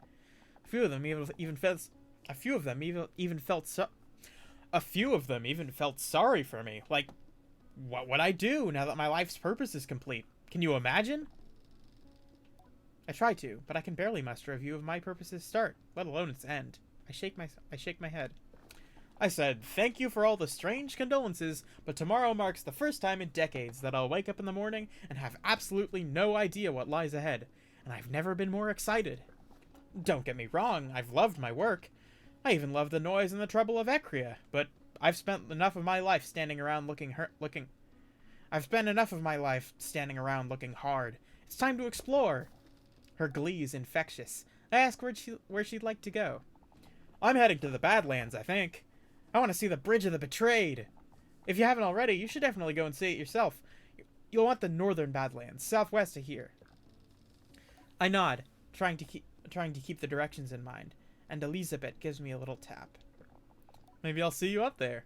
A few of them even felt sorry for me. Like, what would I do now that my life's purpose is complete? Can you imagine? I try to, but I can barely muster a view of my purpose's start, let alone its end. I shake my head. I said, thank you for all the strange condolences, but tomorrow marks the first time in decades that I'll wake up in the morning and have absolutely no idea what lies ahead, and I've never been more excited. Don't get me wrong, I've loved my work. I even love the noise and the trouble of Ecria, but I've spent enough of my life standing around looking hard. It's time to explore. Her glee is infectious. I ask where she'd like to go. I'm heading to the Badlands, I think. I want to see the Bridge of the Betrayed. If you haven't already, you should definitely go and see it yourself. You'll want the northern Badlands, southwest of here. I nod, trying to keep the directions in mind, and Elizabeth gives me a little tap. Maybe I'll see you up there.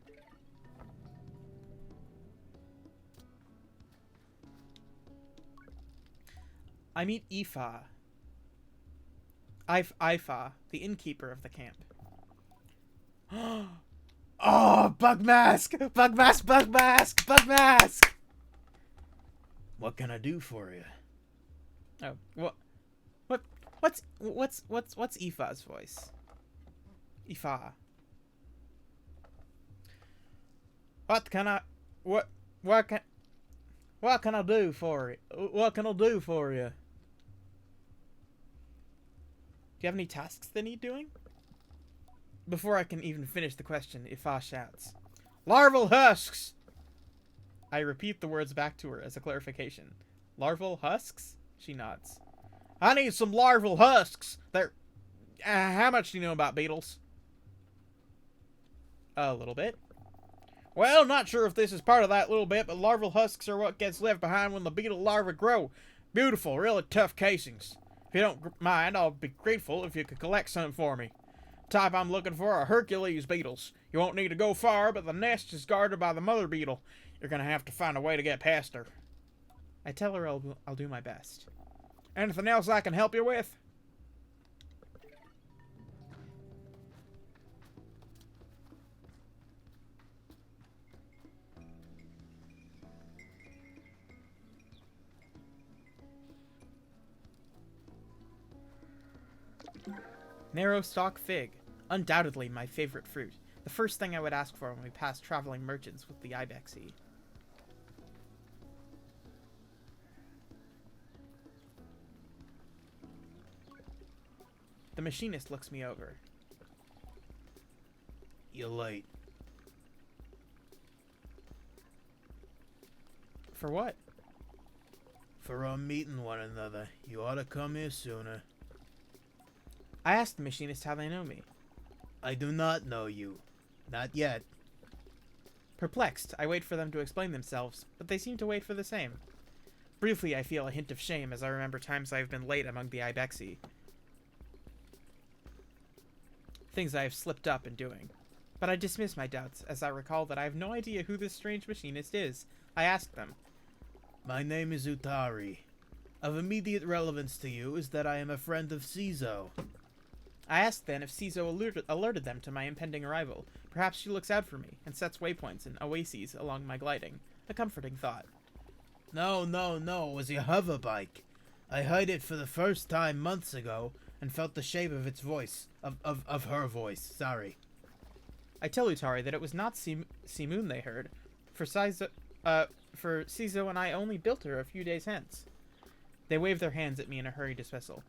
I meet Ifa, the innkeeper of the camp. Oh, bug mask! Bug mask! Bug mask! Bug mask! What can I do for you? Oh, what's Ifa's voice? Ifa. What can I do for you? What can I do for you? Do you have any tasks that need doing? Before I can even finish the question, Ifa shouts, "Larval husks!" I repeat the words back to her as a clarification. Larval husks? She nods. I need some larval husks. They're... how much do you know about beetles? A little bit. Well, not sure if this is part of that little bit, but larval husks are what gets left behind when the beetle larvae grow. Beautiful, really tough casings. If you don't mind, I'll be grateful if you could collect some for me. The type I'm looking for are Hercules beetles. You won't need to go far, but the nest is guarded by the mother beetle. You're gonna have to find a way to get past her. I tell her I'll do my best. Anything else I can help you with? Narrow stalk fig. Undoubtedly my favorite fruit. The first thing I would ask for when we pass traveling merchants with the ibexie. The machinist looks me over. You late. For what? For our meeting one another. You ought to come here sooner. I asked the machinist how they know me. I do not know you. Not yet. Perplexed, I wait for them to explain themselves, but they seem to wait for the same. Briefly, I feel a hint of shame as I remember times I have been late among the Ibexi. Things I have slipped up in doing. But I dismiss my doubts as I recall that I have no idea who this strange machinist is. I ask them. My name is Utari. Of immediate relevance to you is that I am a friend of Cizo. I ask then if Cizo alerted them to my impending arrival. Perhaps she looks out for me and sets waypoints and oases along my gliding. A comforting thought. No, it was your hover bike. I heard it for the first time months ago and felt the shape of its voice. Of her voice, sorry. I tell Utari that it was not Simoon they heard, for Cizo and I only built her a few days hence. They wave their hands at me in a hurried dismissal.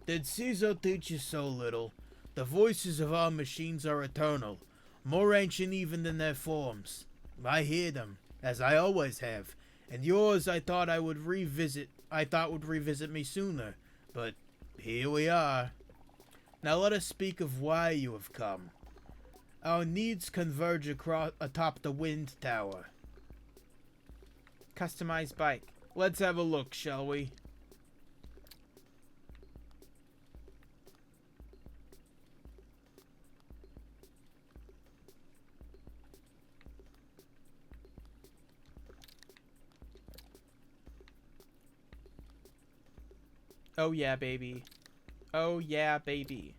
Did Cizo teach you so little? The voices of our machines are eternal, more ancient even than their forms. I hear them, as I always have, and yours I thought would revisit me sooner, but here we are. Now let us speak of why you have come. Our needs converge atop the wind tower. Customized bike. Let's have a look, shall we? Oh yeah, baby. Oh yeah, baby.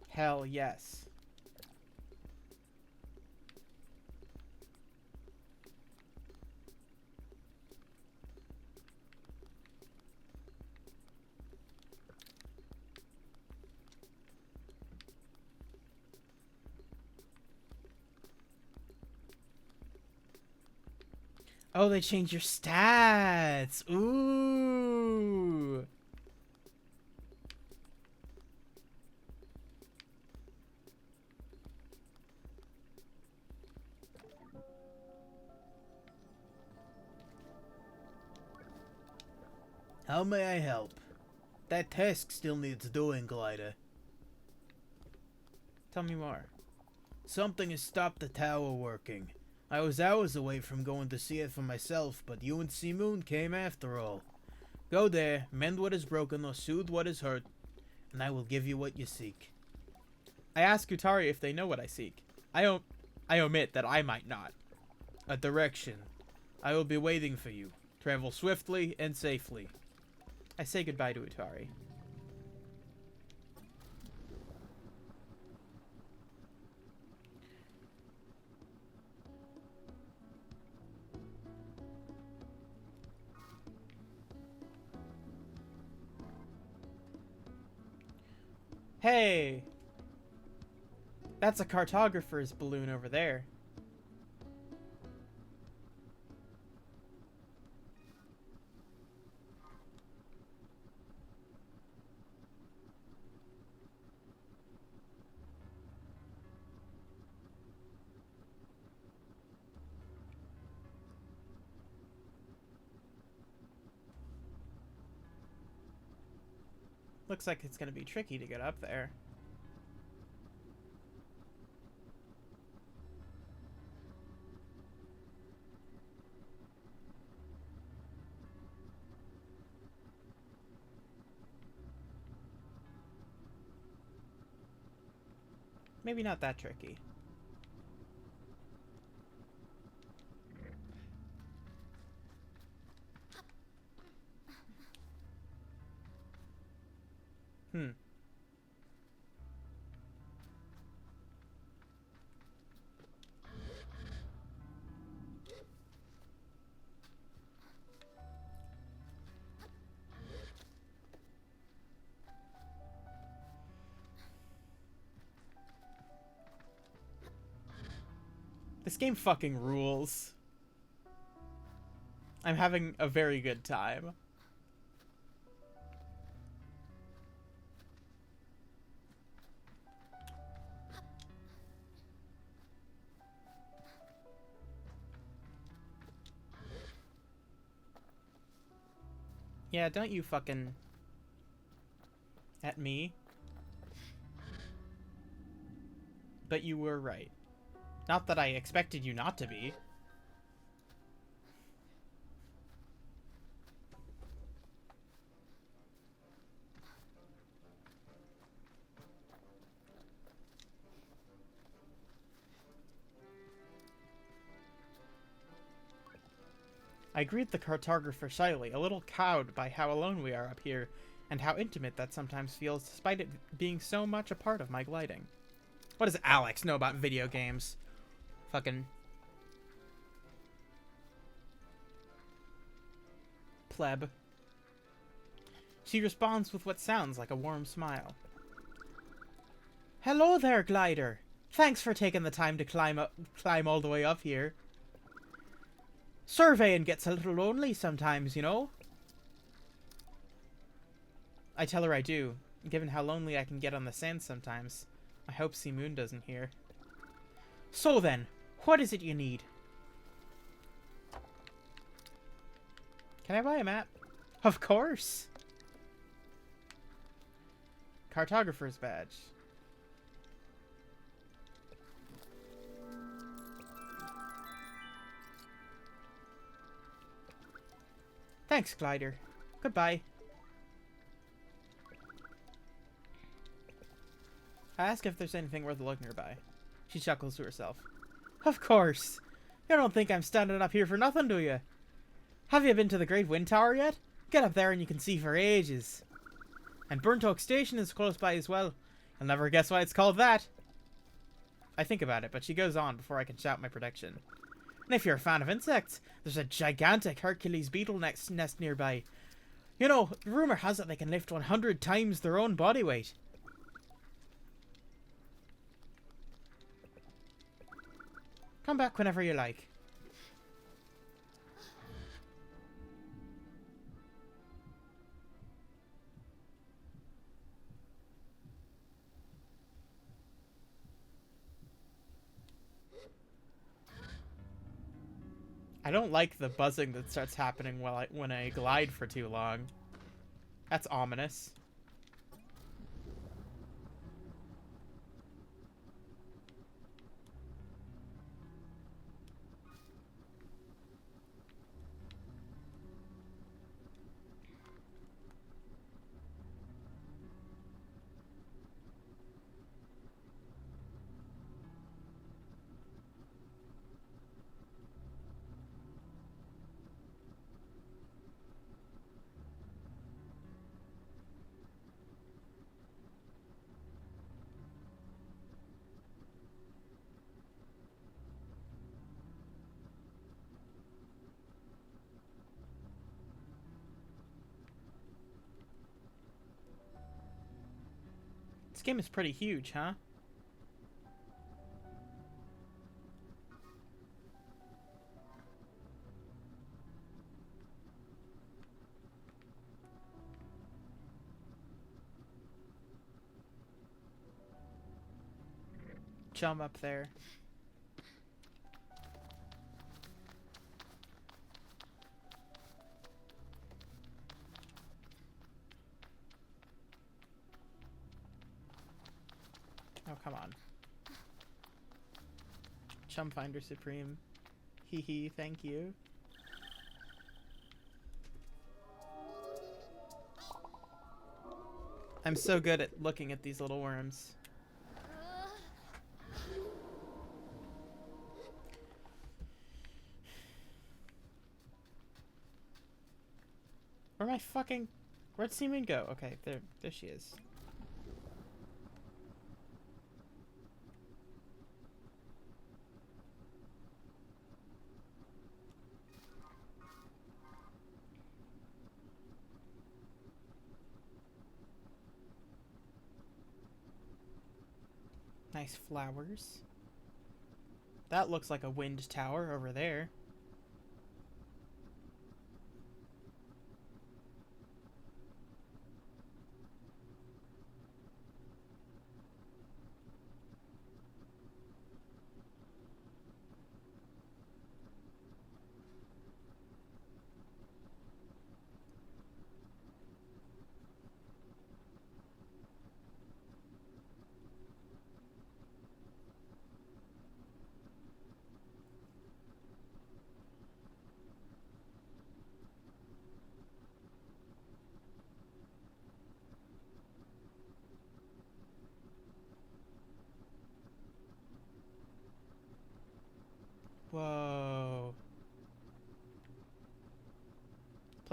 Hell yes. Oh, they change your stats. Ooh. How may I help? That task still needs doing, Glider. Tell me more. Something has stopped the tower working. I was hours away from going to see it for myself, but you and Simoon came after all. Go there, mend what is broken or soothe what is hurt, and I will give you what you seek. I ask Utari if they know what I seek. I omit that I might not. A direction. I will be waiting for you. Travel swiftly and safely. I say goodbye to Utari. Hey! That's a cartographer's balloon over there. Looks like it's going to be tricky to get up there. Maybe not that tricky. This game fucking rules. I'm having a very good time. Yeah, don't you fucking... at me. But you were right. Not that I expected you not to be. I greet the cartographer shyly, a little cowed by how alone we are up here, and how intimate that sometimes feels despite it being so much a part of my gliding. What does Alex know about video games? Fucking... pleb. She responds with what sounds like a warm smile. Hello there, glider. Thanks for taking the time to climb all the way up here. Surveying gets a little lonely sometimes, you know? I tell her I do, given how lonely I can get on the sand sometimes. I hope Moon doesn't hear. So then, what is it you need? Can I buy a map? Of course! Cartographer's badge. Thanks, glider. Goodbye. I ask if there's anything worth looking nearby. She chuckles to herself. Of course. You don't think I'm standing up here for nothing, do you? Have you been to the Great Wind Tower yet? Get up there and you can see for ages. And Burnt Oak Station is close by as well. You'll never guess why it's called that. I think about it, but she goes on before I can shout my prediction. And if you're a fan of insects, there's a gigantic Hercules beetle nest nearby. You know, rumor has it they can lift 100 times their own body weight. Come back whenever you like. I don't like the buzzing that starts happening when I glide for too long. That's ominous. This game is pretty huge, huh? Jump up there. Oh, come on. Chum Finder Supreme. Hee hee, thank you. I'm so good at looking at these little worms. Where am I fucking... Where'd Seamoon go? Okay, there she is. Nice flowers. That looks like a wind tower over there.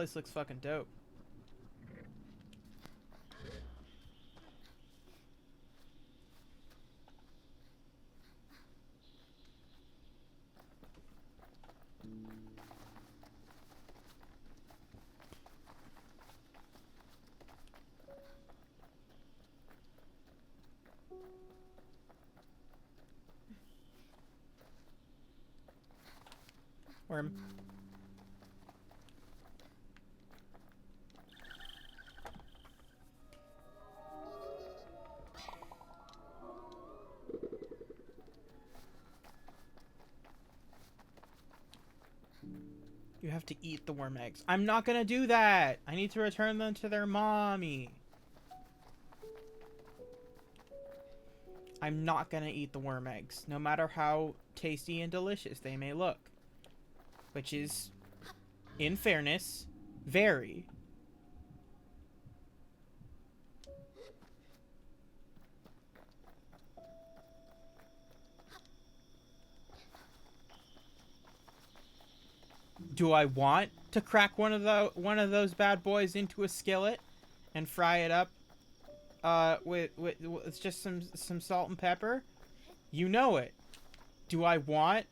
place looks fucking dope. Worm. You have to eat the worm eggs. I'm not gonna do that! I need to return them to their mommy. I'm not gonna eat the worm eggs, no matter how tasty and delicious they may look. Which is, in fairness, very. Do I want to crack one of those bad boys into a skillet and fry it up with just some salt and pepper? You know it. Do I want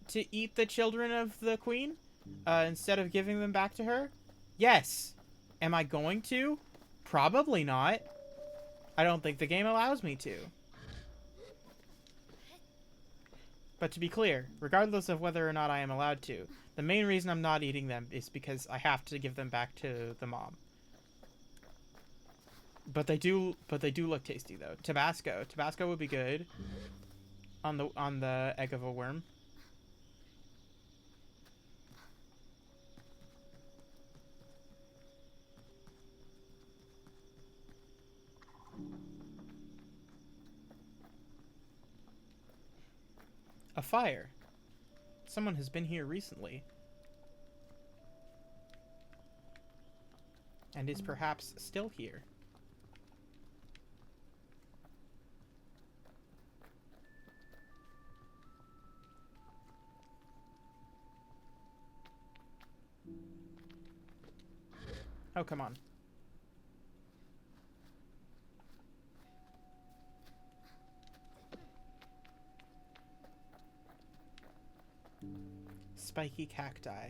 to eat the children of the queen instead of giving them back to her? Yes. Am I going to? Probably not. I don't think the game allows me to. But to be clear, regardless of whether or not I am allowed to, the main reason I'm not eating them is because I have to give them back to the mom. But they do look tasty though. Tabasco would be good on the egg of a worm. A fire. Someone has been here recently. And is perhaps still here. Oh, come on. Spiky cacti.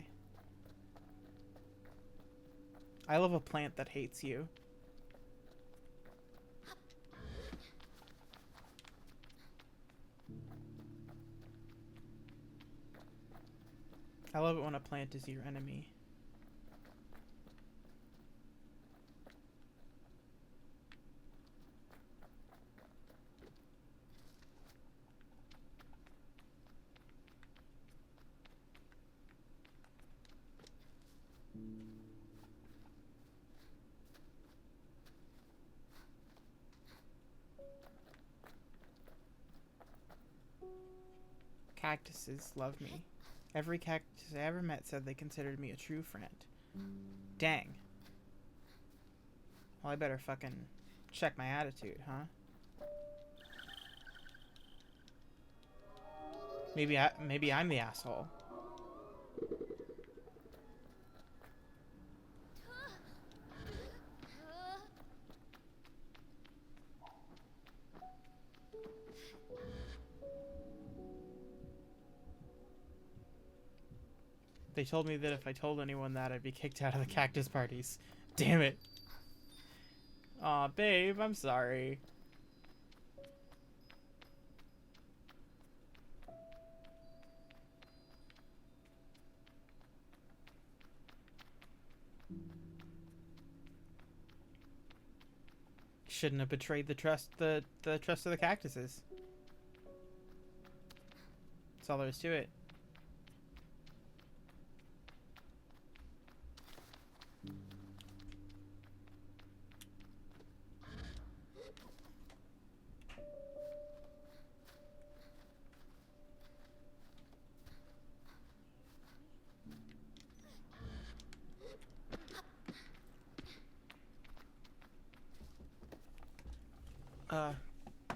I love a plant that hates you. I love it when a plant is your enemy. Cactuses love me. Every cactus I ever met said they considered me a true friend. Dang. Well, I better fucking check my attitude, huh? Maybe I'm the asshole. They told me that if I told anyone that, I'd be kicked out of the cactus parties. Damn it. Aw, babe, I'm sorry. Shouldn't have betrayed the trust of the cactuses. That's all there is to it.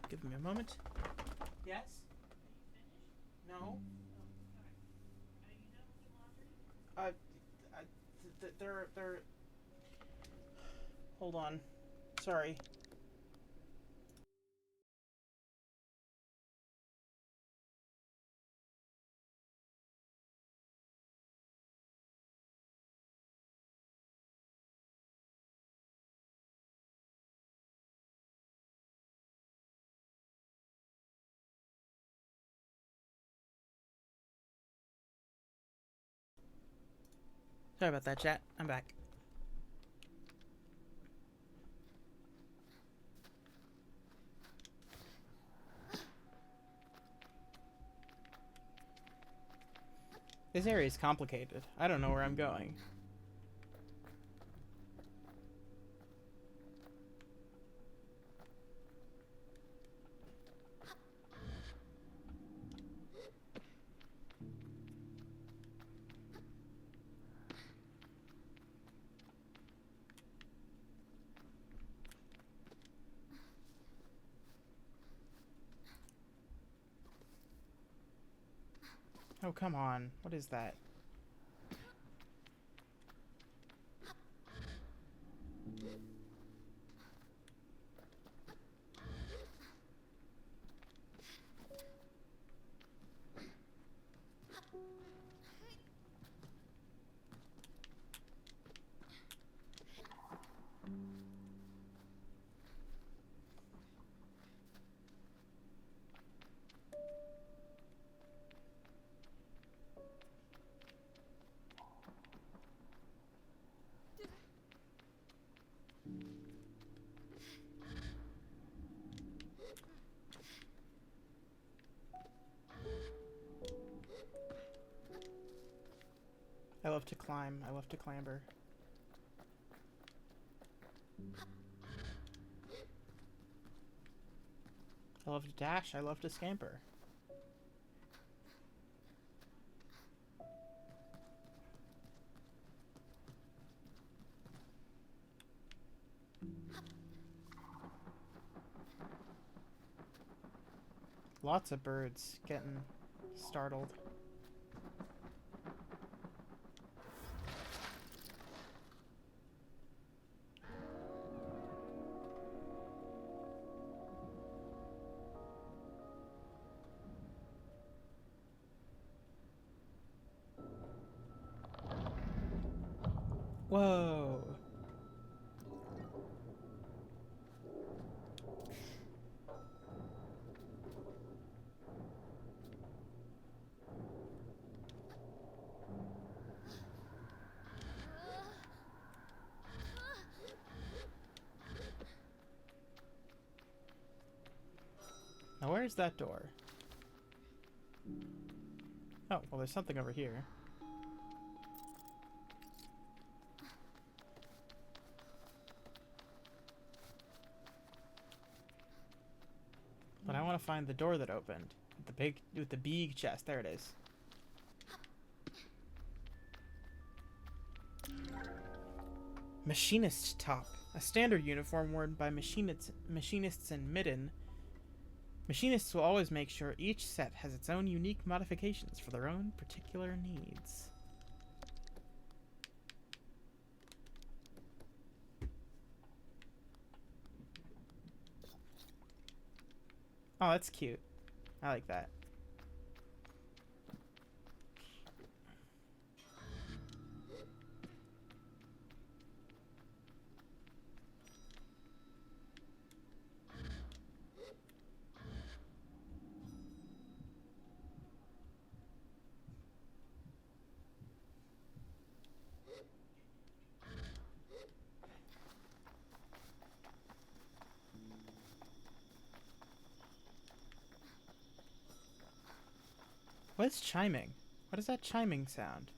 Give me a moment. Yes? No? they're. Hold on. Sorry. Sorry about that, chat. I'm back. This area is complicated. I don't know where I'm going. Oh, come on. What is that? I love to climb. I love to clamber. I love to dash. I love to scamper. Lots of birds getting startled. Whoa. Now where's that door? Oh, well there's something over here. But I want to find the door that opened. With the big chest. There it is. Machinist top. A standard uniform worn by machinists in Midden. Machinists will always make sure each set has its own unique modifications for their own particular needs. Oh, that's cute. I like that. What's chiming? What is that chiming sound?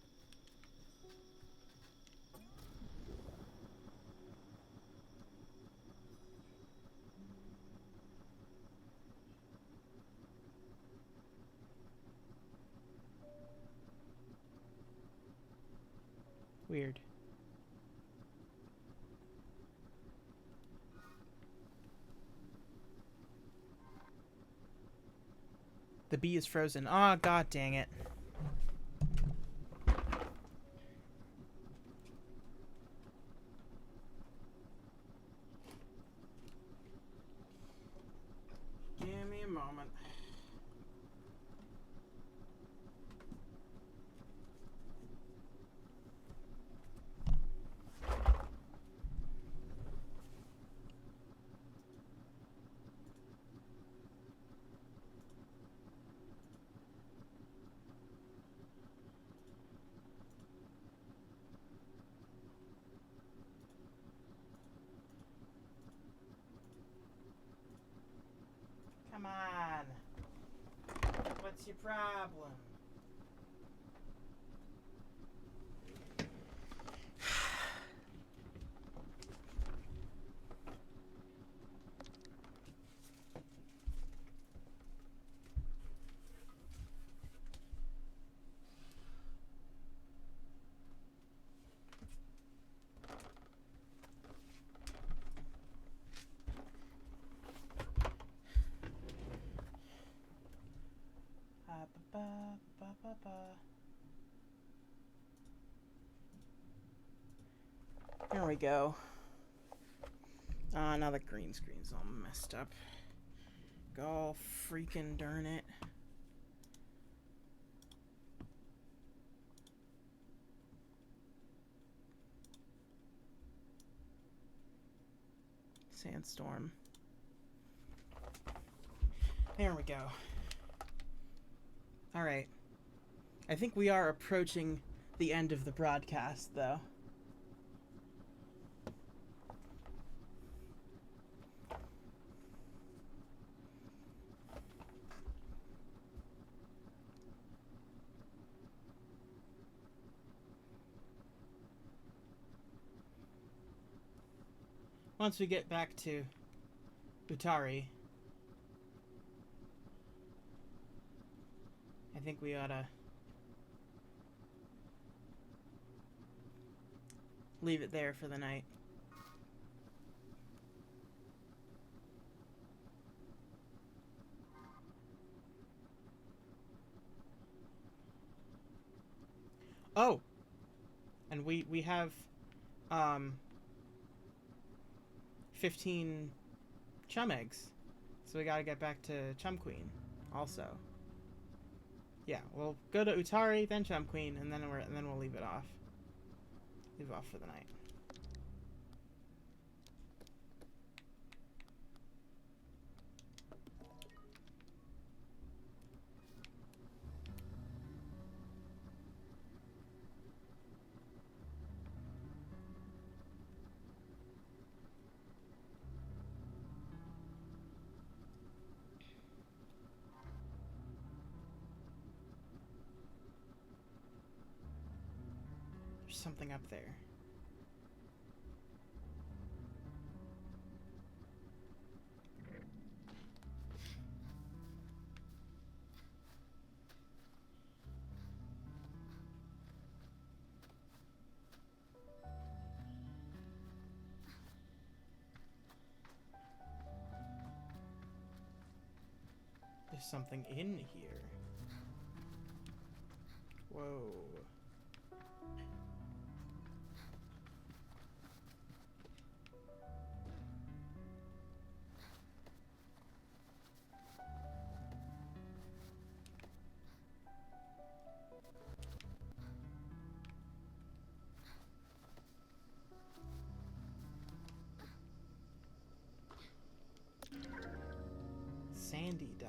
Weird. The bee is frozen. Ah, oh, god dang it. Come on. What's your problem? There we go. Now the green screen's all messed up. Go freaking darn it. Sandstorm. There we go. Alright. I think we are approaching the end of the broadcast, though. Once we get back to Utari, I think we ought to leave it there for the night. Oh! And we have 15 chum eggs. So we gotta get back to Chum Queen also. Yeah, we'll go to Utari, then Chum Queen, and then we'll leave it off. Leave it off for the night. There's something up there. There's something in here. Whoa. Sandy dye.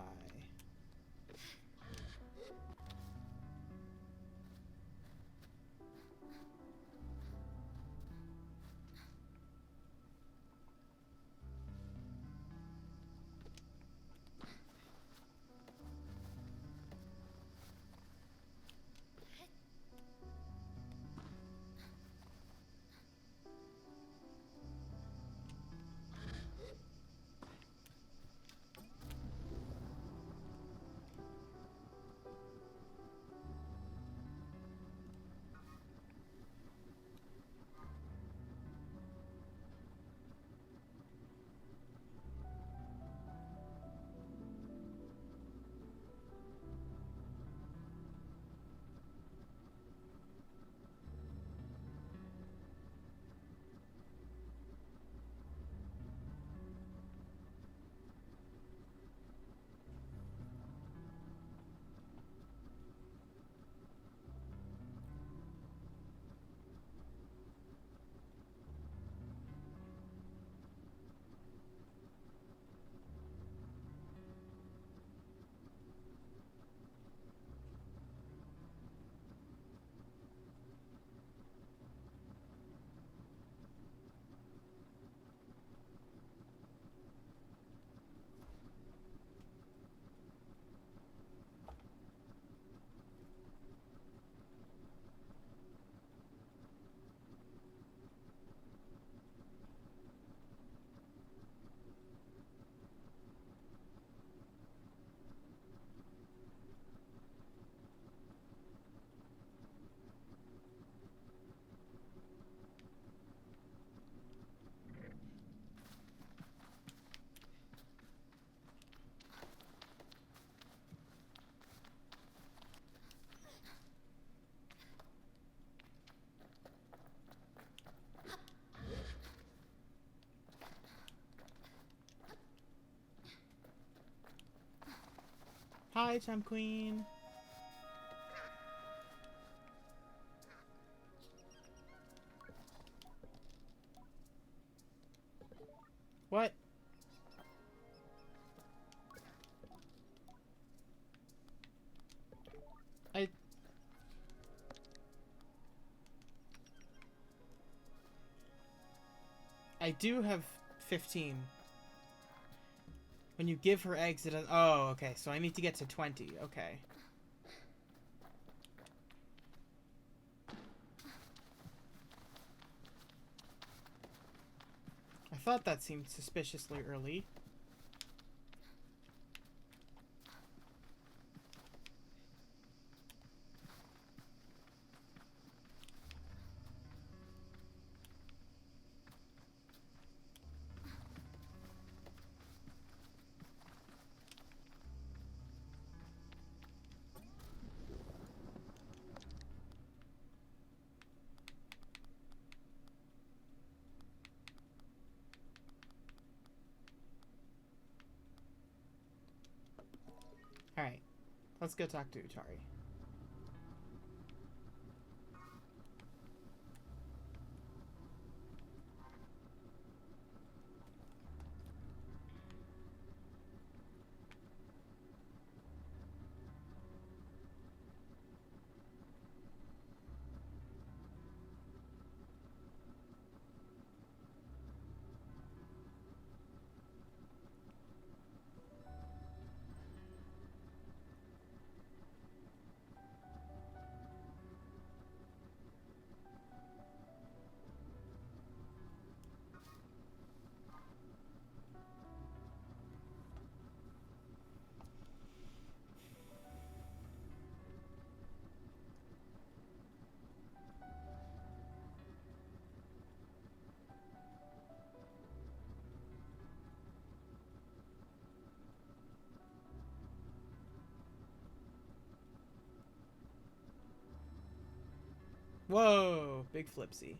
Hi, Tom Queen. What? I do have 15. When you give her eggs, it does. Oh, okay. So I need to get to 20. Okay. I thought that seemed suspiciously early. Alright. Let's go talk to Utari. Whoa! Big flipsy.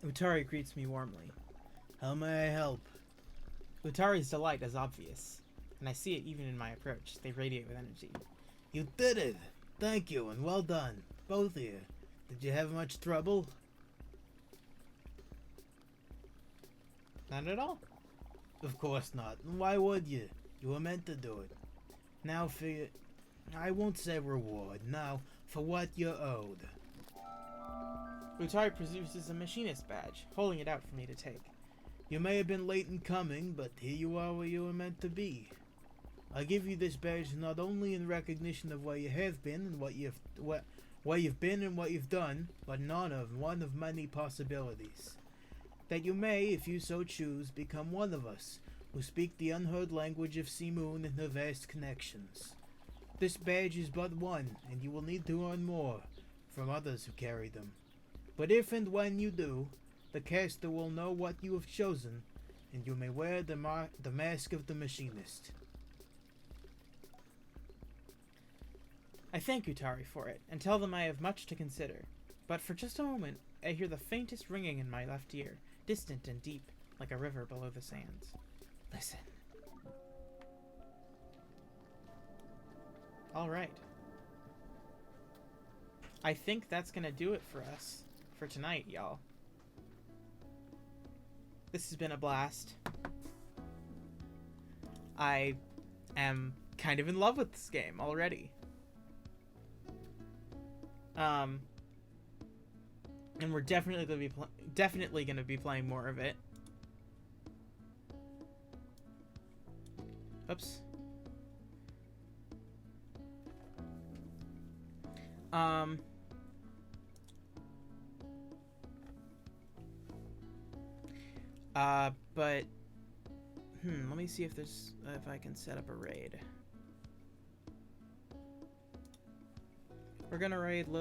Utari greets me warmly. How may I help? Utari's delight is obvious, and I see it even in my approach. They radiate with energy. You did it! Thank you, and well done, both of you. Did you have much trouble? Not at all. Of course not. Why would you? You were meant to do it. Now for your... I won't say reward. Now, for what you're owed. Utari produces a machinist badge, holding it out for me to take. You may have been late in coming, but here you are where you were meant to be. I give you this badge not only in recognition of where you have been and where you've been and what you've done, but one of many possibilities. That you may, if you so choose, become one of us, who speak the unheard language of Simoon and her vast connections. This badge is but one, and you will need to earn more from others who carry them. But if and when you do, the caster will know what you have chosen, and you may wear the mask of the machinist. I thank Utari for it, and tell them I have much to consider. But for just a moment, I hear the faintest ringing in my left ear, distant and deep, like a river below the sands. Listen. Alright. I think that's gonna do it for us for tonight, y'all. This has been a blast. I am kind of in love with this game already. And we're definitely gonna be playing more of it. Oops. But let me see if I can set up a raid. We're gonna raid